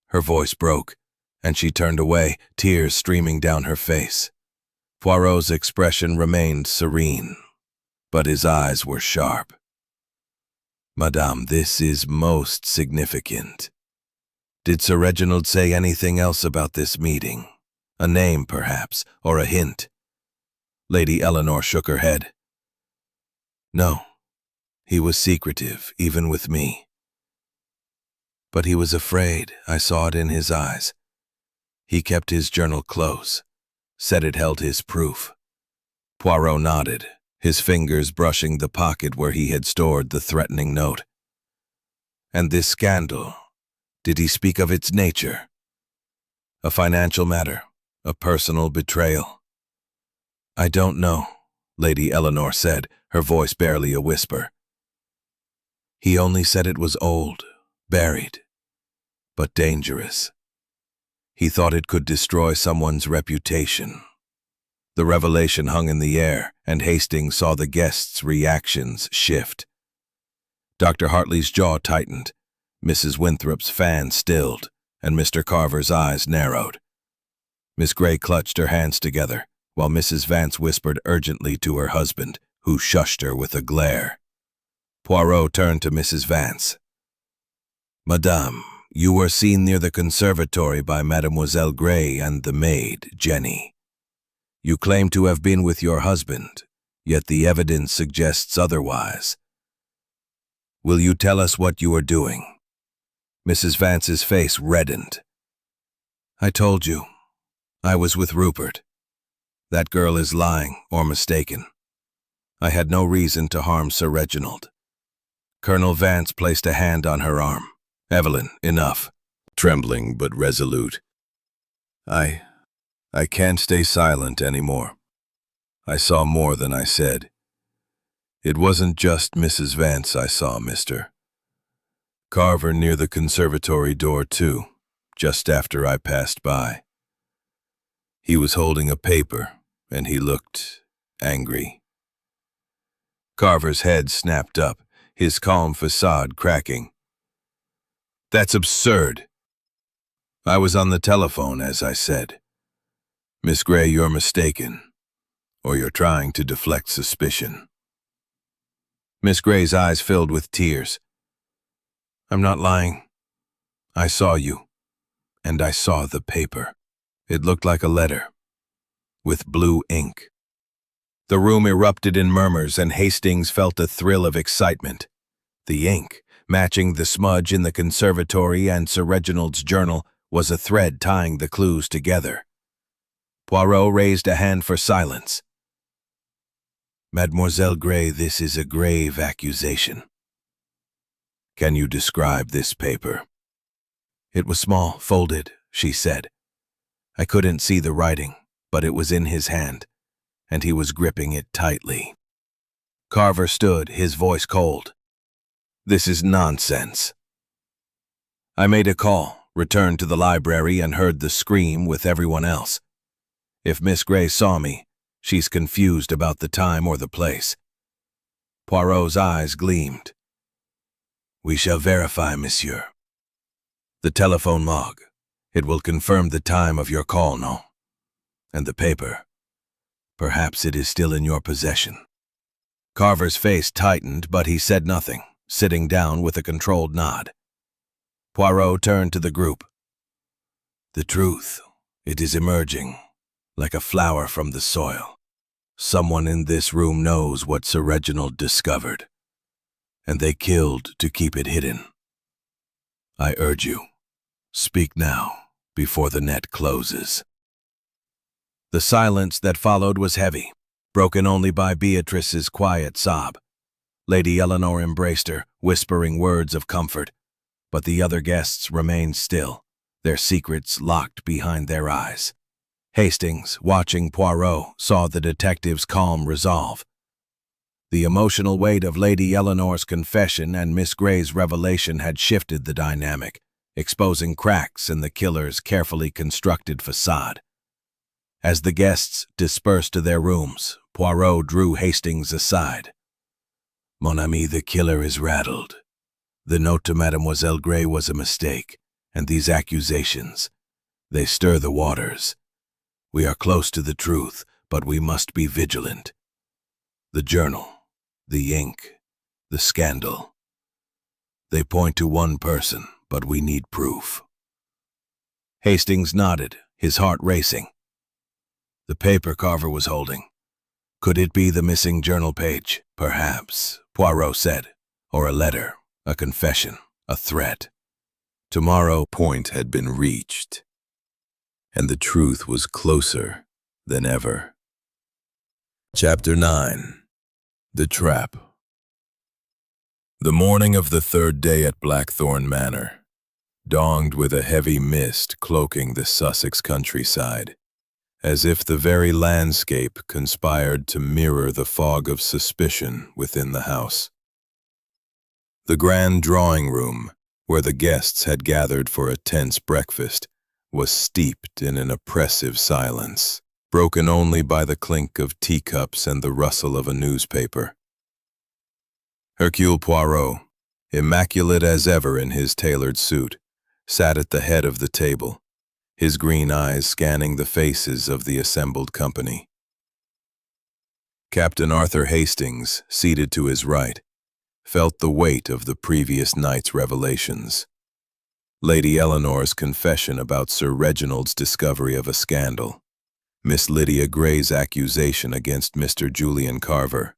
[SPEAKER 2] Her voice broke, and she turned away, tears streaming down her face. Poirot's expression remained serene, but his eyes were sharp. "Madame, this is most significant. Did Sir Reginald say anything else about this meeting? A name, perhaps, or a hint?" Lady Eleanor shook her head. "No, he was secretive, even with me. But he was afraid. I saw it in his eyes. He kept his journal close, said it held his proof." Poirot nodded, his fingers brushing the pocket where he had stored the threatening note. "And this scandal, did he speak of its nature? A financial matter? A personal betrayal?" "I don't know," Lady Eleanor said, her voice barely a whisper. "He only said it was old, buried, but dangerous. He thought it could destroy someone's reputation." The revelation hung in the air, and Hastings saw the guests' reactions shift. Dr. Hartley's jaw tightened, Mrs. Winthrop's fan stilled, and Mr. Carver's eyes narrowed. Miss Grey clutched her hands together, while Mrs. Vance whispered urgently to her husband, who shushed her with a glare. Poirot turned to Mrs. Vance. "Madame, you were seen near the conservatory by Mademoiselle Grey and the maid, Jenny. You claim to have been with your husband, yet the evidence suggests otherwise. Will you tell us what you were doing?" Mrs. Vance's face reddened. "I told you. I was with Rupert. That girl is lying or mistaken. I had no reason to harm Sir Reginald." Colonel Vance placed a hand on her arm. "Evelyn, enough." Trembling but resolute. I can't stay silent anymore. I saw more than I said. It wasn't just Mrs. Vance I saw, Mr. Carver near the conservatory door too, just after I passed by. He was holding a paper, and he looked angry." Carver's head snapped up, his calm facade cracking. "That's absurd. I was on the telephone, as I said. Miss Grey, you're mistaken, or you're trying to deflect suspicion." Miss Grey's eyes filled with tears. "I'm not lying. I saw you, and I saw the paper. It looked like a letter, with blue ink." The room erupted in murmurs, and Hastings felt a thrill of excitement. The ink, matching the smudge in the conservatory and Sir Reginald's journal, was a thread tying the clues together. Poirot raised a hand for silence. "Mademoiselle Grey, this is a grave accusation. Can you describe this paper?" "It was small, folded," she said. "I couldn't see the writing, but it was in his hand, and he was gripping it tightly." Carver stood, his voice cold. "This is nonsense." "I made a call, returned to the library, and heard the scream with everyone else. If Miss Grey saw me, she's confused about the time or the place." Poirot's eyes gleamed. "We shall verify, monsieur. The telephone log. It will confirm the time of your call, no? And the paper. Perhaps it is still in your possession." Carver's face tightened, but he said nothing, sitting down with a controlled nod. Poirot turned to the group. "The truth, it is emerging, like a flower from the soil. Someone in this room knows what Sir Reginald discovered, and they killed to keep it hidden. I urge you, speak now, before the net closes." The silence that followed was heavy. broken only by Beatrice's quiet sob. Lady Eleanor embraced her, whispering words of comfort, but the other guests remained still, their secrets locked behind their eyes. Hastings, watching Poirot, saw the detective's calm resolve. The emotional weight of Lady Eleanor's confession and Miss Grey's revelation had shifted the dynamic, exposing cracks in the killer's carefully constructed facade. As the guests dispersed to their rooms, Poirot drew Hastings aside. "Mon ami, the killer is rattled. The note to Mademoiselle Grey was a mistake, and these accusations, they stir the waters. We are close to the truth, but we must be vigilant. The journal, the ink, the scandal. They point to one person, but we need proof." Hastings nodded, his heart racing. The paper Carver was holding. Could it be the missing journal page? Perhaps, Poirot said. Or a letter, a confession, a threat. Tomorrow point had been reached, and the truth was closer than ever. Chapter 9. The Trap. The morning of the third day at Blackthorn Manor dawned with a heavy mist cloaking the Sussex countryside, as if the very landscape conspired to mirror the fog of suspicion within the house. The grand drawing room, where the guests had gathered for a tense breakfast, was steeped in an oppressive silence, broken only by the clink of teacups and the rustle of a newspaper. Hercule Poirot, immaculate as ever in his tailored suit, sat at the head of the table, his green eyes scanning the faces of the assembled company. Captain Arthur Hastings, seated to his right, felt the weight of the previous night's revelations. Lady Eleanor's confession about Sir Reginald's discovery of a scandal, Miss Lydia Grey's accusation against Mr. Julian Carver,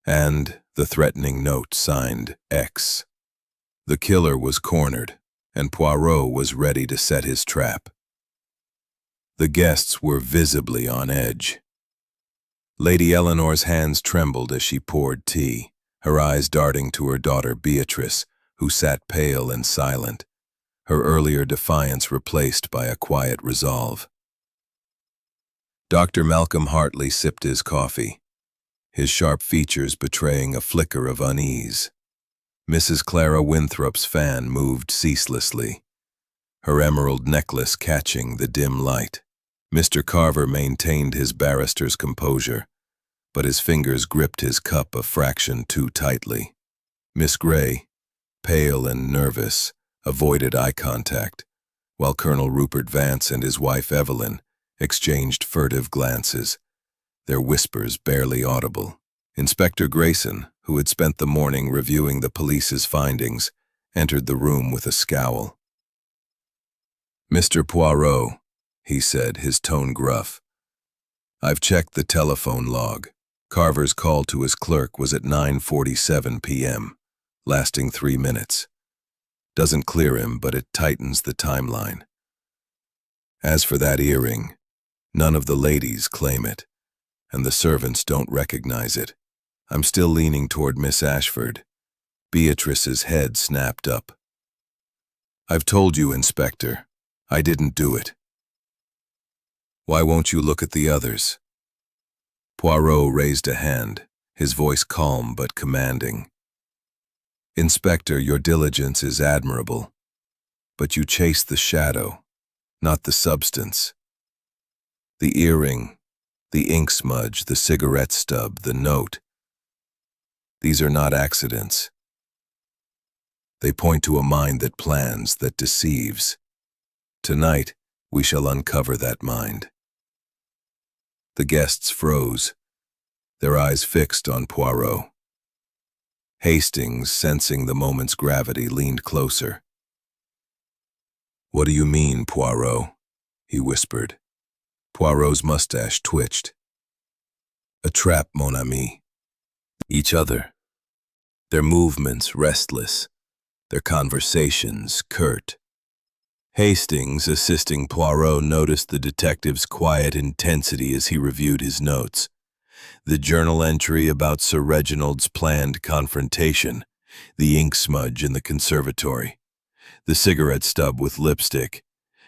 [SPEAKER 2] and the threatening note signed X. The killer was cornered, and Poirot was ready to set his trap. The guests were visibly on edge. Lady Eleanor's hands trembled as she poured tea, her eyes darting to her daughter Beatrice, who sat pale and silent, her earlier defiance replaced by a quiet resolve. Dr. Malcolm Hartley sipped his coffee, his sharp features betraying a flicker of unease. Mrs. Clara Winthrop's fan moved ceaselessly, her emerald necklace catching the dim light. Mr. Carver maintained his barrister's composure, but his fingers gripped his cup a fraction too tightly. Miss Grey, pale and nervous, avoided eye contact, while Colonel Rupert Vance and his wife Evelyn exchanged furtive glances, their whispers barely audible. Inspector Grayson, who had spent the morning reviewing the police's findings, entered the room with a scowl. "Mr. Poirot," he said, his tone gruff, "I've checked the telephone log. Carver's call to his clerk was at 9:47 p.m., lasting 3 minutes. Doesn't clear him, but it tightens the timeline. As for that earring, none of the ladies claim it, and the servants don't recognize it. I'm still leaning toward Miss Ashford." Beatrice's head snapped up. "I've told you, Inspector, I didn't do it. Why won't you look at the others?" Poirot raised a hand, his voice calm but commanding. "Inspector, your diligence is admirable, but you chase the shadow, not the substance. The earring, the ink smudge, the cigarette stub, the note, these are not accidents. They point to a mind that plans, that deceives. Tonight, we shall uncover that mind." The guests froze, their eyes fixed on Poirot. Hastings, sensing the moment's gravity, leaned closer. "What do you mean, Poirot?" he whispered. Poirot's mustache twitched. "A trap, mon ami. Each other. Their movements restless, their conversations curt." Hastings, assisting Poirot, noticed the detective's quiet intensity as he reviewed his notes.
[SPEAKER 1] The journal entry about Sir Reginald's planned confrontation, the ink smudge in the conservatory, the cigarette stub with lipstick,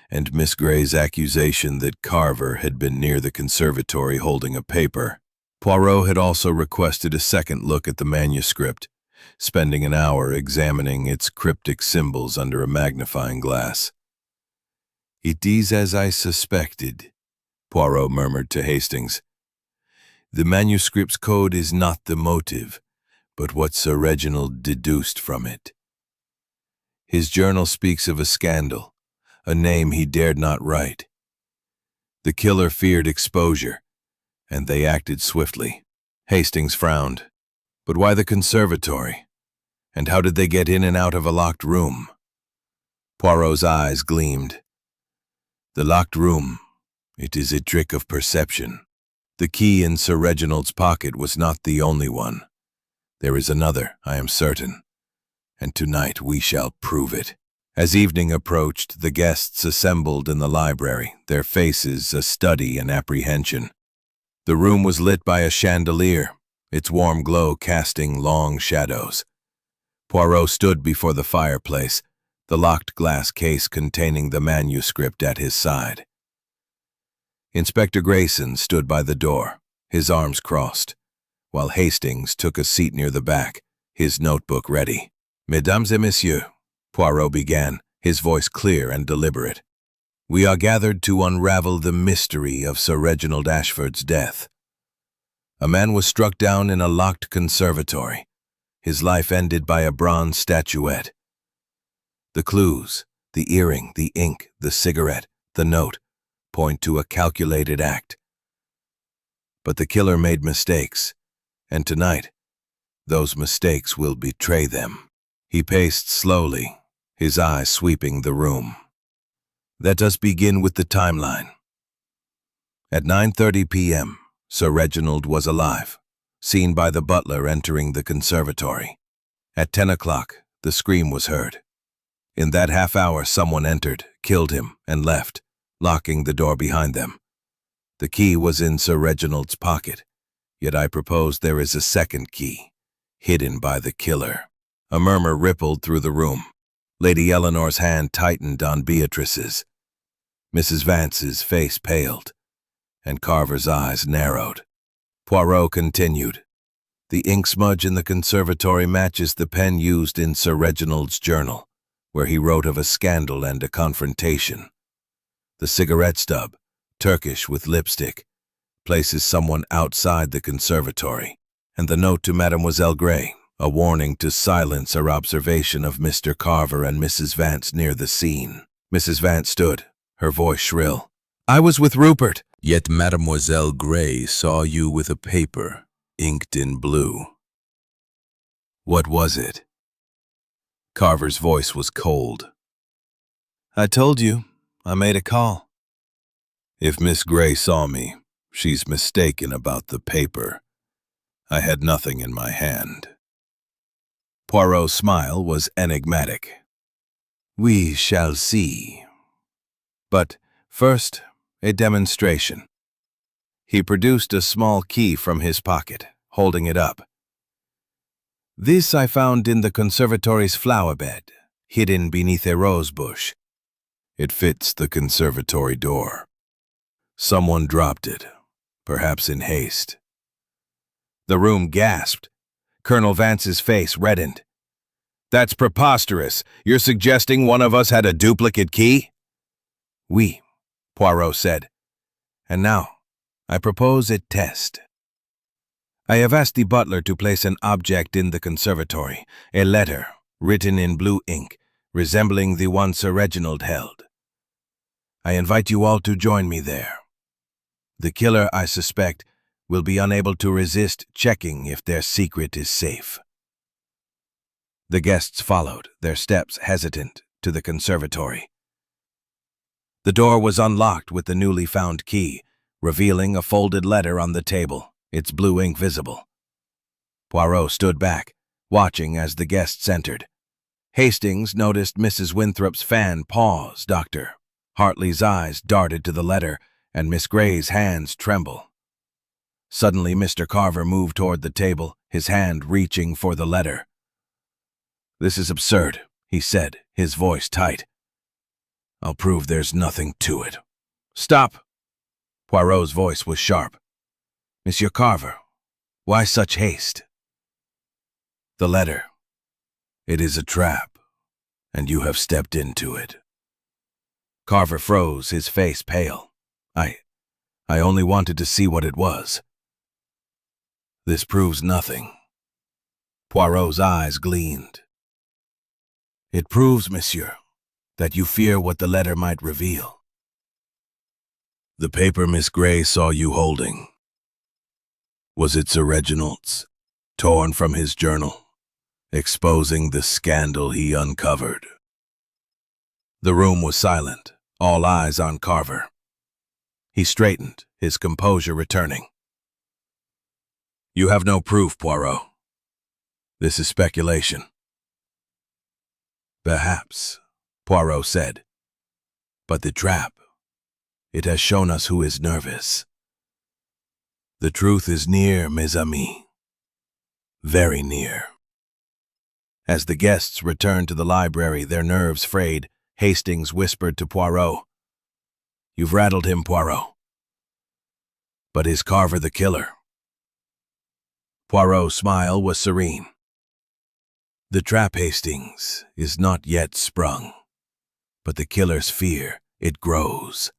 [SPEAKER 1] and Miss Grey's accusation that Carver had been near the conservatory holding a paper. Poirot had also requested a second look at the manuscript, spending an hour examining its cryptic symbols under a magnifying glass. "It is as I suspected," Poirot murmured to Hastings. "The manuscript's code is not the motive, but what Sir Reginald deduced from it. His journal speaks of a scandal, a name he dared not write. The killer feared exposure, and they acted swiftly." Hastings frowned. "But why the conservatory? And how did they get in and out of a locked room?" Poirot's eyes gleamed. "The locked room, it is a trick of perception. The key in Sir Reginald's pocket was not the only one. There is another, I am certain, and tonight we shall prove it." As evening approached, the guests assembled in the library, their faces a study in apprehension. The room was lit by a chandelier, its warm glow casting long shadows. Poirot stood before the fireplace, the locked glass case containing the manuscript at his side. Inspector Grayson stood by the door, his arms crossed, while Hastings took a seat near the back, his notebook ready. "Mesdames et messieurs," Poirot began, his voice clear and deliberate, "we are gathered to unravel the mystery of Sir Reginald Ashford's death. A man was struck down in a locked conservatory, his life ended by a bronze statuette. The clues, the earring, the ink, the cigarette, the note, point to a calculated act. But the killer made mistakes, and tonight, those mistakes will betray them." He paced slowly, his eyes sweeping the room. "Let us begin with the timeline. At 9:30 p.m., Sir Reginald was alive, seen by the butler entering the conservatory. At 10 o'clock, the scream was heard. In that half hour, someone entered, killed him, and left, locking the door behind them. The key was in Sir Reginald's pocket, yet I propose there is a second key, hidden by the killer." A murmur rippled through the room. Lady Eleanor's hand tightened on Beatrice's. Mrs. Vance's face paled, and Carver's eyes narrowed. Poirot continued. "The ink smudge in the conservatory matches the pen used in Sir Reginald's journal, where he wrote of a scandal and a confrontation. The cigarette stub, Turkish with lipstick, places someone outside the conservatory, and the note to Mademoiselle Grey, a warning to silence her observation of Mr. Carver and Mrs. Vance near the scene." Mrs. Vance stood, her voice shrill. "I was with Rupert." "Yet Mademoiselle Grey saw you with a paper, inked in blue. What was it?" Carver's voice was cold. "I told you, I made a call." "If Miss Grey saw me, she's mistaken about the paper. I had nothing in my hand." Poirot's smile was enigmatic. "We shall see. But first, a demonstration." He produced a small key from his pocket, holding it up. "This I found in the conservatory's flower bed, hidden beneath a rose bush. It fits the conservatory door. Someone dropped it, perhaps in haste." The room gasped. Colonel Vance's face reddened. "That's preposterous. You're suggesting one of us had a duplicate key?" "Oui," Poirot said. "And now, I propose a test. I have asked the butler to place an object in the conservatory, a letter, written in blue ink, resembling the one Sir Reginald held. I invite you all to join me there. The killer, I suspect, will be unable to resist checking if their secret is safe." The guests followed, their steps hesitant, to the conservatory. The door was unlocked with the newly found key, revealing a folded letter on the table, its blue ink visible. Poirot stood back, watching as the guests entered. Hastings noticed Mrs. Winthrop's fan pause, "Doctor." Hartley's eyes darted to the letter, and Miss Grey's hands tremble.
[SPEAKER 2] Suddenly, Mr. Carver moved toward the table, his hand reaching for the letter. "This is absurd," he said, his voice tight. "I'll prove there's nothing to it." "Stop!" Poirot's voice was sharp. "Monsieur Carver, why such haste?" "The letter. It is a trap, and you have stepped into it." Carver froze, his face pale. I only wanted to see what it was." "This proves nothing." Poirot's eyes gleamed. "It proves, monsieur, that you fear what the letter might reveal. The paper Miss Gray saw you holding. Was it Sir Reginald's, torn from his journal, exposing the scandal he uncovered?" The room was silent, all eyes on Carver. He straightened, his composure returning. "You have no proof, Poirot. This is speculation." "Perhaps," Poirot said. "But the trap, it has shown us who is nervous. The truth is near, mes amis. Very near." As the guests returned to the library, their nerves frayed, Hastings whispered to Poirot, "You've rattled him, Poirot. But is Carver the killer?" Poirot's smile was serene. "The trap, Hastings, is not yet sprung, but the killer's fear, it grows.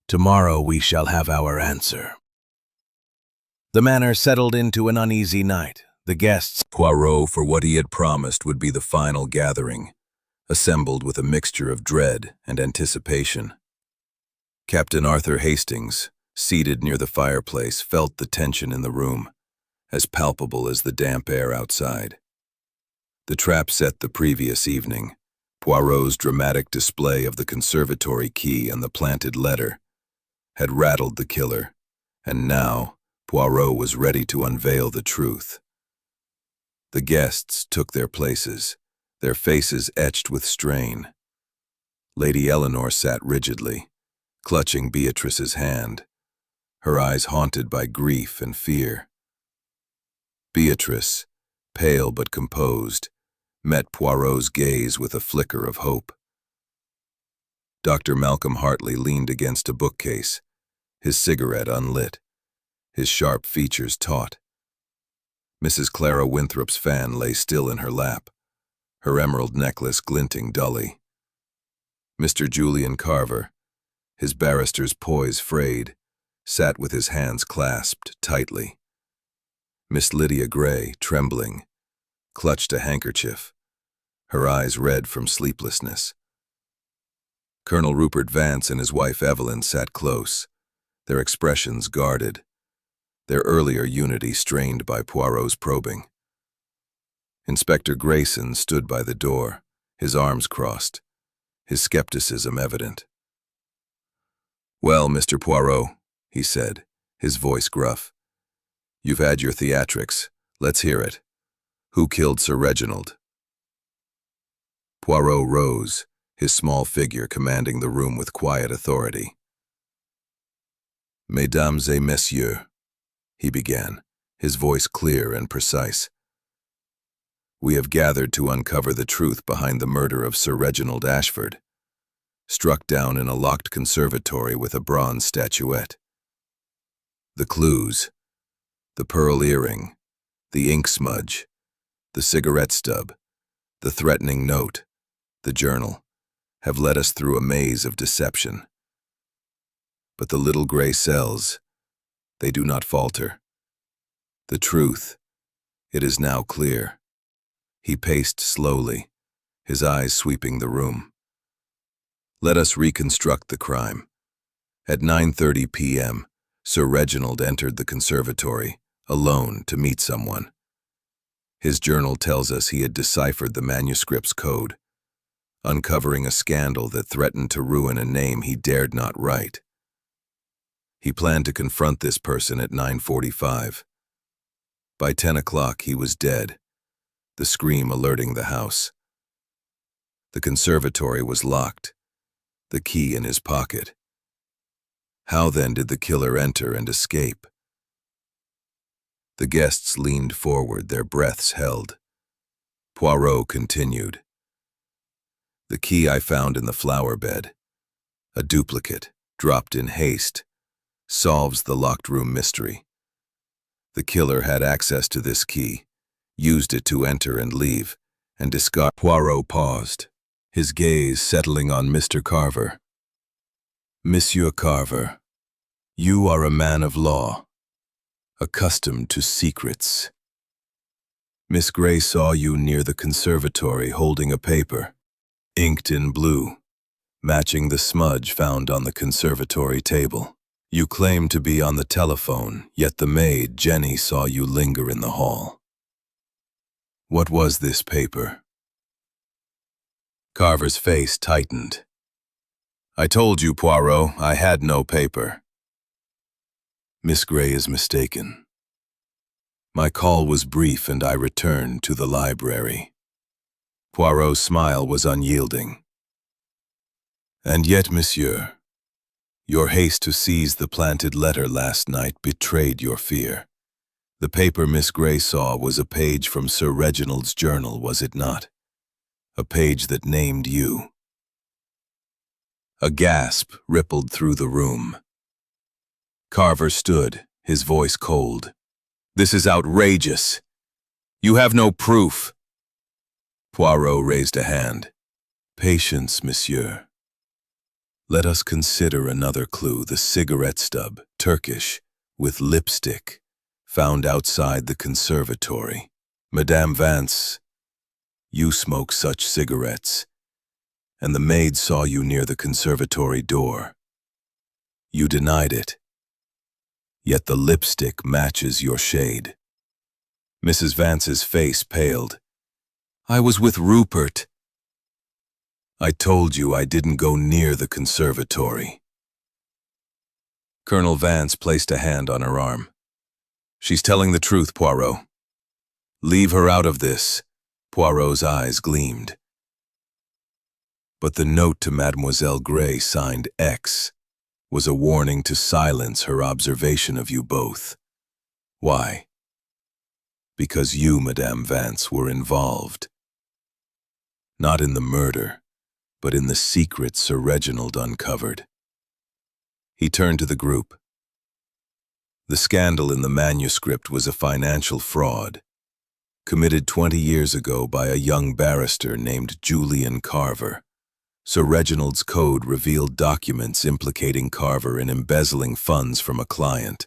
[SPEAKER 2] Tomorrow we shall have our answer." The manor settled into an uneasy night. The guests,
[SPEAKER 1] Poirot, for what he had promised would be the final gathering, assembled with a mixture of dread and anticipation. Captain Arthur Hastings, seated near the fireplace, felt the tension in the room, as palpable as the damp air outside. The trap set the previous evening, Poirot's dramatic display of the conservatory key and the planted letter, had rattled the killer, and now Poirot was ready to unveil the truth. The guests took their places, their faces etched with strain. Lady Eleanor sat rigidly, clutching Beatrice's hand, her eyes haunted by grief and fear. Beatrice, pale but composed, met Poirot's gaze with a flicker of hope. Dr. Malcolm Hartley leaned against a bookcase, his cigarette unlit, his sharp features taut. Mrs. Clara Winthrop's fan lay still in her lap, her emerald necklace glinting dully. Mr. Julian Carver, his barrister's poise frayed, sat with his hands clasped tightly. Miss Lydia Gray, trembling, clutched a handkerchief, her eyes red from sleeplessness. Colonel Rupert Vance and his wife Evelyn sat close, their expressions guarded, their earlier unity strained by Poirot's probing. Inspector Grayson stood by the door, his arms crossed, his skepticism evident. "Well, Mr. Poirot," he said, his voice gruff, "you've had your theatrics. Let's hear it. Who killed Sir Reginald?" Poirot rose, his small figure commanding the room with quiet authority. "Mesdames et messieurs," he began, his voice clear and precise. "We have gathered to uncover the truth behind the murder of Sir Reginald Ashford, struck down in a locked conservatory with a bronze statuette. The clues, the pearl earring, the ink smudge, the cigarette stub, the threatening note, the journal, have led us through a maze of deception. But the little gray cells, they do not falter. The truth, it is now clear." He paced slowly, his eyes sweeping the room. "Let us reconstruct the crime. At 9:30 p.m., Sir Reginald entered the conservatory, alone, to meet someone. His journal tells us he had deciphered the manuscript's code, uncovering a scandal that threatened to ruin a name he dared not write. He planned to confront this person at 9:45. By 10 o'clock he was dead, the scream alerting the house. The conservatory was locked, the key in his pocket. How then did the killer enter and escape? The guests leaned forward, their breaths held. Poirot continued. The key I found in the flower bed, a duplicate, dropped in haste, solves the locked room mystery. The killer had access to this key, used it to enter and leave, and discard. Poirot paused, his gaze settling on Mr. Carver. Monsieur Carver, you are a man of law, accustomed to secrets. Miss Gray saw you near the conservatory holding a paper, inked in blue, matching the smudge found on the conservatory table. You claimed to be on the telephone, yet the maid, Jenny, saw you linger in the hall. What was this paper? Carver's face tightened. I told you, Poirot, I had no paper. Miss Gray is mistaken. My call was brief and I returned to the library. Poirot's smile was unyielding. And yet, monsieur, your haste to seize the planted letter last night betrayed your fear. The paper Miss Gray saw was a page from Sir Reginald's journal, was it not? A page that named you. A gasp rippled through the room. Carver stood, his voice cold. This is outrageous. You have no proof. Poirot raised a hand. Patience, monsieur. Let us consider another clue, the cigarette stub, Turkish, with lipstick, found outside the conservatory. Madame Vance, you smoke such cigarettes, and the maid saw you near the conservatory door. You denied it, yet the lipstick matches your shade. Mrs. Vance's face paled. I was with Rupert. I told you I didn't go near the conservatory. Colonel Vance placed a hand on her arm. She's telling the truth, Poirot. Leave her out of this. Poirot's eyes gleamed. But the note to Mademoiselle Gray, signed X, was a warning to silence her observation of you both. Why? Because you, Madame Vance, were involved. Not in the murder, but in the secret Sir Reginald uncovered. He turned to the group. The scandal in the manuscript was a financial fraud, committed 20 years ago by a young barrister named Julian Carver. Sir Reginald's code revealed documents implicating Carver in embezzling funds from a client,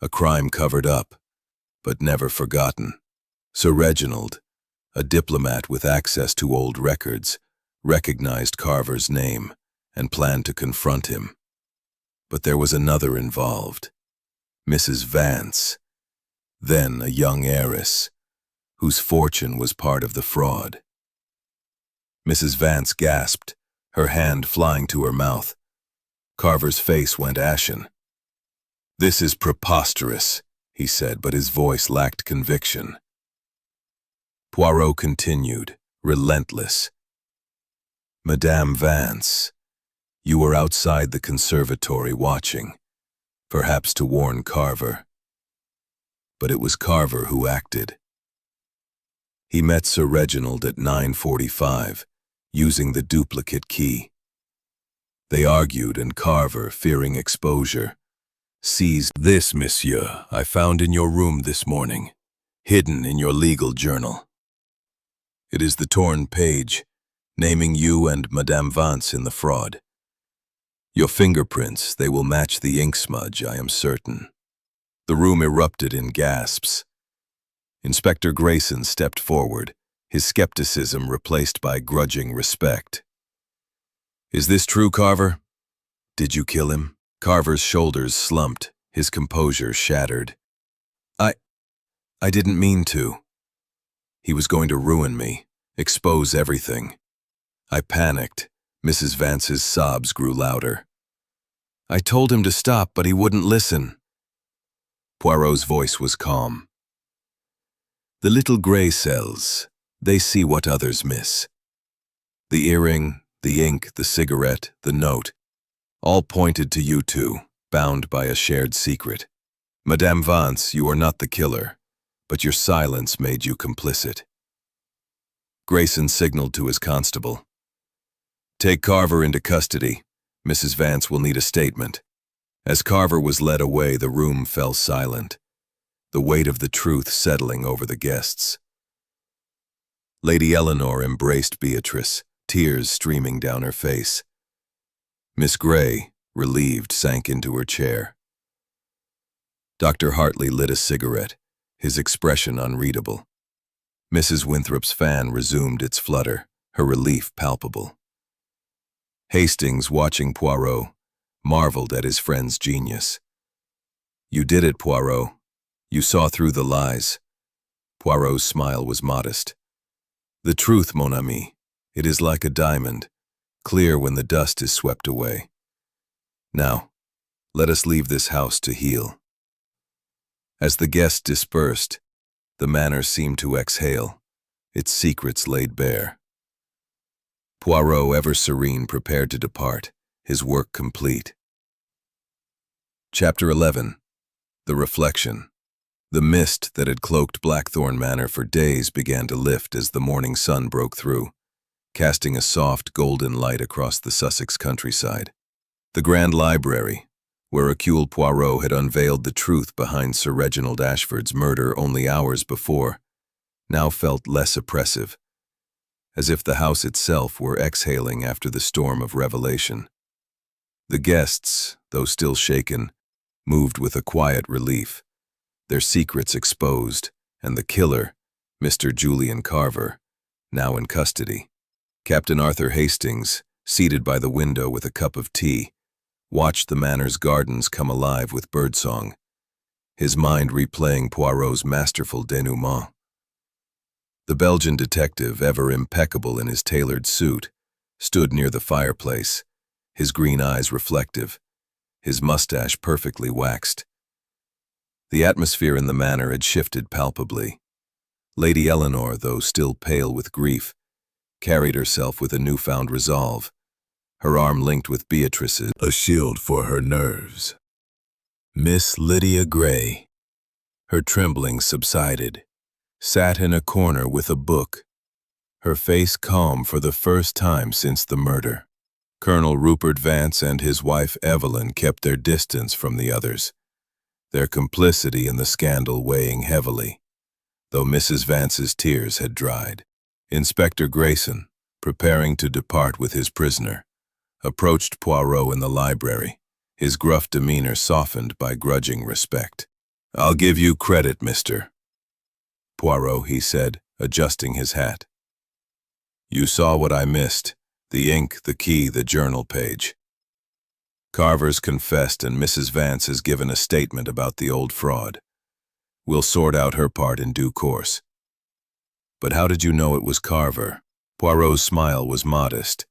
[SPEAKER 1] a crime covered up, but never forgotten. Sir Reginald, a diplomat with access to old records, recognized Carver's name and planned to confront him. But there was another involved, Mrs. Vance, then a young heiress, whose fortune was part of the fraud. Mrs. Vance gasped, her hand flying to her mouth. Carver's face went ashen. This is preposterous, he said, but his voice lacked conviction. Poirot continued, relentless. Madame Vance, you were outside the conservatory watching, perhaps to warn Carver. But it was Carver who acted. He met Sir Reginald at 9:45, using the duplicate key. They argued, and Carver, fearing exposure, seized this, monsieur, I found in your room this morning, hidden in your legal journal. It is the torn page, naming you and Madame Vance in the fraud. Your fingerprints, they will match the ink smudge, I am certain. The room erupted in gasps. Inspector Grayson stepped forward, his skepticism replaced by grudging respect. Is this true, Carver? Did you kill him? Carver's shoulders slumped, his composure shattered. I didn't mean to. He was going to ruin me, expose everything. I panicked. Mrs. Vance's sobs grew louder. I told him to stop, but he wouldn't listen. Poirot's voice was calm. The little gray cells, they see what others miss. The earring, the ink, the cigarette, the note, all pointed to you two, bound by a shared secret. Madame Vance, you are not the killer. but your silence made you complicit. Grayson signaled to his constable. Take Carver into custody. Mrs. Vance will need a statement. As Carver was led away, the room fell silent, the weight of the truth settling over the guests. Lady Eleanor embraced Beatrice, tears streaming down her face. Miss Gray, relieved, sank into her chair. Dr. Hartley lit a cigarette, his expression unreadable. Mrs. Winthrop's fan resumed its flutter, her relief palpable. Hastings, watching Poirot, marveled at his friend's genius. You did it, Poirot. You saw through the lies. Poirot's smile was modest. The truth, mon ami, it is like a diamond, clear when the dust is swept away. Now, let us leave this house to heal. As the guests dispersed, the manor seemed to exhale, its secrets laid bare. Poirot, ever serene, prepared to depart, his work complete. Chapter 11. The Reflection. The mist that had cloaked Blackthorn Manor for days began to lift as the morning sun broke through, casting a soft, golden light across the Sussex countryside. The Grand Library, where Hercule Poirot had unveiled the truth behind Sir Reginald Ashford's murder only hours before, now felt less oppressive, as if the house itself were exhaling after the storm of revelation. The guests, though still shaken, moved with a quiet relief, their secrets exposed, and the killer, Mr. Julian Carver, now in custody. Captain Arthur Hastings, seated by the window with a cup of tea, watched the manor's gardens come alive with birdsong, his mind replaying Poirot's masterful denouement. The Belgian detective, ever impeccable in his tailored suit, stood near the fireplace, his green eyes reflective, his mustache perfectly waxed. The atmosphere in the manor had shifted palpably. Lady Eleanor, though still pale with grief, carried herself with a newfound resolve, her arm linked with Beatrice's,
[SPEAKER 2] A shield for her nerves. Miss Lydia Gray, her trembling subsided, sat in a corner with a book, her face calm for the first time since the murder. Colonel Rupert Vance and his wife Evelyn kept their distance from the others, their complicity in the scandal weighing heavily, though Mrs. Vance's tears had dried. Inspector Grayson, preparing to depart with his prisoner, approached Poirot in the library, his gruff demeanor softened by grudging respect. "I'll give you credit, Mr. Poirot," he said, adjusting his hat. "You saw what I missed, the ink, the key, the journal page. Carver's confessed and Mrs. Vance has given a statement about the old fraud. We'll sort out her part in due course." "But how did you know it was Carver?" Poirot's smile was modest,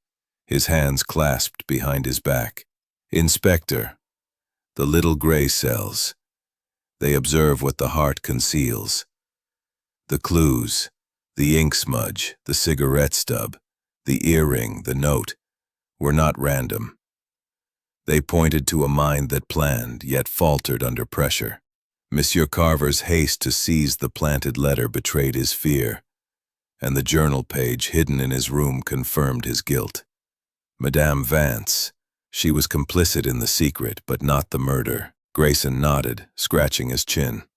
[SPEAKER 2] his hands clasped behind his back. "Inspector, the little gray cells. They observe what the heart conceals. The clues, the ink smudge, the cigarette stub, the earring, the note, were not random. They pointed to a mind that planned, yet faltered under pressure. Monsieur Carver's haste to seize the planted letter betrayed his fear, and the journal page hidden in his room confirmed his guilt. Madame Vance, she was complicit in the secret, but not the murder." Grayson nodded, scratching his chin.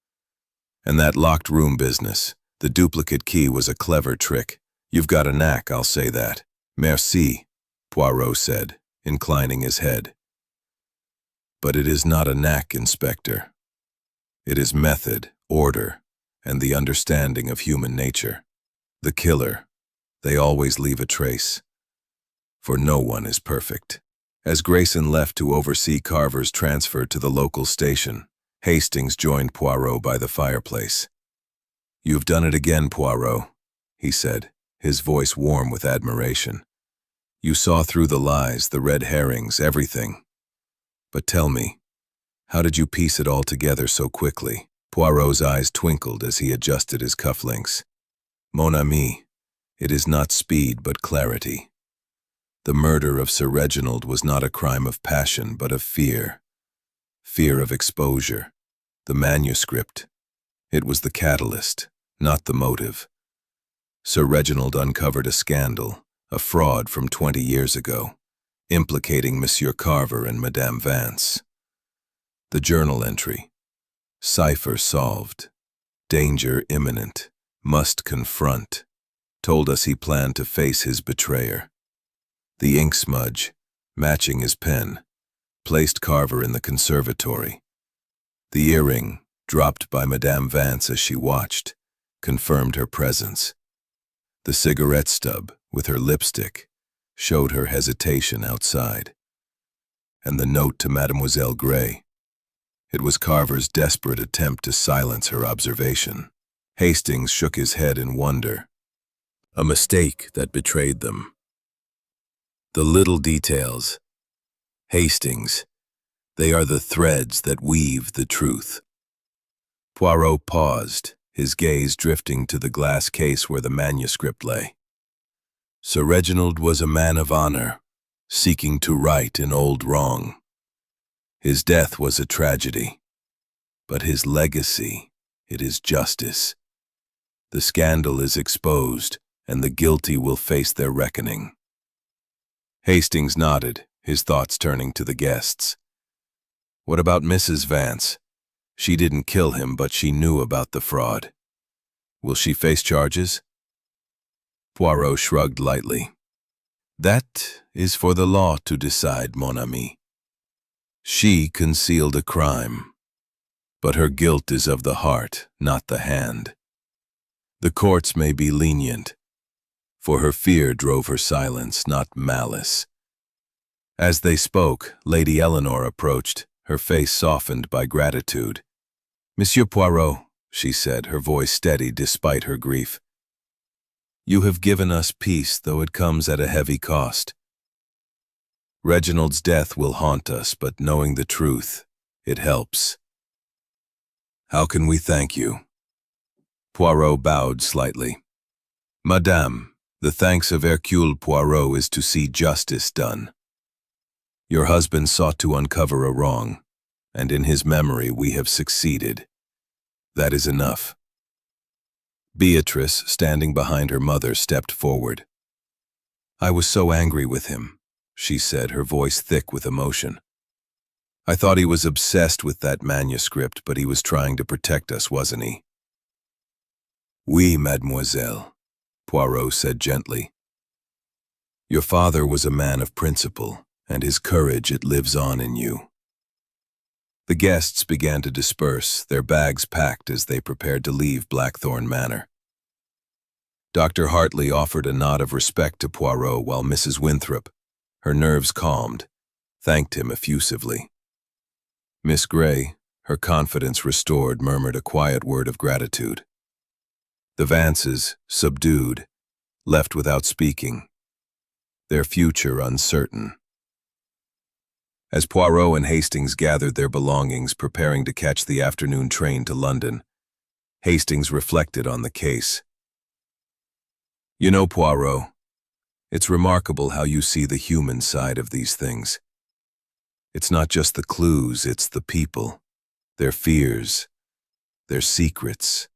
[SPEAKER 2] "And that locked room business, the duplicate key, was a clever trick. You've got a knack, I'll say that." "Merci," Poirot said, inclining his head. "But it is not a knack, Inspector. It is method, order, and the understanding of human nature. The killer, they always leave a trace, for no one is perfect." As Grayson left to oversee Carver's transfer to the local station, Hastings joined Poirot by the fireplace. "You've done it again, Poirot," he said, his voice warm with admiration. "You saw through the lies, the red herrings, everything. But tell me, how did you piece it all together so quickly?" Poirot's eyes twinkled as he adjusted his cufflinks. "Mon ami, it is not speed but clarity. The murder of Sir Reginald was not a crime of passion but of fear. Fear of exposure. The manuscript.
[SPEAKER 1] It was the catalyst, not the motive. Sir Reginald uncovered a scandal, a fraud from 20 years ago, implicating Monsieur Carver and Madame Vance. The journal entry. Cipher solved. Danger imminent. Must confront. Told us he planned to face his betrayer. The ink smudge, matching his pen, placed Carver in the conservatory. The earring, dropped by Madame Vance as she watched, confirmed her presence. The cigarette stub, with her lipstick, showed her hesitation outside. And the note to Mademoiselle Gray. It was Carver's desperate attempt to silence her observation. Hastings shook his head in wonder. A mistake that betrayed them. The little details. Hastings. They are the threads that weave the truth. Poirot paused, his gaze drifting to the glass case where the manuscript lay. Sir Reginald was a man of honor, seeking to right an old wrong. His death was a tragedy, but his legacy, it is justice. The scandal is exposed, and the guilty will face their reckoning. Hastings nodded, his thoughts turning to the guests. What about Mrs. Vance? She didn't kill him, but she knew about the fraud. Will she face charges? Poirot shrugged lightly. That is for the law to decide, mon ami. She concealed a crime, but her guilt is of the heart, not the hand. The courts may be lenient, for her fear drove her silence, not malice. As they spoke, Lady Eleanor approached, her face softened by gratitude. Monsieur Poirot, she said, her voice steady despite her grief. You have given us peace, though it comes at a heavy cost. Reginald's death will haunt us, but knowing the truth, it helps. How can we thank you? Poirot bowed slightly. Madame, the thanks of Hercule Poirot is to see justice done. Your husband sought to uncover a wrong, and in his memory we have succeeded. That is enough. Beatrice, standing behind her mother, stepped forward. I was so angry with him, she said, her voice thick with emotion. I thought he was obsessed with that manuscript, but he was trying to protect us, wasn't he? Oui, mademoiselle, Poirot said gently. Your father was a man of principle, and his courage, it lives on in you. The guests began to disperse, their bags packed as they prepared to leave Blackthorn Manor. Dr. Hartley offered a nod of respect to Poirot while Mrs. Winthrop, her nerves calmed, thanked him effusively. Miss Gray, her confidence restored, murmured a quiet word of gratitude. The Vances, subdued, left without speaking, their future uncertain. As Poirot and Hastings gathered their belongings, preparing to catch the afternoon train to London, Hastings reflected on the case. You know, Poirot, it's remarkable how you see the human side of these things. It's not just the clues, it's the people, their fears, their secrets.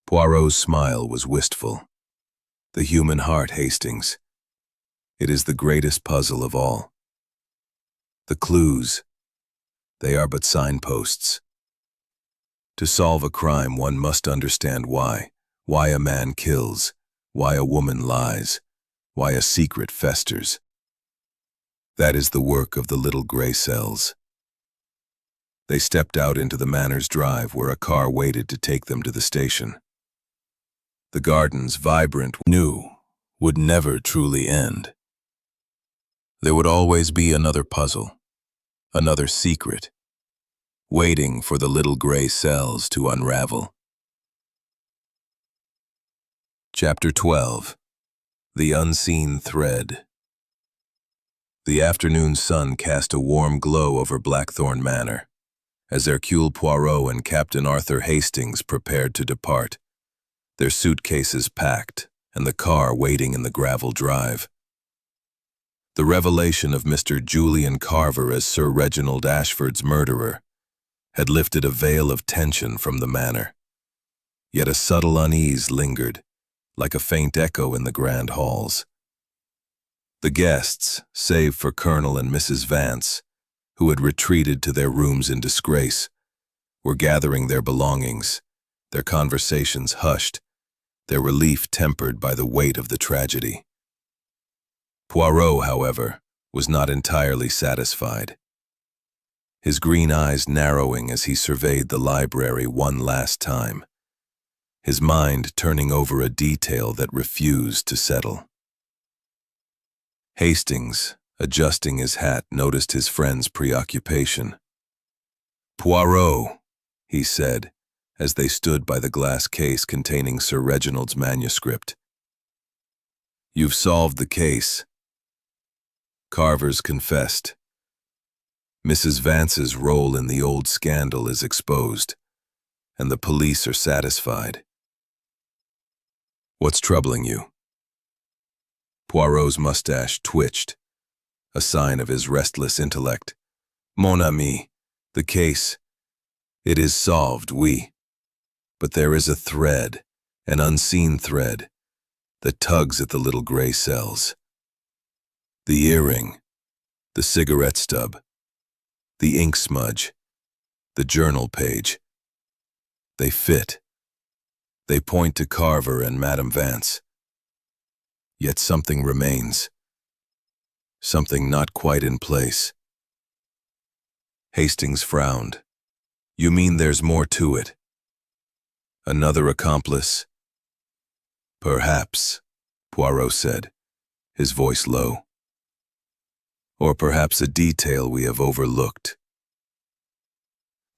[SPEAKER 1] Poirot's smile was wistful. The human heart, Hastings. It is the greatest puzzle of all. The clues, they are but signposts. To solve a crime, one must understand why a man kills, why a woman lies, why a secret festers. That is the work of the little gray cells. They stepped out into the Manor's drive where a car waited to take them to the station. The gardens, vibrant, new, would never truly end. There would always be another puzzle, another secret, waiting for the little gray cells to unravel. Chapter 12. The Unseen Thread. The afternoon sun cast a warm glow over Blackthorn Manor, as Hercule Poirot and Captain Arthur Hastings prepared to depart, their suitcases packed and the car waiting in the gravel drive. The revelation of Mr. Julian Carver as Sir Reginald Ashford's murderer had lifted a veil of tension from the manor. Yet a subtle unease lingered, like a faint echo in the grand halls. The guests, save for Colonel and Mrs. Vance, who had retreated to their rooms in disgrace, were gathering their belongings, their conversations hushed, their relief tempered by the weight of the tragedy. Poirot, however, was not entirely satisfied. His green eyes narrowing as he surveyed the library one last time, his mind turning over a detail that refused to settle. Hastings, adjusting his hat, noticed his friend's preoccupation. "Poirot," he said, as they stood by the glass case containing Sir Reginald's manuscript. "You've solved the case." Carver's confessed. Mrs. Vance's role in the old scandal is exposed, and the police are satisfied. "What's troubling you?" Poirot's mustache twitched, a sign of his restless intellect. "Mon ami, the case, it is solved, oui. But there is a thread, an unseen thread, that tugs at the little gray cells. The earring, the cigarette stub, the ink smudge, the journal page. They fit. They point to Carver and Madame Vance. Yet something remains. Something not quite in place." Hastings frowned. "You mean there's more to it? Another accomplice?" "Perhaps," Poirot said, his voice low. "Or perhaps a detail we have overlooked.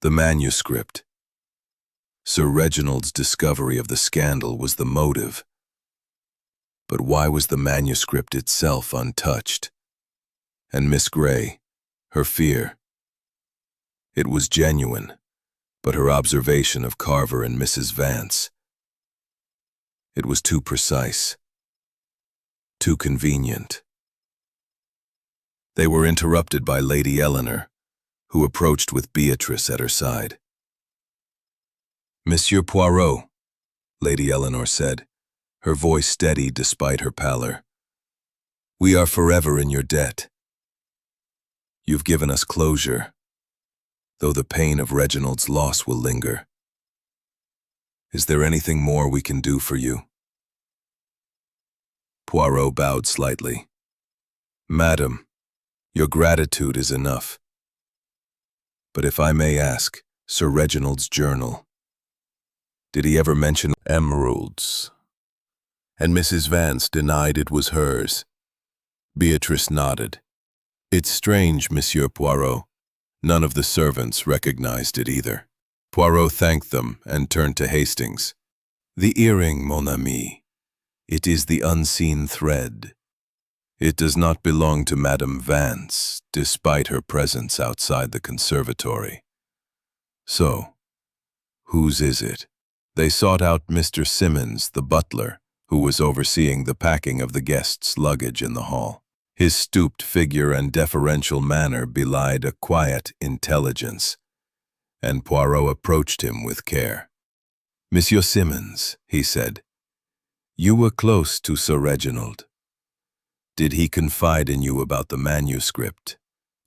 [SPEAKER 1] The manuscript. Sir Reginald's discovery of the scandal was the motive. But why was the manuscript itself untouched? And Miss Grey, her fear. It was genuine, but her observation of Carver and Mrs. Vance. It was too precise, too convenient." They were interrupted by Lady Eleanor, who approached with Beatrice at her side. "Monsieur Poirot," Lady Eleanor said, her voice steady despite her pallor. "We are forever in your debt. You've given us closure, though the pain of Reginald's loss will linger. Is there anything more we can do for you?" Poirot bowed slightly. "Madam, your gratitude is enough. But if I may ask, Sir Reginald's journal, did he ever mention emeralds?" And Mrs. Vance denied it was hers. Beatrice nodded. "It's strange, Monsieur Poirot. None of the servants recognized it either." Poirot thanked them and turned to Hastings. "The earring, mon ami. It is the unseen thread. It does not belong to Madame Vance, despite her presence outside the conservatory. So, whose is it?" They sought out Mr. Simmons, the butler, who was overseeing the packing of the guests' luggage in the hall. His stooped figure and deferential manner belied a quiet intelligence, and Poirot approached him with care. "Monsieur Simmons," he said, "you were close to Sir Reginald. Did he confide in you about the manuscript,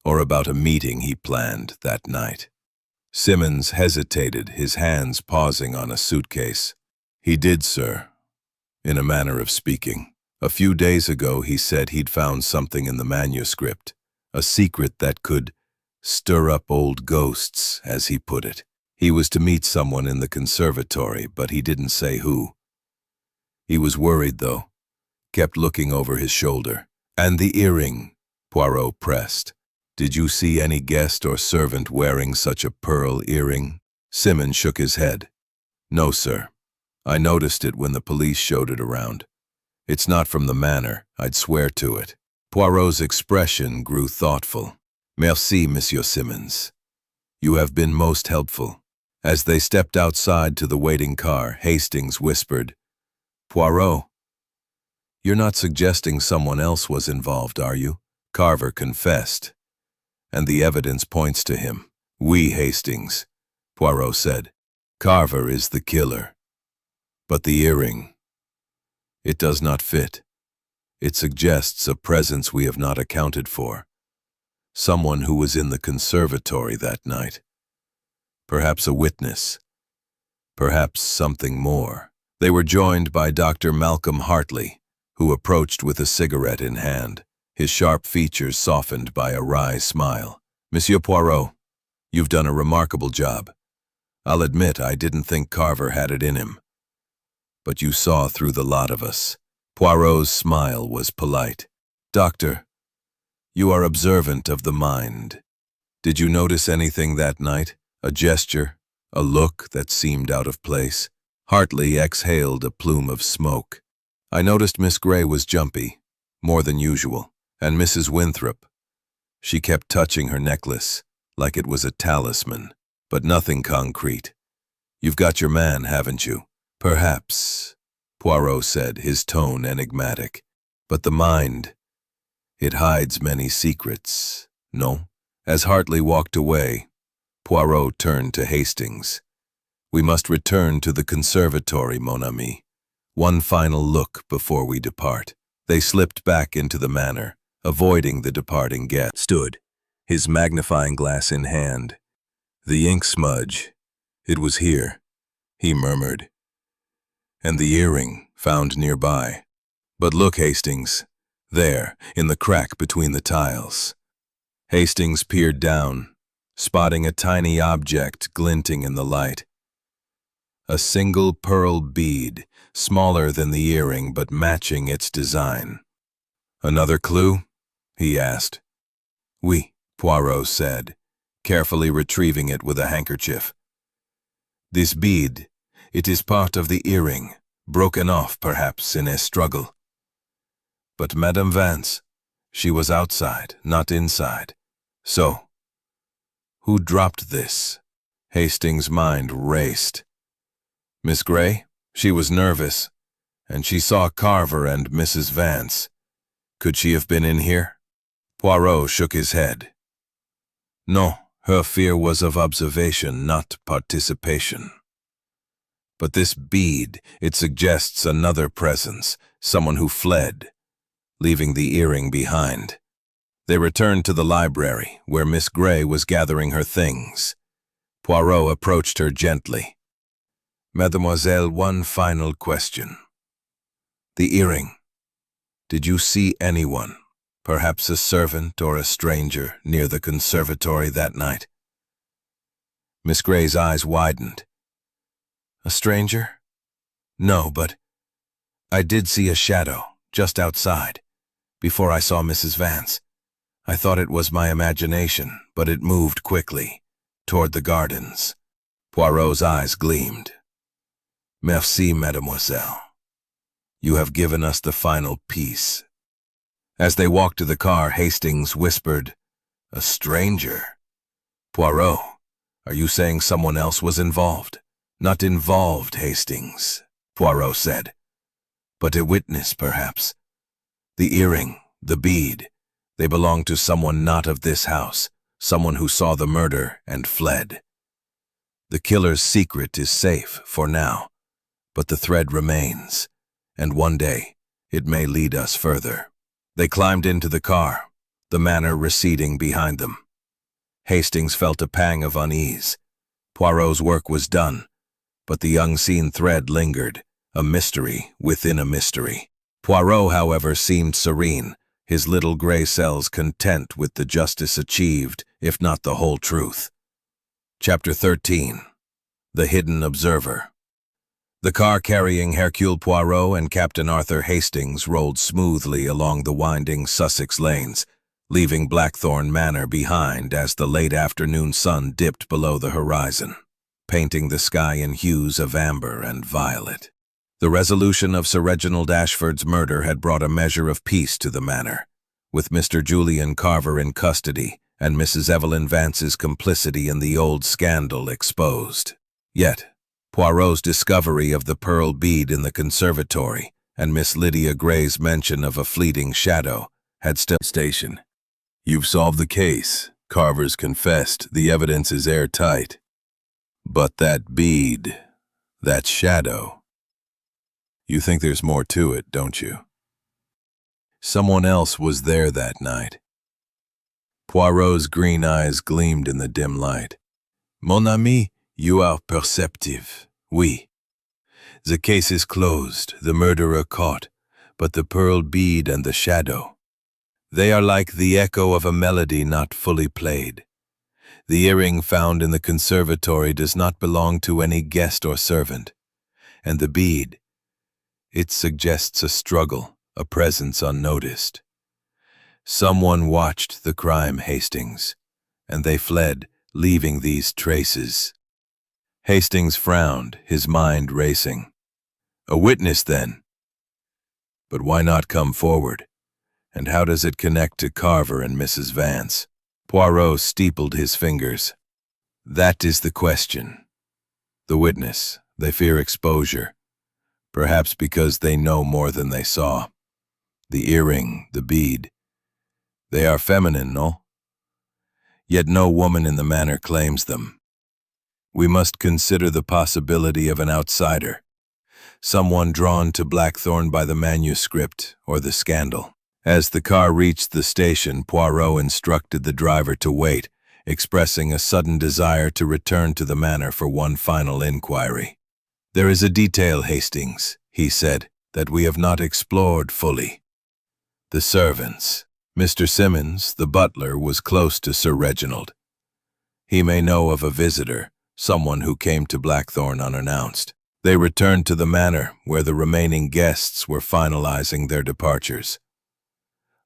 [SPEAKER 1] or about a meeting he planned that night?" Simmons hesitated, his hands pausing on a suitcase. "He did, sir, in a manner of speaking. A few days ago he said he'd found something in the manuscript, a secret that could stir up old ghosts, as he put it. He was to meet someone in the conservatory, but he didn't say who. He was worried, though, kept looking over his shoulder. And the earring," Poirot pressed. "Did you see any guest or servant wearing such a pearl earring?" Simmons shook his head. "No, sir. I noticed it when the police showed it around. It's not from the manor, I'd swear to it." Poirot's expression grew thoughtful. "Merci, Monsieur Simmons. You have been most helpful." As they stepped outside to the waiting car, Hastings whispered, "Poirot, you're not suggesting someone else was involved, are you?" Carver confessed, "and the evidence points to him." "Oui, Hastings. Poirot said. Carver is the killer. But the earring, it does not fit. It suggests a presence we have not accounted for. Someone who was in the conservatory that night. Perhaps a witness. Perhaps something more. They were joined by Dr. Malcolm Hartley, who approached with a cigarette in hand, his sharp features softened by a wry smile. Monsieur Poirot, you've done a remarkable job. I'll admit I didn't think Carver had it in him. But you saw through the lot of us. Poirot's smile was polite. Doctor, you are observant of the mind. Did you notice anything that night? A gesture? A look that seemed out of place? Hartley exhaled a plume of smoke. I noticed Miss Grey was jumpy, more than usual, and Mrs. Winthrop. She kept touching her necklace, like it was a talisman, but nothing concrete. You've got your man, haven't you? Perhaps, Poirot said, his tone enigmatic. But the mind, it hides many secrets, no? As Hartley walked away, Poirot turned to Hastings. We must return to the conservatory, mon ami. One final look before we depart. They slipped back into the manor, avoiding the departing guest. Stood, his magnifying glass in hand. The ink smudge, it was here, he murmured. And the earring, found nearby. But look, Hastings, there, in the crack between the tiles. Hastings peered down, spotting a tiny object glinting in the light. A single pearl bead, smaller than the earring but matching its design. Another clue? He asked. Oui, Poirot said, carefully retrieving it with a handkerchief. This bead, it is part of the earring, broken off perhaps in a struggle. But Madame Vance, she was outside, not inside. So, who dropped this? Hastings' mind raced. Miss Grey? She was nervous, and she saw Carver and Mrs. Vance. Could she have been in here? Poirot shook his head. No, her fear was of observation, not participation. But this bead, it suggests another presence, someone who fled, leaving the earring behind. They returned to the library, where Miss Grey was gathering her things. Poirot approached her gently. Mademoiselle, one final question. The earring. Did you see anyone, perhaps a servant or a stranger, near the conservatory that night? Miss Grey's eyes widened. A stranger? No, but I did see a shadow, just outside, before I saw Mrs. Vance. I thought it was my imagination, but it moved quickly, toward the gardens. Poirot's eyes gleamed. Merci, mademoiselle. You have given us the final piece. As they walked to the car, Hastings whispered, A stranger? Poirot, are you saying someone else was involved? Not involved, Hastings, Poirot said. But a witness, perhaps. The earring, the bead, they belong to someone not of this house, someone who saw the murder and fled. The killer's secret is safe for now, but the thread remains, and one day it may lead us further. They climbed into the car, the manor receding behind them. Hastings felt a pang of unease. Poirot's work was done, but the unseen thread lingered, a mystery within a mystery. Poirot, however, seemed serene, his little gray cells content with the justice achieved, if not the whole truth. Chapter 13. The Hidden Observer. The car carrying Hercule Poirot and Captain Arthur Hastings rolled smoothly along the winding Sussex lanes, leaving Blackthorn Manor behind as the late afternoon sun dipped below the horizon, painting the sky in hues of amber and violet. The resolution of Sir Reginald Ashford's murder had brought a measure of peace to the manor, with Mr. Julian Carver in custody and Mrs. Evelyn Vance's complicity in the old scandal exposed. Yet, Poirot's discovery of the pearl bead in the conservatory and Miss Lydia Gray's mention of a fleeting shadow had still station. You've solved the case. Carver's confessed. The evidence is airtight. But that bead, that shadow, you think there's more to it, don't you? Someone else was there that night. Poirot's green eyes gleamed in the dim light. Mon ami, you are perceptive. Oui. The case is closed, the murderer caught, but the pearl bead and the shadow, they are like the echo of a melody not fully played. The earring found in the conservatory does not belong to any guest or servant. And the bead, it suggests a struggle, a presence unnoticed. Someone watched the crime, Hastings, and they fled, leaving these traces. Hastings frowned, his mind racing. A witness, then. But why not come forward? And how does it connect to Carver and Mrs. Vance? Poirot steepled his fingers. That is the question. The witness, they fear exposure, perhaps because they know more than they saw. The earring, the bead, they are feminine, no? Yet no woman in the manor claims them. We must consider the possibility of an outsider, someone drawn to Blackthorn by the manuscript or the scandal. As the car reached the station, Poirot instructed the driver to wait, expressing a sudden desire to return to the manor for one final inquiry. There is a detail, Hastings, he said, that we have not explored fully. The servants. Mr. Simmons, the butler, was close to Sir Reginald. He may know of a visitor, someone who came to Blackthorn unannounced. They returned to the manor, where the remaining guests were finalizing their departures.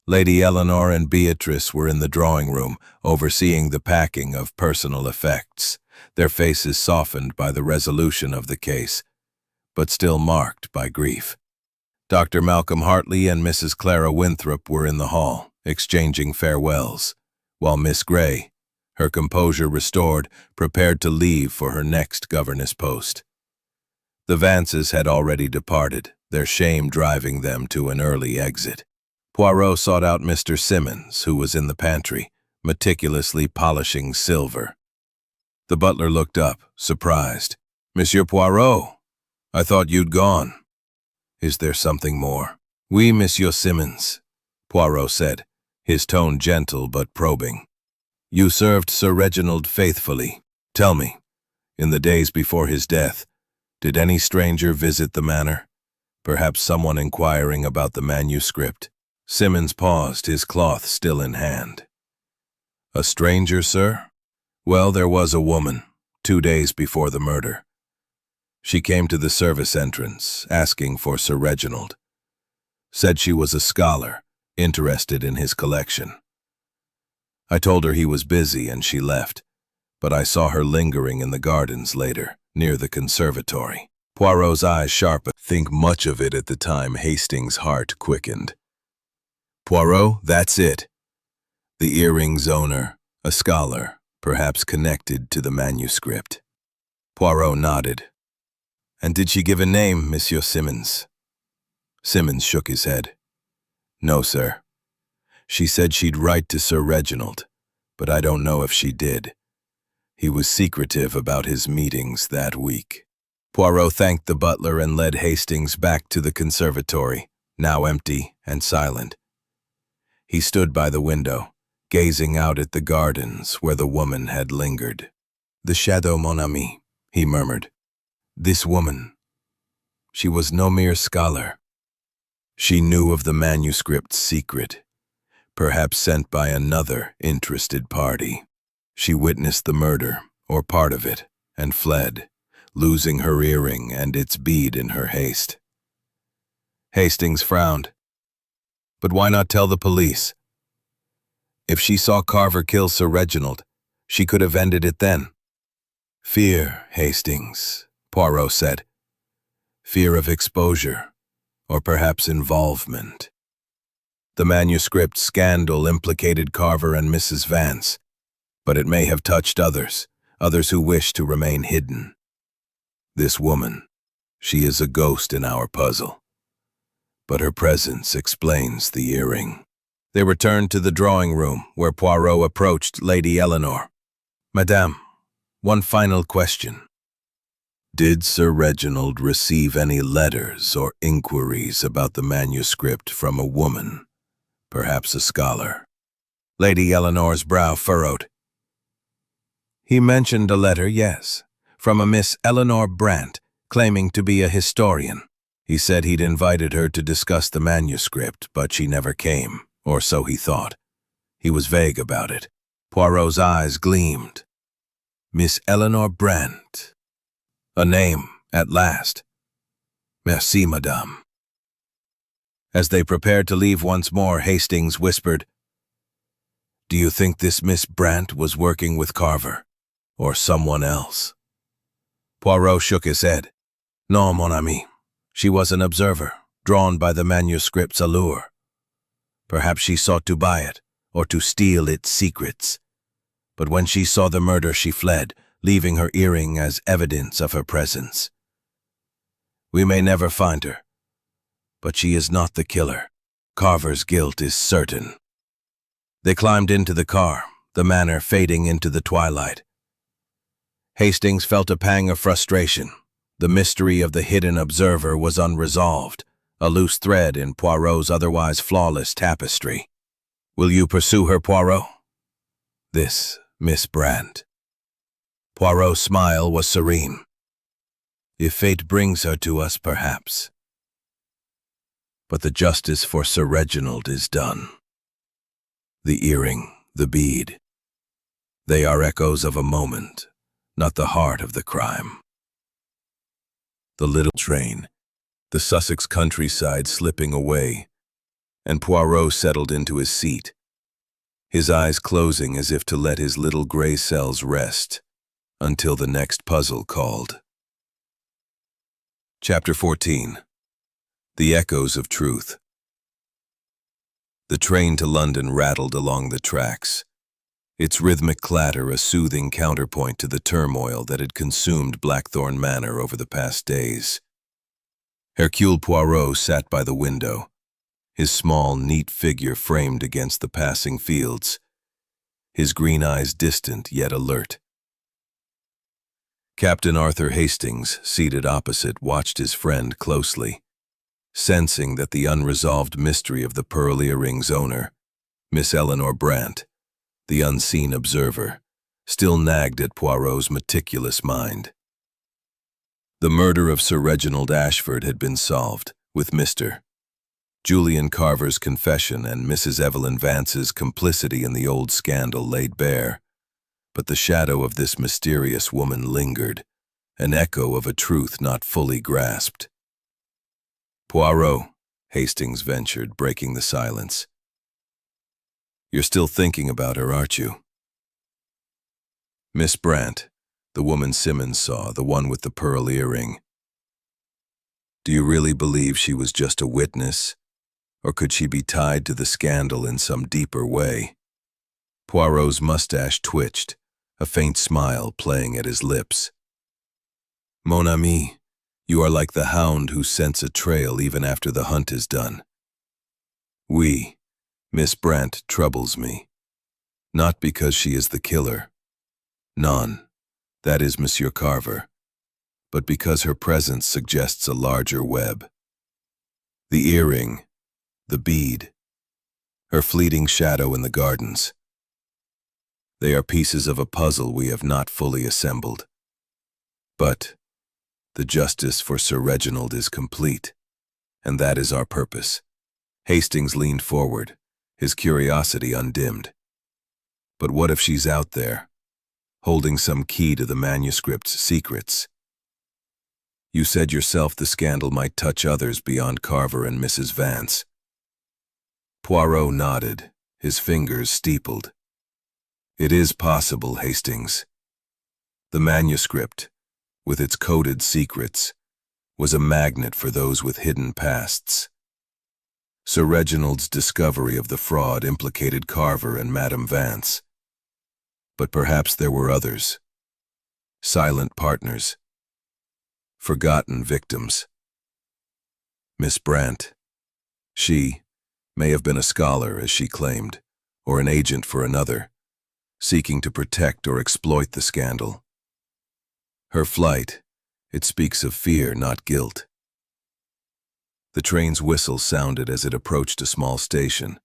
[SPEAKER 1] Lady Eleanor and Beatrice were in the drawing room, overseeing the packing of personal effects, their faces softened by the resolution of the case, but still marked by grief. Dr. Malcolm Hartley and Mrs. Clara Winthrop were in the hall, exchanging farewells, while Miss Gray, her composure restored, prepared to leave for her next governess post. The Vances had already departed, their shame driving them to an early exit. Poirot sought out Mr. Simmons, who was in the pantry, meticulously polishing silver. The butler looked up, surprised. "Monsieur Poirot, I thought you'd gone. Is there something more?" "Oui, Monsieur Simmons," Poirot said, his tone gentle but probing. "You served Sir Reginald faithfully. Tell me, in the days before his death, did any stranger visit the manor? Perhaps someone inquiring about the manuscript?" Simmons paused, his cloth still in hand. "A stranger, sir? Well, there was a woman, 2 days before the murder. She came to the service entrance, asking for Sir Reginald. Said she was a scholar, interested in his collection. I told her he was busy and she left, but I saw her lingering in the gardens later, near the conservatory." Poirot's eyes sharpened. Think much of it at the time. Hastings' heart quickened. "Poirot, that's it. The earring's owner, a scholar, perhaps connected to the manuscript." Poirot nodded. "And did she give a name, Monsieur Simmons?" Simmons shook his head. "No, sir. She said she'd write to Sir Reginald, but I don't know if she did. He was secretive about his meetings that week." Poirot thanked the butler and led Hastings back to the conservatory, now empty and silent. He stood by the window, gazing out at the gardens where the woman had lingered. "The shadow, mon ami," he murmured. "This woman, she was no mere scholar. She knew of the manuscript's secret, perhaps sent by another interested party. She witnessed the murder, or part of it, and fled, losing her earring and its bead in her haste." Hastings frowned. "But why not tell the police? If she saw Carver kill Sir Reginald, she could have ended it then." "Fear, Hastings," Poirot said. "Fear of exposure, or perhaps involvement. The manuscript scandal implicated Carver and Mrs. Vance, but it may have touched others who wish to remain hidden. This woman, she is a ghost in our puzzle, but her presence explains the earring." They returned to the drawing room, where Poirot approached Lady Eleanor. "Madame, one final question.
[SPEAKER 2] Did Sir Reginald receive any letters or inquiries about the manuscript from a woman, perhaps a scholar? Lady Eleanor's brow furrowed. He mentioned a letter, yes, from a Miss Eleanor Brant, claiming to be a historian. He said he'd invited her to discuss the manuscript, but she never came, or so he thought. He was vague about it. Poirot's eyes gleamed. Miss Eleanor Brant. A name, at last. Merci, madame. As they prepared to leave once more, Hastings whispered, "Do you think this Miss Brant was working with Carver, or someone else?" Poirot shook his head. "Non, mon ami. She was an observer, drawn by the manuscript's allure. Perhaps she sought to buy it, or to steal its secrets. But when she saw the murder, she fled, leaving her earring as evidence of her presence. We may never find her, but she is not the killer. Carver's guilt is certain." They climbed into the car, the manor fading into the twilight. Hastings felt a pang of frustration. The mystery of the hidden observer was unresolved, a loose thread in Poirot's otherwise flawless tapestry. "Will you pursue her, Poirot?" "This Miss Brant." Poirot's smile was serene. "If fate brings her to us, perhaps. But the justice for Sir Reginald is done. The earring, the bead, they are echoes of a moment, not the heart of the crime." The little train, the Sussex countryside slipping away, and Poirot settled into his seat, his eyes closing as if to let his little gray cells rest until the next puzzle called. Chapter 14. The Echoes of Truth. The train to London rattled along the tracks, its rhythmic clatter a soothing counterpoint to the turmoil that had consumed Blackthorn Manor over the past days. Hercule Poirot sat by the window, his small, neat figure framed against the passing fields, his green eyes distant yet alert. Captain Arthur Hastings, seated opposite, watched his friend closely, sensing that the unresolved mystery of the pearl earring's owner, Miss Eleanor Brant, the unseen observer, still nagged at Poirot's meticulous mind. The murder of Sir Reginald Ashford had been solved, with Mr. Julian Carver's confession and Mrs. Evelyn Vance's complicity in the old scandal laid bare, but the shadow of this mysterious woman lingered, an echo of a truth not fully grasped. "Poirot," Hastings ventured, breaking the silence. "You're still thinking about her, aren't you?" Miss Brant, the woman Simmons saw, the one with the pearl earring. "Do you really believe she was just a witness, or could she be tied to the scandal in some deeper way?" Poirot's mustache twitched, a faint smile playing at his lips. "Mon ami, you are like the hound who scents a trail even after the hunt is done. Oui, Miss Brant troubles me. Not because she is the killer. Non, that is Monsieur Carver. But because her presence suggests a larger web. The earring, the bead, her fleeting shadow in the gardens. They are pieces of a puzzle we have not fully assembled. But the justice for Sir Reginald is complete, and that is our purpose." Hastings leaned forward, his curiosity undimmed. "But what if she's out there, holding some key to the manuscript's secrets? You said yourself the scandal might touch others beyond Carver and Mrs. Vance." Poirot nodded, his fingers steepled. "It is possible, Hastings. The manuscript, with its coded secrets, was a magnet for those with hidden pasts. Sir Reginald's discovery of the fraud implicated Carver and Madame Vance. But perhaps there were others. Silent partners. Forgotten victims. Miss Brant. She may have been a scholar, as she claimed, or an agent for another, seeking to protect or exploit the scandal. Her flight,
[SPEAKER 1] It speaks of fear, not guilt. The train's whistle sounded as it approached a small station,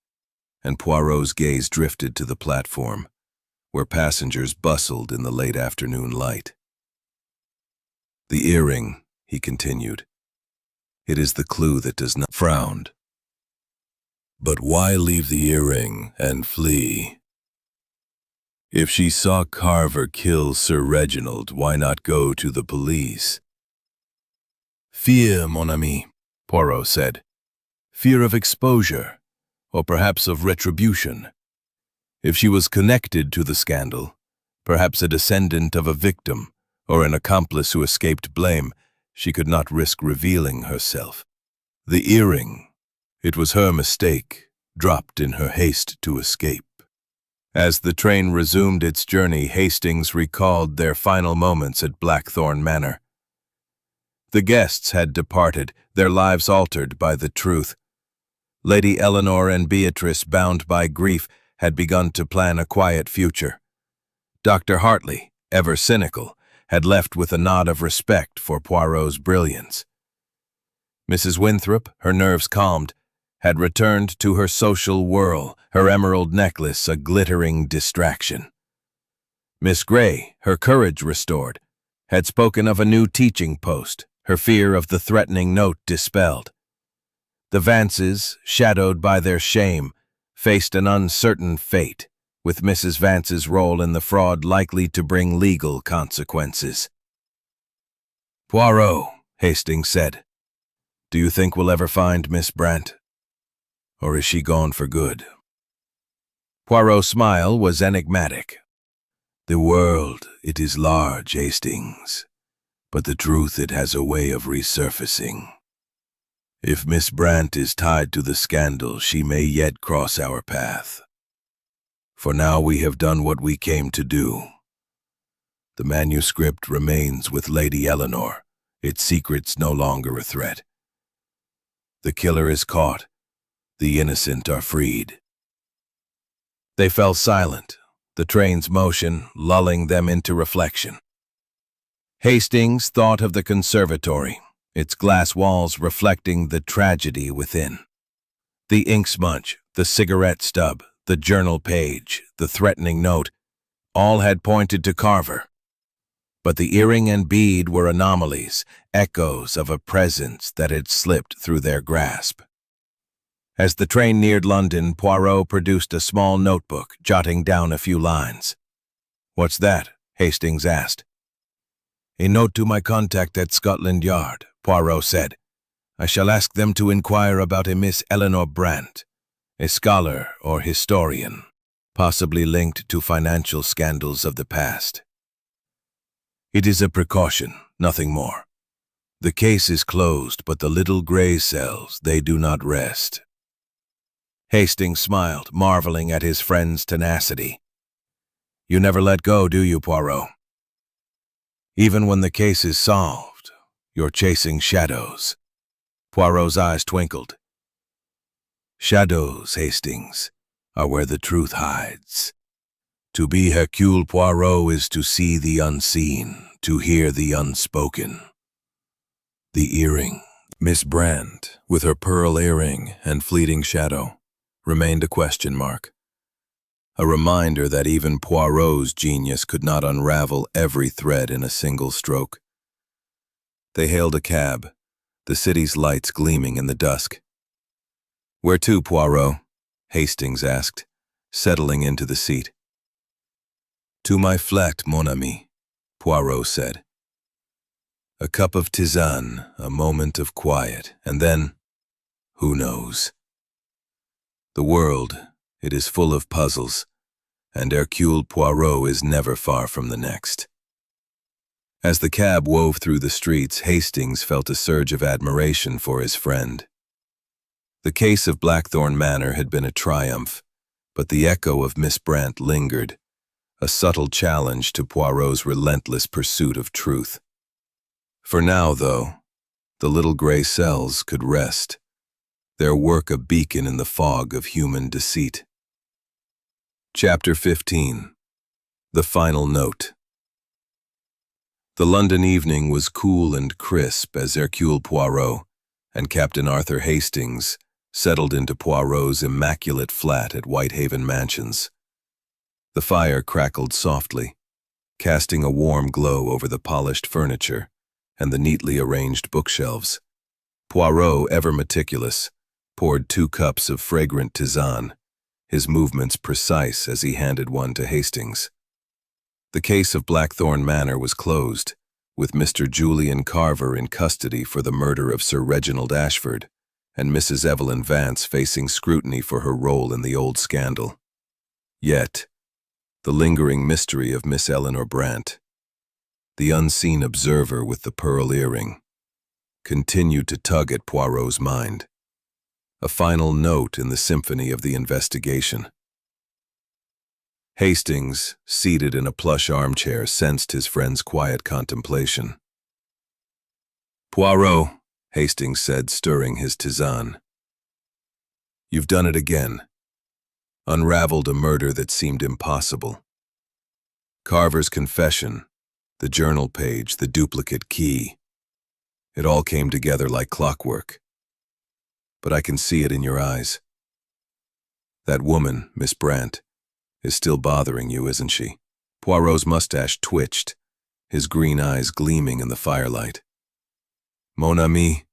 [SPEAKER 1] and Poirot's gaze drifted to the platform, where passengers bustled in the late afternoon light. The earring, he continued. It is the clue that does not frown. But why leave the earring and flee? If she saw Carver kill Sir Reginald, why not go to the police? Fear, mon ami, Poirot said. Fear of exposure, or perhaps of retribution. If she was connected to the scandal, perhaps a descendant of a victim, or an accomplice who escaped blame, she could not risk revealing herself. The earring, it was her mistake, dropped in her haste to escape. As the train resumed its journey, Hastings recalled their final moments at Blackthorn Manor. The guests had departed, their lives altered by the truth. Lady Eleanor and Beatrice, bound by grief, had begun to plan a quiet future. Dr. Hartley, ever cynical, had left with a nod of respect for Poirot's brilliance. Mrs. Winthrop, her nerves calmed, had returned to her social whirl, her emerald necklace a glittering distraction. Miss Grey, her courage restored, had spoken of a new teaching post, her fear of the threatening note dispelled. The Vances, shadowed by their shame, faced an uncertain fate, with Mrs. Vance's role in the fraud likely to bring legal consequences. Poirot, Hastings said, do you think we'll ever find Miss Brant? Or is she gone for good? Poirot's smile was enigmatic. The world, it is large, Hastings, but the truth it has a way of resurfacing. If Miss Brant is tied to the scandal, she may yet cross our path. For now we have done what we came to do. The manuscript remains with Lady Eleanor, its secrets no longer a threat. The killer is caught, the innocent are freed. They fell silent, the train's motion lulling them into reflection. Hastings thought of the conservatory, its glass walls reflecting the tragedy within. The ink smudge, the cigarette stub, the journal page, the threatening note, all had pointed to Carver. But the earring and bead were anomalies, echoes of a presence that had slipped through their grasp. As the train neared London, Poirot produced a small notebook, jotting down a few lines. "What's that?" Hastings asked. "A note to my contact at Scotland Yard," Poirot said. "I shall ask them to inquire about a Miss Eleanor Brant, a scholar or historian, possibly linked to financial scandals of the past. It is a precaution, nothing more. The case is closed, but the little gray cells, they do not rest." Hastings smiled, marveling at his friend's tenacity. "You never let go, do you, Poirot? Even when the case is solved, you're chasing shadows." Poirot's eyes twinkled. "Shadows, Hastings, are where the truth hides. To be Hercule Poirot is to see the unseen, to hear the unspoken." The earring, Miss Brant, with her pearl earring and fleeting shadow, remained a question mark. A reminder that even Poirot's genius could not unravel every thread in a single stroke. They hailed a cab, the city's lights gleaming in the dusk. "Where to, Poirot?" Hastings asked, settling into the seat. "To my flat, mon ami," Poirot said. "A cup of tisane, a moment of quiet, and then, who knows? The world, it is full of puzzles, and Hercule Poirot is never far from the next." As the cab wove through the streets, Hastings felt a surge of admiration for his friend. The case of Blackthorn Manor had been a triumph, but the echo of Miss Brant lingered, a subtle challenge to Poirot's relentless pursuit of truth. For now, though, the little gray cells could rest, their work a beacon in the fog of human deceit. Chapter 15. The Final Note. The London evening was cool and crisp as Hercule Poirot and Captain Arthur Hastings settled into Poirot's immaculate flat at Whitehaven Mansions. The fire crackled softly, casting a warm glow over the polished furniture and the neatly arranged bookshelves. Poirot, ever meticulous, poured 2 cups of fragrant tisane, his movements precise as he handed one to Hastings. The case of Blackthorn Manor was closed, with Mr. Julian Carver in custody for the murder of Sir Reginald Ashford, and Mrs. Evelyn Vance facing scrutiny for her role in the old scandal. Yet, the lingering mystery of Miss Eleanor Brant, the unseen observer with the pearl earring, continued to tug at Poirot's mind, a final note in the symphony of the investigation. Hastings, seated in a plush armchair, sensed his friend's quiet contemplation. "Poirot," Hastings said, stirring his tisane, "you've done it again. Unraveled a murder that seemed impossible. Carver's confession, the journal page, the duplicate key. It all came together like clockwork. But I can see it in your eyes. That woman, Miss Brant, is still bothering you, isn't she?" Poirot's mustache twitched, his green eyes gleaming in the firelight. "Mon ami,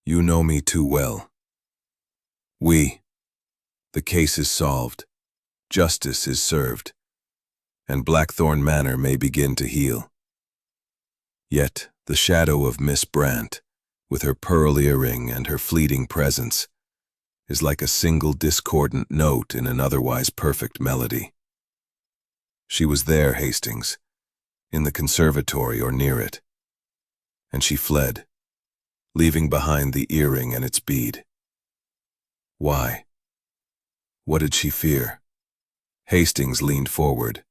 [SPEAKER 1] you know me too well. The case is solved, justice is served, and Blackthorn Manor may begin to heal. Yet the shadow of Miss Brant, with her pearl earring and her fleeting presence, is like a single discordant note in an otherwise perfect melody. She was there, Hastings, in the conservatory or near it, and she fled, leaving behind the earring and its bead. Why? What did she fear?" Hastings leaned forward,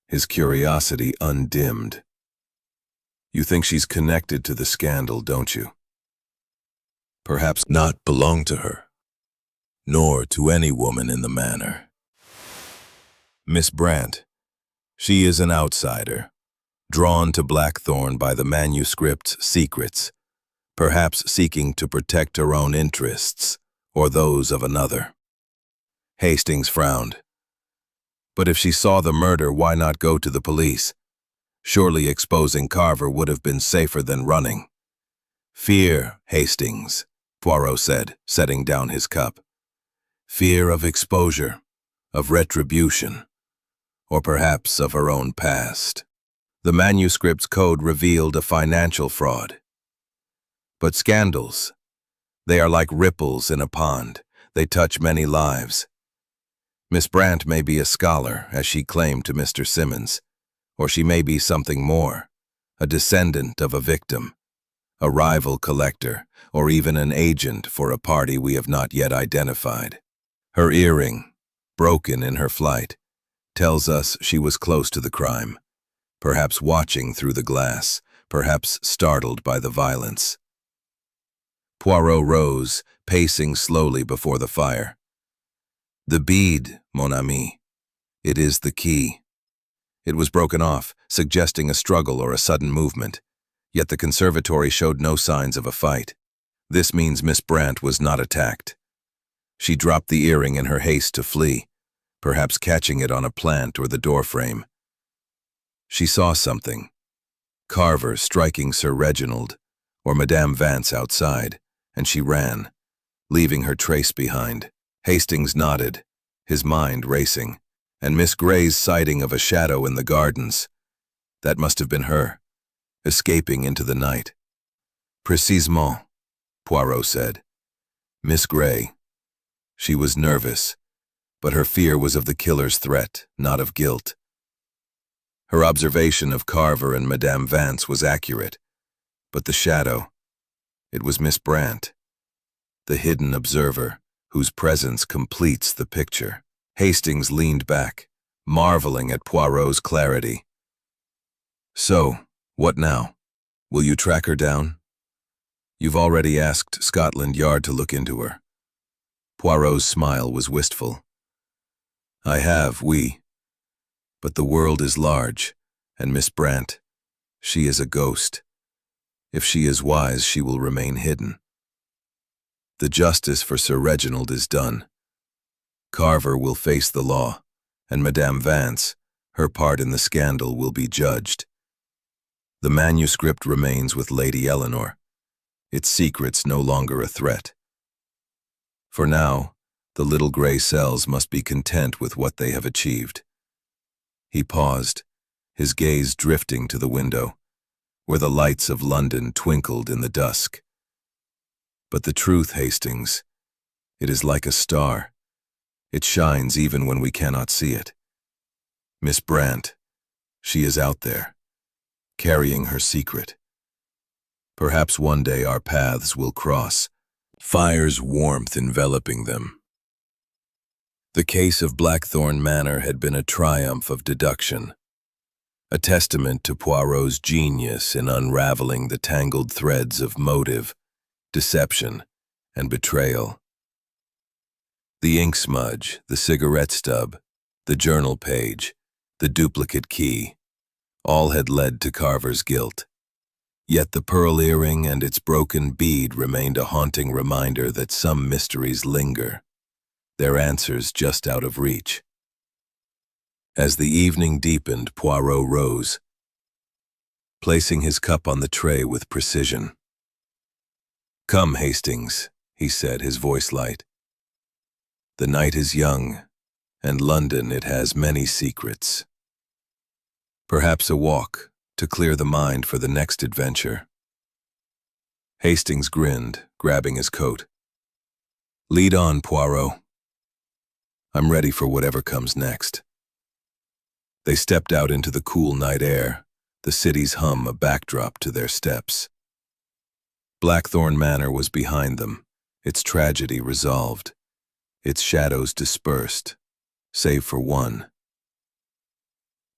[SPEAKER 1] his curiosity undimmed. "You think she's connected to the scandal, don't you? Perhaps not belong to her, nor to any woman in the manor. Miss Brant, she is an outsider, drawn to Blackthorn by the manuscript's secrets, perhaps seeking to protect her own interests or those of another." Hastings frowned. "But if she saw the murder, why not go to the police? Surely exposing Carver would have been safer than running." "Fear, Hastings," Poirot said, setting down his cup. "Fear of exposure, of retribution, or perhaps of her own past. The manuscript's code revealed a financial fraud. But scandals, they are like ripples in a pond. They touch many lives. Miss Brant may be a scholar, as she claimed to Mr. Simmons, or she may be something more, a descendant of a victim, a rival collector, or even an agent for a party we have not yet identified. Her earring, broken in her flight, tells us she was close to the crime, perhaps watching through the glass, perhaps startled by the violence." Poirot rose, pacing slowly before the fire. "The bead, mon ami. It is the key." It was broken off, suggesting a struggle or a sudden movement, yet the conservatory showed no signs of a fight. This means Miss Brant was not attacked. She dropped the earring in her haste to flee, perhaps catching it on a plant or the doorframe. She saw something, Carver striking Sir Reginald, or Madame Vance outside, and she ran, leaving her trace behind. Hastings nodded, his mind racing, and Miss Grey's sighting of a shadow in the gardens. That must have been her, escaping into the night. "Précisément," Poirot said. "Miss Grey. She was nervous, but her fear was of the killer's threat, not of guilt. Her observation of Carver and Madame Vance was accurate, but the shadow, it was Miss Brant, the hidden observer, whose presence completes the picture." Hastings leaned back, marveling at Poirot's clarity. "So, what now? Will you track her down? You've already asked Scotland Yard to look into her." Poirot's smile was wistful. "I have, oui. But the world is large, and Miss Brant, She is a ghost. If she is wise, she will remain hidden. The justice for Sir Reginald is done. Carver will face the law, and Madame Vance, her part in the scandal, will be judged. The manuscript remains with Lady Eleanor, its secrets no longer a threat. For now, the little gray cells must be content with what they have achieved. He paused, his gaze drifting to the window, where the lights of London twinkled in the dusk. But the truth, Hastings, it is like a star. It shines even when we cannot see it. Miss Brant, she is out there, carrying her secret. Perhaps one day our paths will cross, fire's warmth enveloping them. The case of Blackthorn Manor had been a triumph of deduction, a testament to Poirot's genius in unraveling the tangled threads of motive, deception, and betrayal. The ink smudge, the cigarette stub, the journal page, the duplicate key, all had led to Carver's guilt. Yet the pearl earring and its broken bead remained a haunting reminder that some mysteries linger, their answers just out of reach. As the evening deepened, Poirot rose, placing his cup on the tray with precision. "Come, Hastings," he said, his voice light. "The night is young, and London, it has many secrets. Perhaps a walk, to clear the mind for the next adventure." Hastings grinned, grabbing his coat. "Lead on, Poirot. I'm ready for whatever comes next." They stepped out into the cool night air, the city's hum a backdrop to their steps. Blackthorn Manor was behind them, its tragedy resolved, its shadows dispersed, save for one.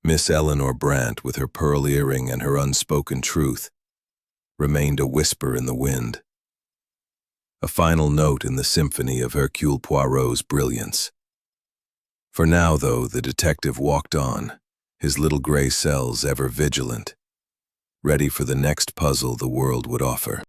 [SPEAKER 1] Miss Eleanor Brant, with her pearl earring and her unspoken truth, remained a whisper in the wind, a final note in the symphony of Hercule Poirot's brilliance. For now, though, the detective walked on, his little gray cells ever vigilant, ready for the next puzzle the world would offer.